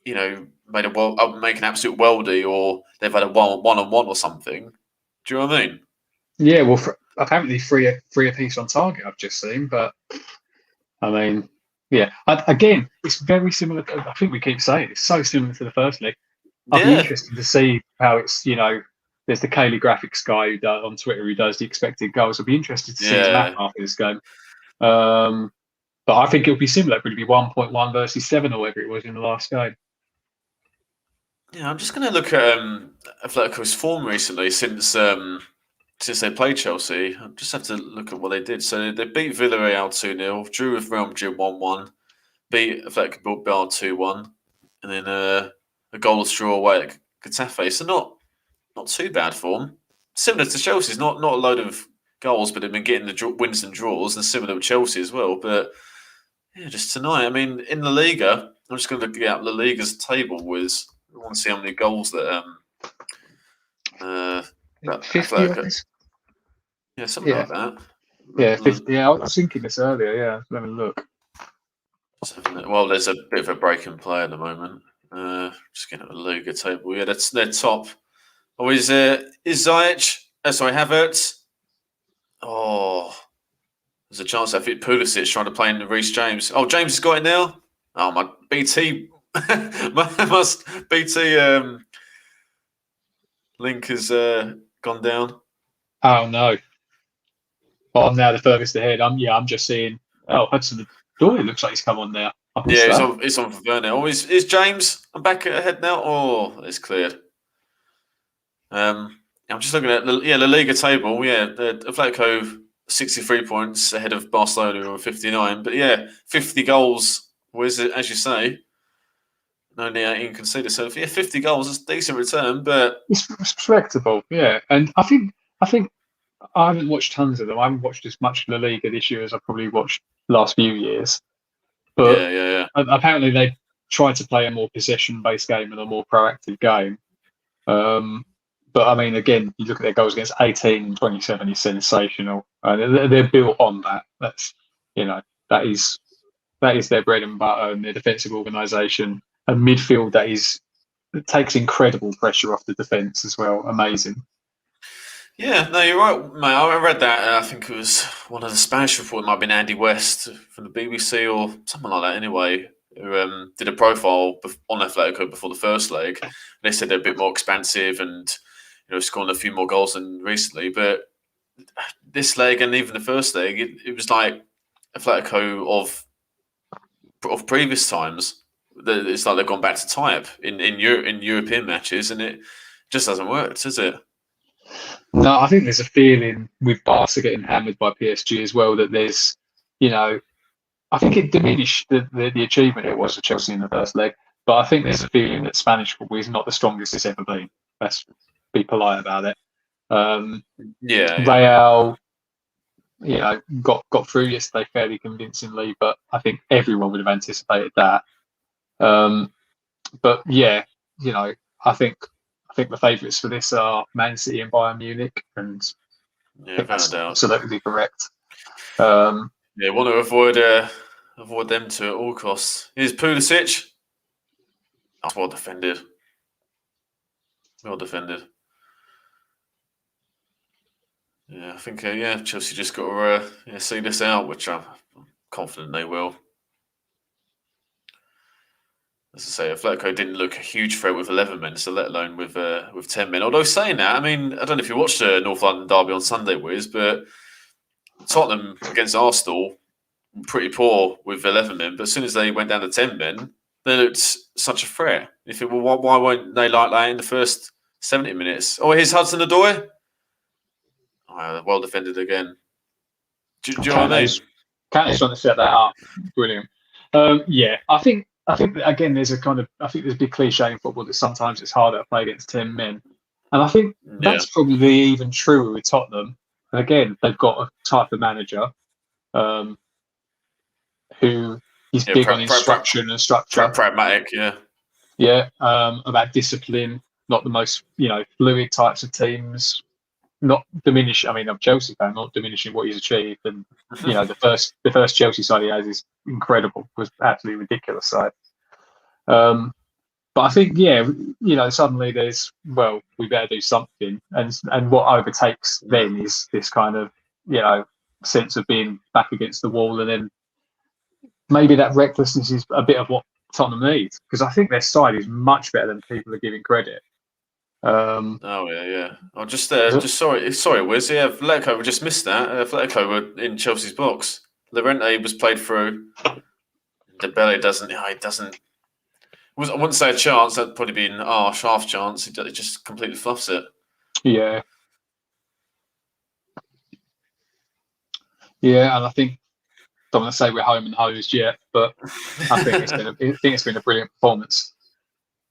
make an absolute weldy, or they've had a one-on-one or something. Do you know what I mean? Yeah. Well, apparently three apiece on target. I've just seen, but I mean. Yeah, again, it's very similar. I think we keep saying it's so similar to the first leg. I'd be interested to see how it's, there's the Kaylee Graphics guy on Twitter who does the expected goals. I'd be interested to see his map after this game. But I think it'll be similar. It'll be 1.1 versus 7 or whatever it was in the last game. Yeah, I'm just going to look at Atletico's form recently since they played Chelsea. I just have to look at what they did. So they beat Villarreal 2-0, drew with Real Madrid 1-1, beat Atletico Bilbao 2-1, and then a goalless draw away at Getafe. So not too bad form. Similar to Chelsea's, not a load of goals, but they've been getting the wins and draws, and similar with Chelsea as well. But yeah, just tonight, I mean, in La Liga, I'm just going to look at La Liga's table. I want to see how many goals that 50. Yeah, something like that. Yeah, 50. Yeah, I was thinking this earlier. Yeah, let me look. Well, there's a bit of a break in play at the moment. Just getting at the Liga table. Yeah, that's their top. Oh, is Ziyech? Sorry, Havertz. Oh, there's a chance I think Pulisic trying to play in Reece James. Oh, James has got it now. Oh, my BT, link has gone down. Oh no. But I'm now the furthest ahead. I'm just seeing. Oh, Hudson-Odoi looks like he's come on now. Yeah, it's on for Werner. Oh, is James? I'm back ahead now. Oh, it's cleared. I'm just looking at the Liga table. Yeah, the Atletico 63 points ahead of Barcelona on 59. But yeah, 50 goals was it, as you say. only 18 conceded. So, yeah, 50 goals is a decent return, but It's respectable, yeah. And I think I haven't watched tons of them. I haven't watched as much La Liga this year as I've probably watched the last few years. But yeah. apparently they try to play a more possession-based game and a more proactive game. But I mean, again, you look at their goals against 18 and 27 is sensational. They're built on that. That's that is their bread and butter and their defensive organisation and midfield that takes incredible pressure off the defence as well. Amazing. Yeah, no, you're right, mate. I read that. I think it was one of the Spanish reports. It might have been Andy West from the BBC or something like that. Anyway, who did a profile on Atletico before the first leg. They said they're a bit more expansive and scoring a few more goals than recently. But this leg and even the first leg, it was like Atletico of previous times. It's like they've gone back to type in European matches, and it just hasn't worked, has it? No, I think there's a feeling with Barca getting hammered by PSG as well that there's, I think it diminished the achievement it was for Chelsea in the first leg, but I think there's a feeling that Spanish football is not the strongest it's ever been. Let's be polite about it. Real, got through yesterday fairly convincingly, but I think everyone would have anticipated that. But yeah, I think the favourites for this are Man City and Bayern Munich, and I think that's absolutely correct. Want to avoid them two at all costs. Here's Pulisic. That's well defended. Well defended. Yeah, I think Chelsea just got to see this out, which I'm confident they will. As I say, Atletico didn't look a huge threat with 11 men, so let alone with 10 men. Although saying that, I mean, I don't know if you watched the North London derby on Sunday, Wiz, but Tottenham against Arsenal, pretty poor with 11 men. But as soon as they went down to 10 men, they looked such a threat. You think, well, why won't they like that in the first 70 minutes? Oh, here's Hudson-Odoi. Oh, well defended again. Do you know what I mean? Kante's trying to set that up. Brilliant. I think again, there's a big cliche in football that sometimes it's harder to play against 10 men, and I think that's probably even truer with Tottenham. And again, they've got a type of manager who is big on instruction and structure, pragmatic, about discipline, not the most fluid types of teams. Not diminish. I mean, I'm a Chelsea fan, not diminishing what he's achieved. And the first Chelsea side he has is incredible. It was absolutely ridiculous side. But I think suddenly there's we better do something, and what overtakes then is this kind of sense of being back against the wall, and then maybe that recklessness is a bit of what Tottenham needs, because I think their side is much better than people are giving credit. Oh just sorry, Wiz. Yeah, Atletico, we just missed that. Atletico were in Chelsea's box. Llorente was played through. Dembele doesn't. He doesn't. I wouldn't say a chance. That'd probably be an half chance. He just completely fluffs it. Yeah. Yeah, and I think don't want to say we're home and hosed yet, but I think it's been a brilliant performance.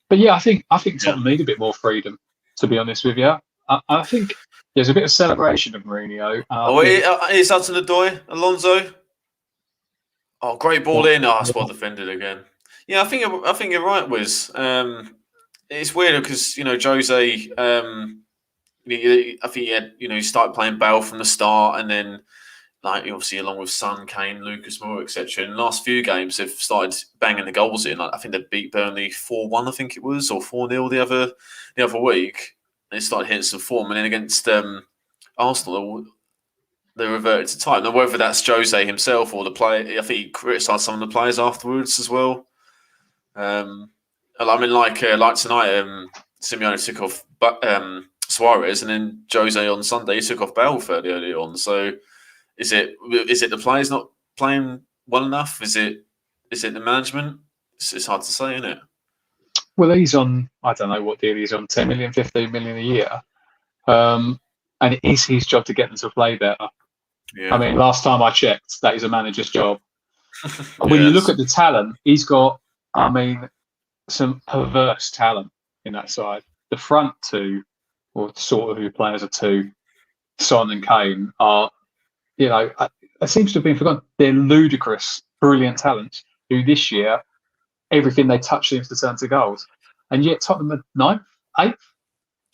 But yeah, I think Tottenham need a bit more freedom, to be honest with you. I think there's a bit of celebration of Mourinho. Here's Hudson-Odoi, Alonso. Oh, great ball in. Oh, it's well defended again. Yeah, I think you're right, Wiz. It's weird because Jose. I think he started playing Bale from the start, and then obviously along with Son, Kane, Lucas Moura, etc. In the last few games, they've started banging the goals in. I think they beat Burnley 4-1, I think it was, or 4-0 the other week. They started hitting some form, and then against Arsenal, they reverted to type. Now, whether that's Jose himself or the player, I think he criticised some of the players afterwards as well. Like tonight, Simeone took off Suarez, and then Jose on Sunday took off Bale fairly early on. So, is it the players not playing well enough? Is it the management? It's hard to say, isn't it? Well, he's on, I don't know what deal he's on, 10 million, 15 million a year. And it is his job to get them to play better. Yeah. I mean, last time I checked, that is a manager's job. When you look at the talent, he's got, some perverse talent in that side. The front two, or sort of who players are two, Son and Kane, are, it seems to have been forgotten. They're ludicrous, brilliant talents who this year, everything they touch seems to turn to goals. And yet Tottenham are ninth, eighth.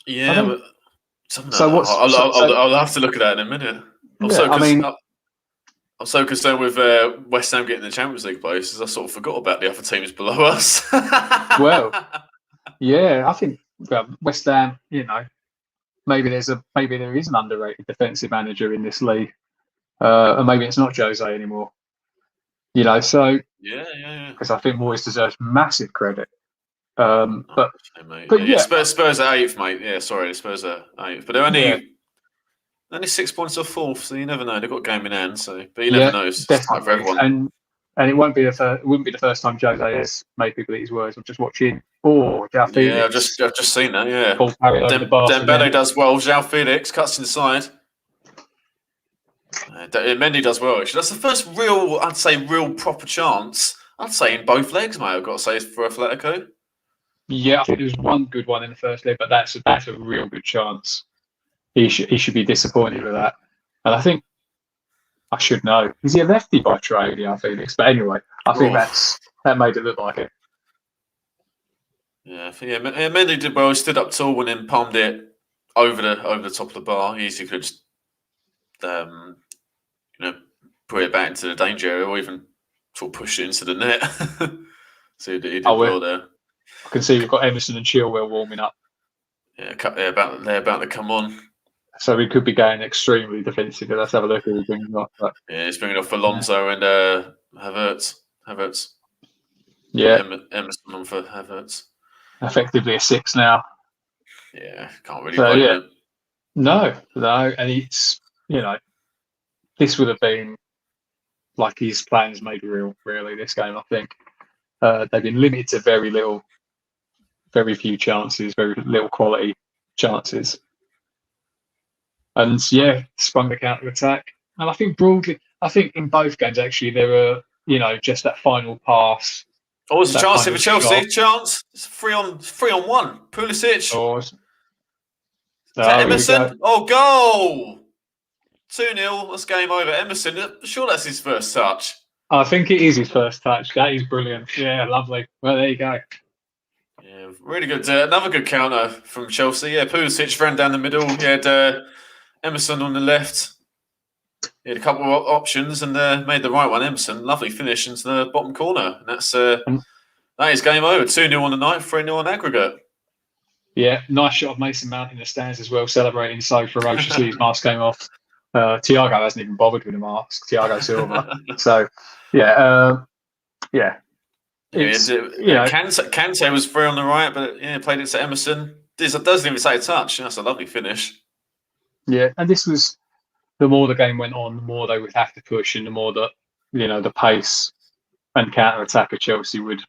Yeah, but So I'll have to look at that in a minute. I'm so concerned with West Ham getting the Champions League places. I sort of forgot about the other teams below us. Well, yeah, I think West Ham. Maybe there is an underrated defensive manager in this league, and maybe it's not Jose anymore. So yeah. Because I think Moyes deserves massive credit. But yeah, Spurs are eighth, mate. Yeah, sorry, Spurs are eighth, but they're only 6 points off fourth, so you never know. They've got a game in hand, but you never know. It's tight for everyone. And it wouldn't be the first time Jose has made people eat his words. I'm just watching. João Felix. Yeah, I've just seen that. Yeah, Dembele does well. João Felix cuts inside. Mendy does well. Actually, that's the first real proper chance. I'd say in both legs, mate. I've got to say for Atletico. Yeah, I think there was one good one in the first leg, but that's a real good chance. He should be disappointed with that. And I think I should know. Is he a lefty by trade, João Felix? But anyway, I think that made it look like it. Yeah, Mendy did well. He stood up tall and then palmed it over the top of the bar. He easily could just, put it back into the danger area, or even sort of push it into the net. So he did well there. I can see we've got Emerson and Chilwell warming up. Yeah, they're about to come on. So we could be going extremely defensive. Let's have a look who he's bringing off. Yeah, he's bringing off Alonso and Havertz. Yeah, Emerson on for Havertz. Effectively a 6 now. Yeah, can't really blame him. No, and it's this would have been like his plans made real. Really, this game, I think they've been limited to very few chances, very little quality chances. And sprung the counter attack. And I think broadly, in both games actually, there were just that final pass. Oh, there's a chance here for Chelsea. Chance. It's 3-on-1. Pulisic. Emerson. Oh, goal! 2-0. That's game over. Emerson. Sure, that's his first touch. I think it is his first touch. That is brilliant. Yeah, lovely. Well, there you go. Yeah, really good. Another good counter from Chelsea. Yeah, Pulisic ran down the middle. He had Emerson on the left. He had a couple of options and made the right one. Emerson, lovely finish into the bottom corner. And that is game over. 2-0 on the night, 3-0 on aggregate. Yeah, nice shot of Mason Mount in the stands as well, celebrating so ferociously. His mask came off. Thiago hasn't even bothered with the mask. Thiago Silva. So, Kante was free on the right, but played it to Emerson. This doesn't even say a touch. That's a lovely finish. Yeah, and this was, the more the game went on, the more they would have to push, and the more that the pace and counter attack of Chelsea would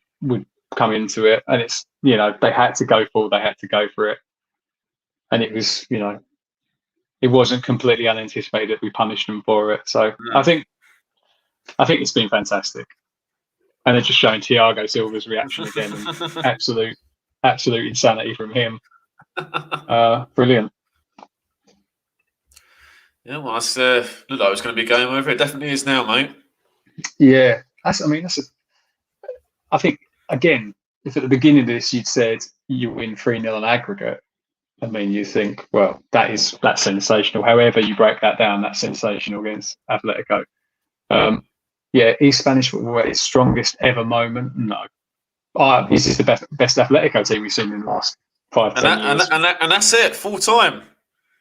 come into it. And it's they had to go for it, and it was it wasn't completely unanticipated that we punished them for it. So I think it's been fantastic. And it's just showing Thiago Silva's reaction again. And absolute insanity from him. Brilliant. Yeah, well, looked like it was going to be game over. It definitely is now, mate. Yeah, I think, again, if at the beginning of this you'd said you win 3-0 on aggregate, you think, well, that's sensational. However you break that down, that's sensational against Atletico. Is Spanish football at its strongest ever moment? No. This is the best Atletico team we've seen in the last 5-10 years. And that's it, full time.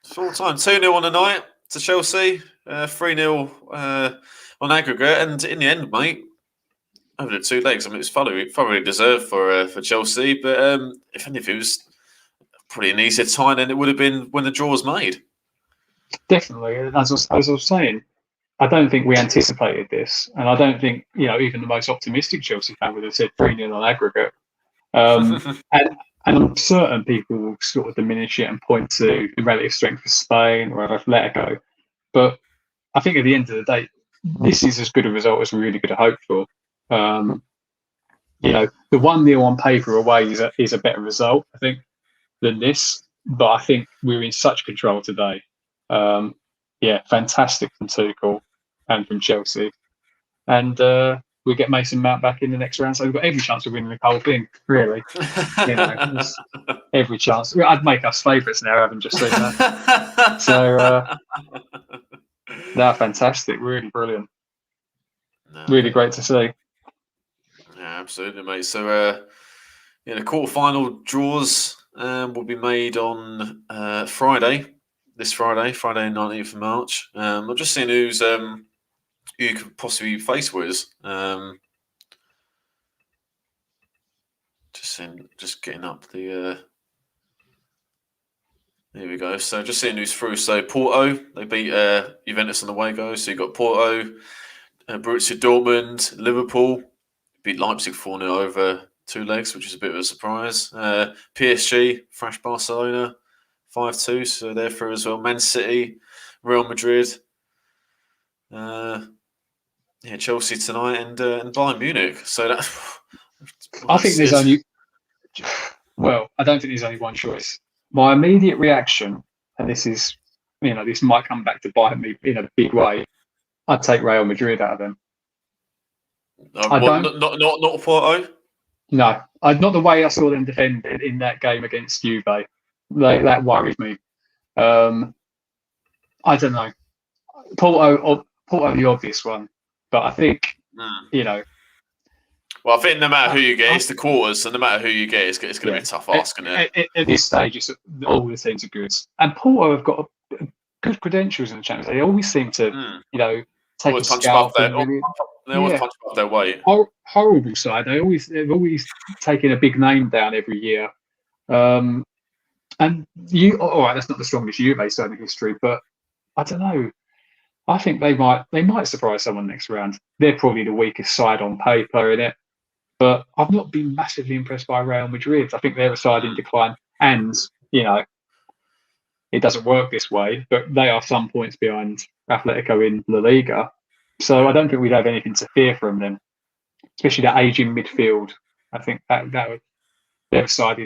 2-0 on the night to Chelsea, 3-0 on aggregate. And in the end, mate, over the 2 legs, it's thoroughly deserved for Chelsea. But if anything, it was probably an easier tie than it would have been when the draw was made. Definitely. As I was saying, I don't think we anticipated this, and I don't think even the most optimistic Chelsea fan would have said 3-0 on aggregate. And I'm certain people will sort of diminish it and point to the relative strength of Spain or Atletico, but I think at the end of the day, this is as good a result as we really could have hoped for. the 1-0 on paper away is a better result, I think, than this. But I think we're in such control today. Fantastic from Tuchel and from Chelsea. And we get Mason Mount back in the next round, so we've got every chance of winning the whole thing, really. Every chance. I'd make us favourites now, having just seen that. So, fantastic. Really brilliant. Really great to see. Yeah, absolutely, mate. So, the quarterfinal draws will be made on Friday, 19th of March. I'm just seeing who's who you could possibly face with. Just getting up the. There we go. So just seeing who's through. So Porto, they beat Juventus on the way go. So you got Porto, Borussia Dortmund, Liverpool beat Leipzig 4-0 over 2 legs, which is a bit of a surprise. PSG thrashed Barcelona 5-2, so they're through as well. Man City, Real Madrid. Chelsea tonight and Bayern Munich. So that I think there's only. Well, I don't think there's only one choice. My immediate reaction, and this is, this might come back to bite me in a big way. I'd take Real Madrid out of them. Not Porto. No, not the way I saw them defend in that game against Juve. That worried me. I don't know. Porto, the obvious one, but I think Well, I think no matter who you get, it's the quarters, so no matter who you get, it's going to be a tough ask, isn't it? At this stage, all the teams are good, and Porto have got good credentials in the Champions League. They always seem to, take a scalp. They always punch above their weight. Horrible side. They've always taken a big name down every year. And all right, that's not the strongest Juve side in history, but I don't know. I think they might surprise someone next round. They're probably the weakest side on paper in it, but I've not been massively impressed by Real Madrid. I think they're a side in decline, and it doesn't work this way, but they are some points behind Atletico in La Liga. So I don't think we'd have anything to fear from them, especially that aging midfield. I think that they're a side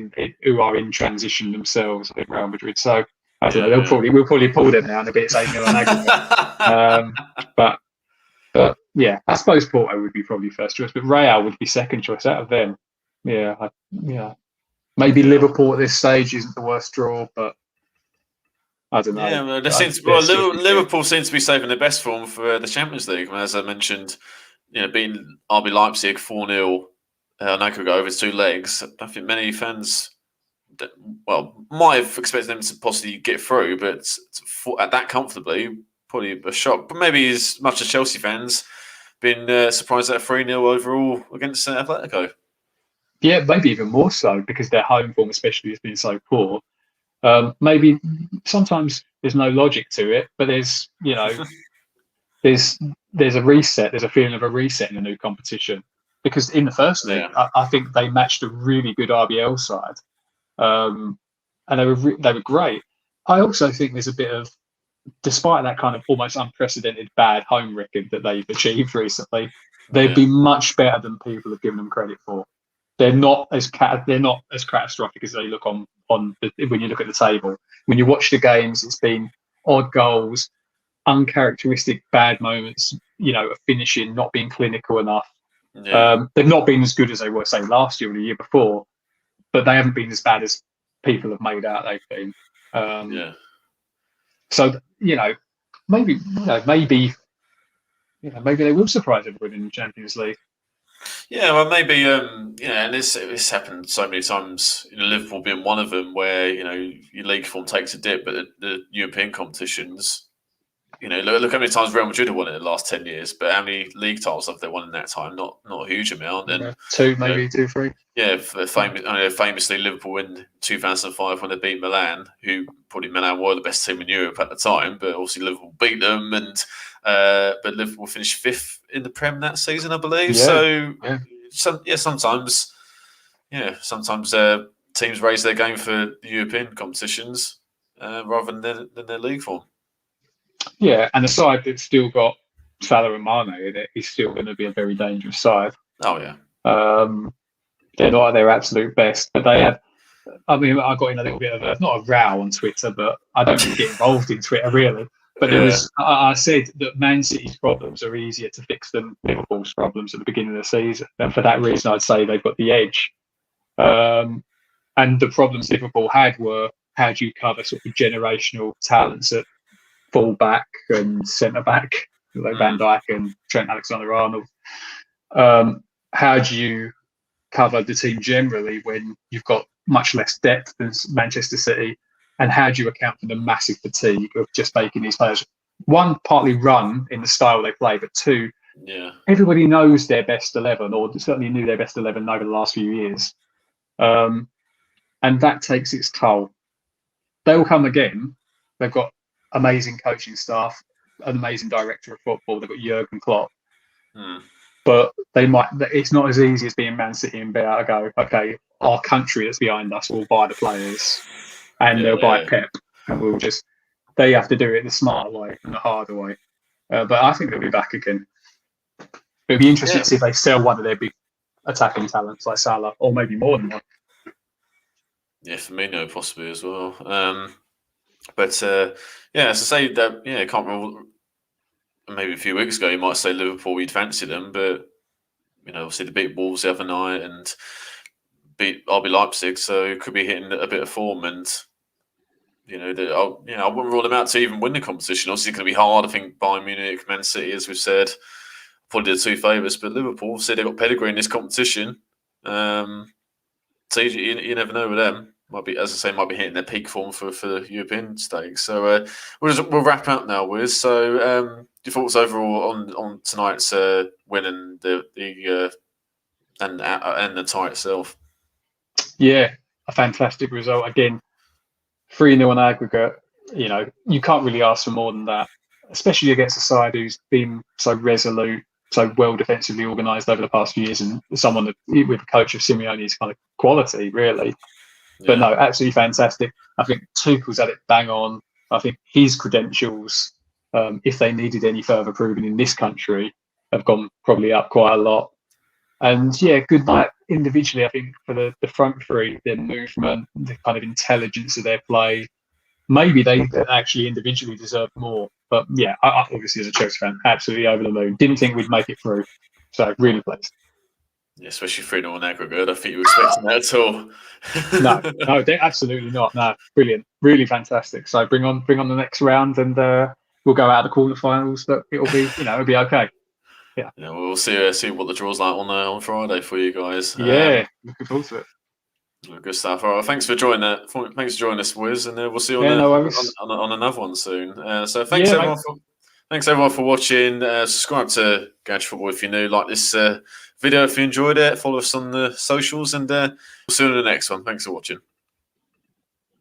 who are in transition themselves, I think, Real Madrid. So I don't know. We'll probably pull them now in a bit. It's 8-0 on aggregate. But yeah, I suppose Porto would be probably first choice, but Real would be second choice out of them. Yeah. Maybe Liverpool at this stage isn't the worst draw, but I don't know. Yeah, Liverpool seems to be saving their best form for the Champions League. As I mentioned, beating RB Leipzig 4-0 on aggregate over 2 legs. I think many fans, might have expected them to possibly get through, but at that comfortably, probably a shock. But maybe as much as Chelsea fans, been surprised at 3-0 overall against Atletico. Yeah, maybe even more so because their home form, especially, has been so poor. Maybe sometimes there's no logic to it, but there's there's a reset. There's a feeling of a reset in a new competition because in the first league, I think they matched a really good RBL side, and they were great. I also think there's a bit of, despite that kind of almost unprecedented bad home record that they've achieved recently, they've been much better than people have given them credit for. They're not as catastrophic as they look when you look at the table. When you watch the games, it's been odd goals, uncharacteristic bad moments, finishing, not being clinical enough. Yeah. They've not been as good as they were, say, last year or the year before, but they haven't been as bad as people have made out they've been. So maybe they will surprise everyone in the Champions League. Yeah, well, maybe, and this happened so many times, Liverpool being one of them, where, your league form takes a dip, but the European competitions, look how many times Real Madrid have won it in the last 10 years, but how many league titles have they won in that time? Not a huge amount. And 2, maybe 2, 3. Yeah, famously Liverpool in 2005 when they beat Milan, who probably Milan were the best team in Europe at the time, but obviously Liverpool beat them, and but Liverpool finished 5th in the Prem that season, I believe. Sometimes teams raise their game for the European competitions rather than their league form. Yeah, and the side that's still got Salah and Mane in it is still going to be a very dangerous side. Oh yeah. they're not at their absolute best, but they have. I mean, I got in a little bit of not a row on Twitter, but I don't really get involved in Twitter really. But there was, I said that Man City's problems are easier to fix than Liverpool's problems at the beginning of the season, and for that reason, I'd say they've got the edge. And the problems Liverpool had were, how do you cover sort of generational talents at full back and centre back, like Van Dijk and Trent Alexander-Arnold? How do you cover the team generally when you've got much less depth than Manchester City? And how do you account for the massive fatigue of just making these players, one, partly run in the style they play, but two, everybody knows their best 11, or certainly knew their best 11 over the last few years. And that takes its toll. They will come again. They've got amazing coaching staff, an amazing director of football. They've got Jurgen Klopp. But they might. It's not as easy as being Man City and be able to go, okay, our country that's behind us will buy the players, and they'll buy Pep, and we'll just. They have to do it the smart way and the harder way. But I think they'll be back again. It'll be interesting to see if they sell one of their big attacking talents like Salah, or maybe more than one. Yeah, Firmino possibly as well. But as I say, that I can't remember. Maybe a few weeks ago, you might say Liverpool, you'd fancy them, but obviously they beat Wolves the other night and beat RB Leipzig, so could be hitting a bit of form. And I wouldn't rule them out to even win the competition. Obviously, it's going to be hard. I think Bayern Munich, Man City, as we've said, probably the two favourites, but Liverpool said they've got pedigree in this competition. So you never know with them. Might be, as I say, might be hitting their peak form for the European stakes. So we'll wrap up now, Wiz. So your thoughts overall on tonight's win and the tie itself? Yeah, a fantastic result again. 3-0 on aggregate. You can't really ask for more than that, especially against a side who's been so resolute, so well defensively organised over the past few years, and someone that, with a coach of Simeone's kind of quality, really. But no, absolutely fantastic. I think Tuchel's had it bang on. I think his credentials, if they needed any further proving in this country, have gone probably up quite a lot. And good night individually, I think, for the front three, their movement, the kind of intelligence of their play. Maybe they actually individually deserve more. But I obviously, as a Chelsea fan, absolutely over the moon. Didn't think we'd make it through. So really pleased. Yeah, especially 3-0 on aggregate. I think you were expecting that at all. No, absolutely not. No, brilliant, really fantastic. So bring on the next round, and we'll go out of the quarterfinals. But it'll be, it'll be okay. Yeah, we'll see what the draw's like on Friday for you guys. Looking forward to it. Good stuff. All right, thanks for joining that. Thanks for joining us, Wiz, and we'll see you on another one soon. So thanks everyone for watching. Subscribe to Gadget Football if you're new. Like this video if you enjoyed it. Follow us on the socials, and we'll see you in the next one. Thanks for watching.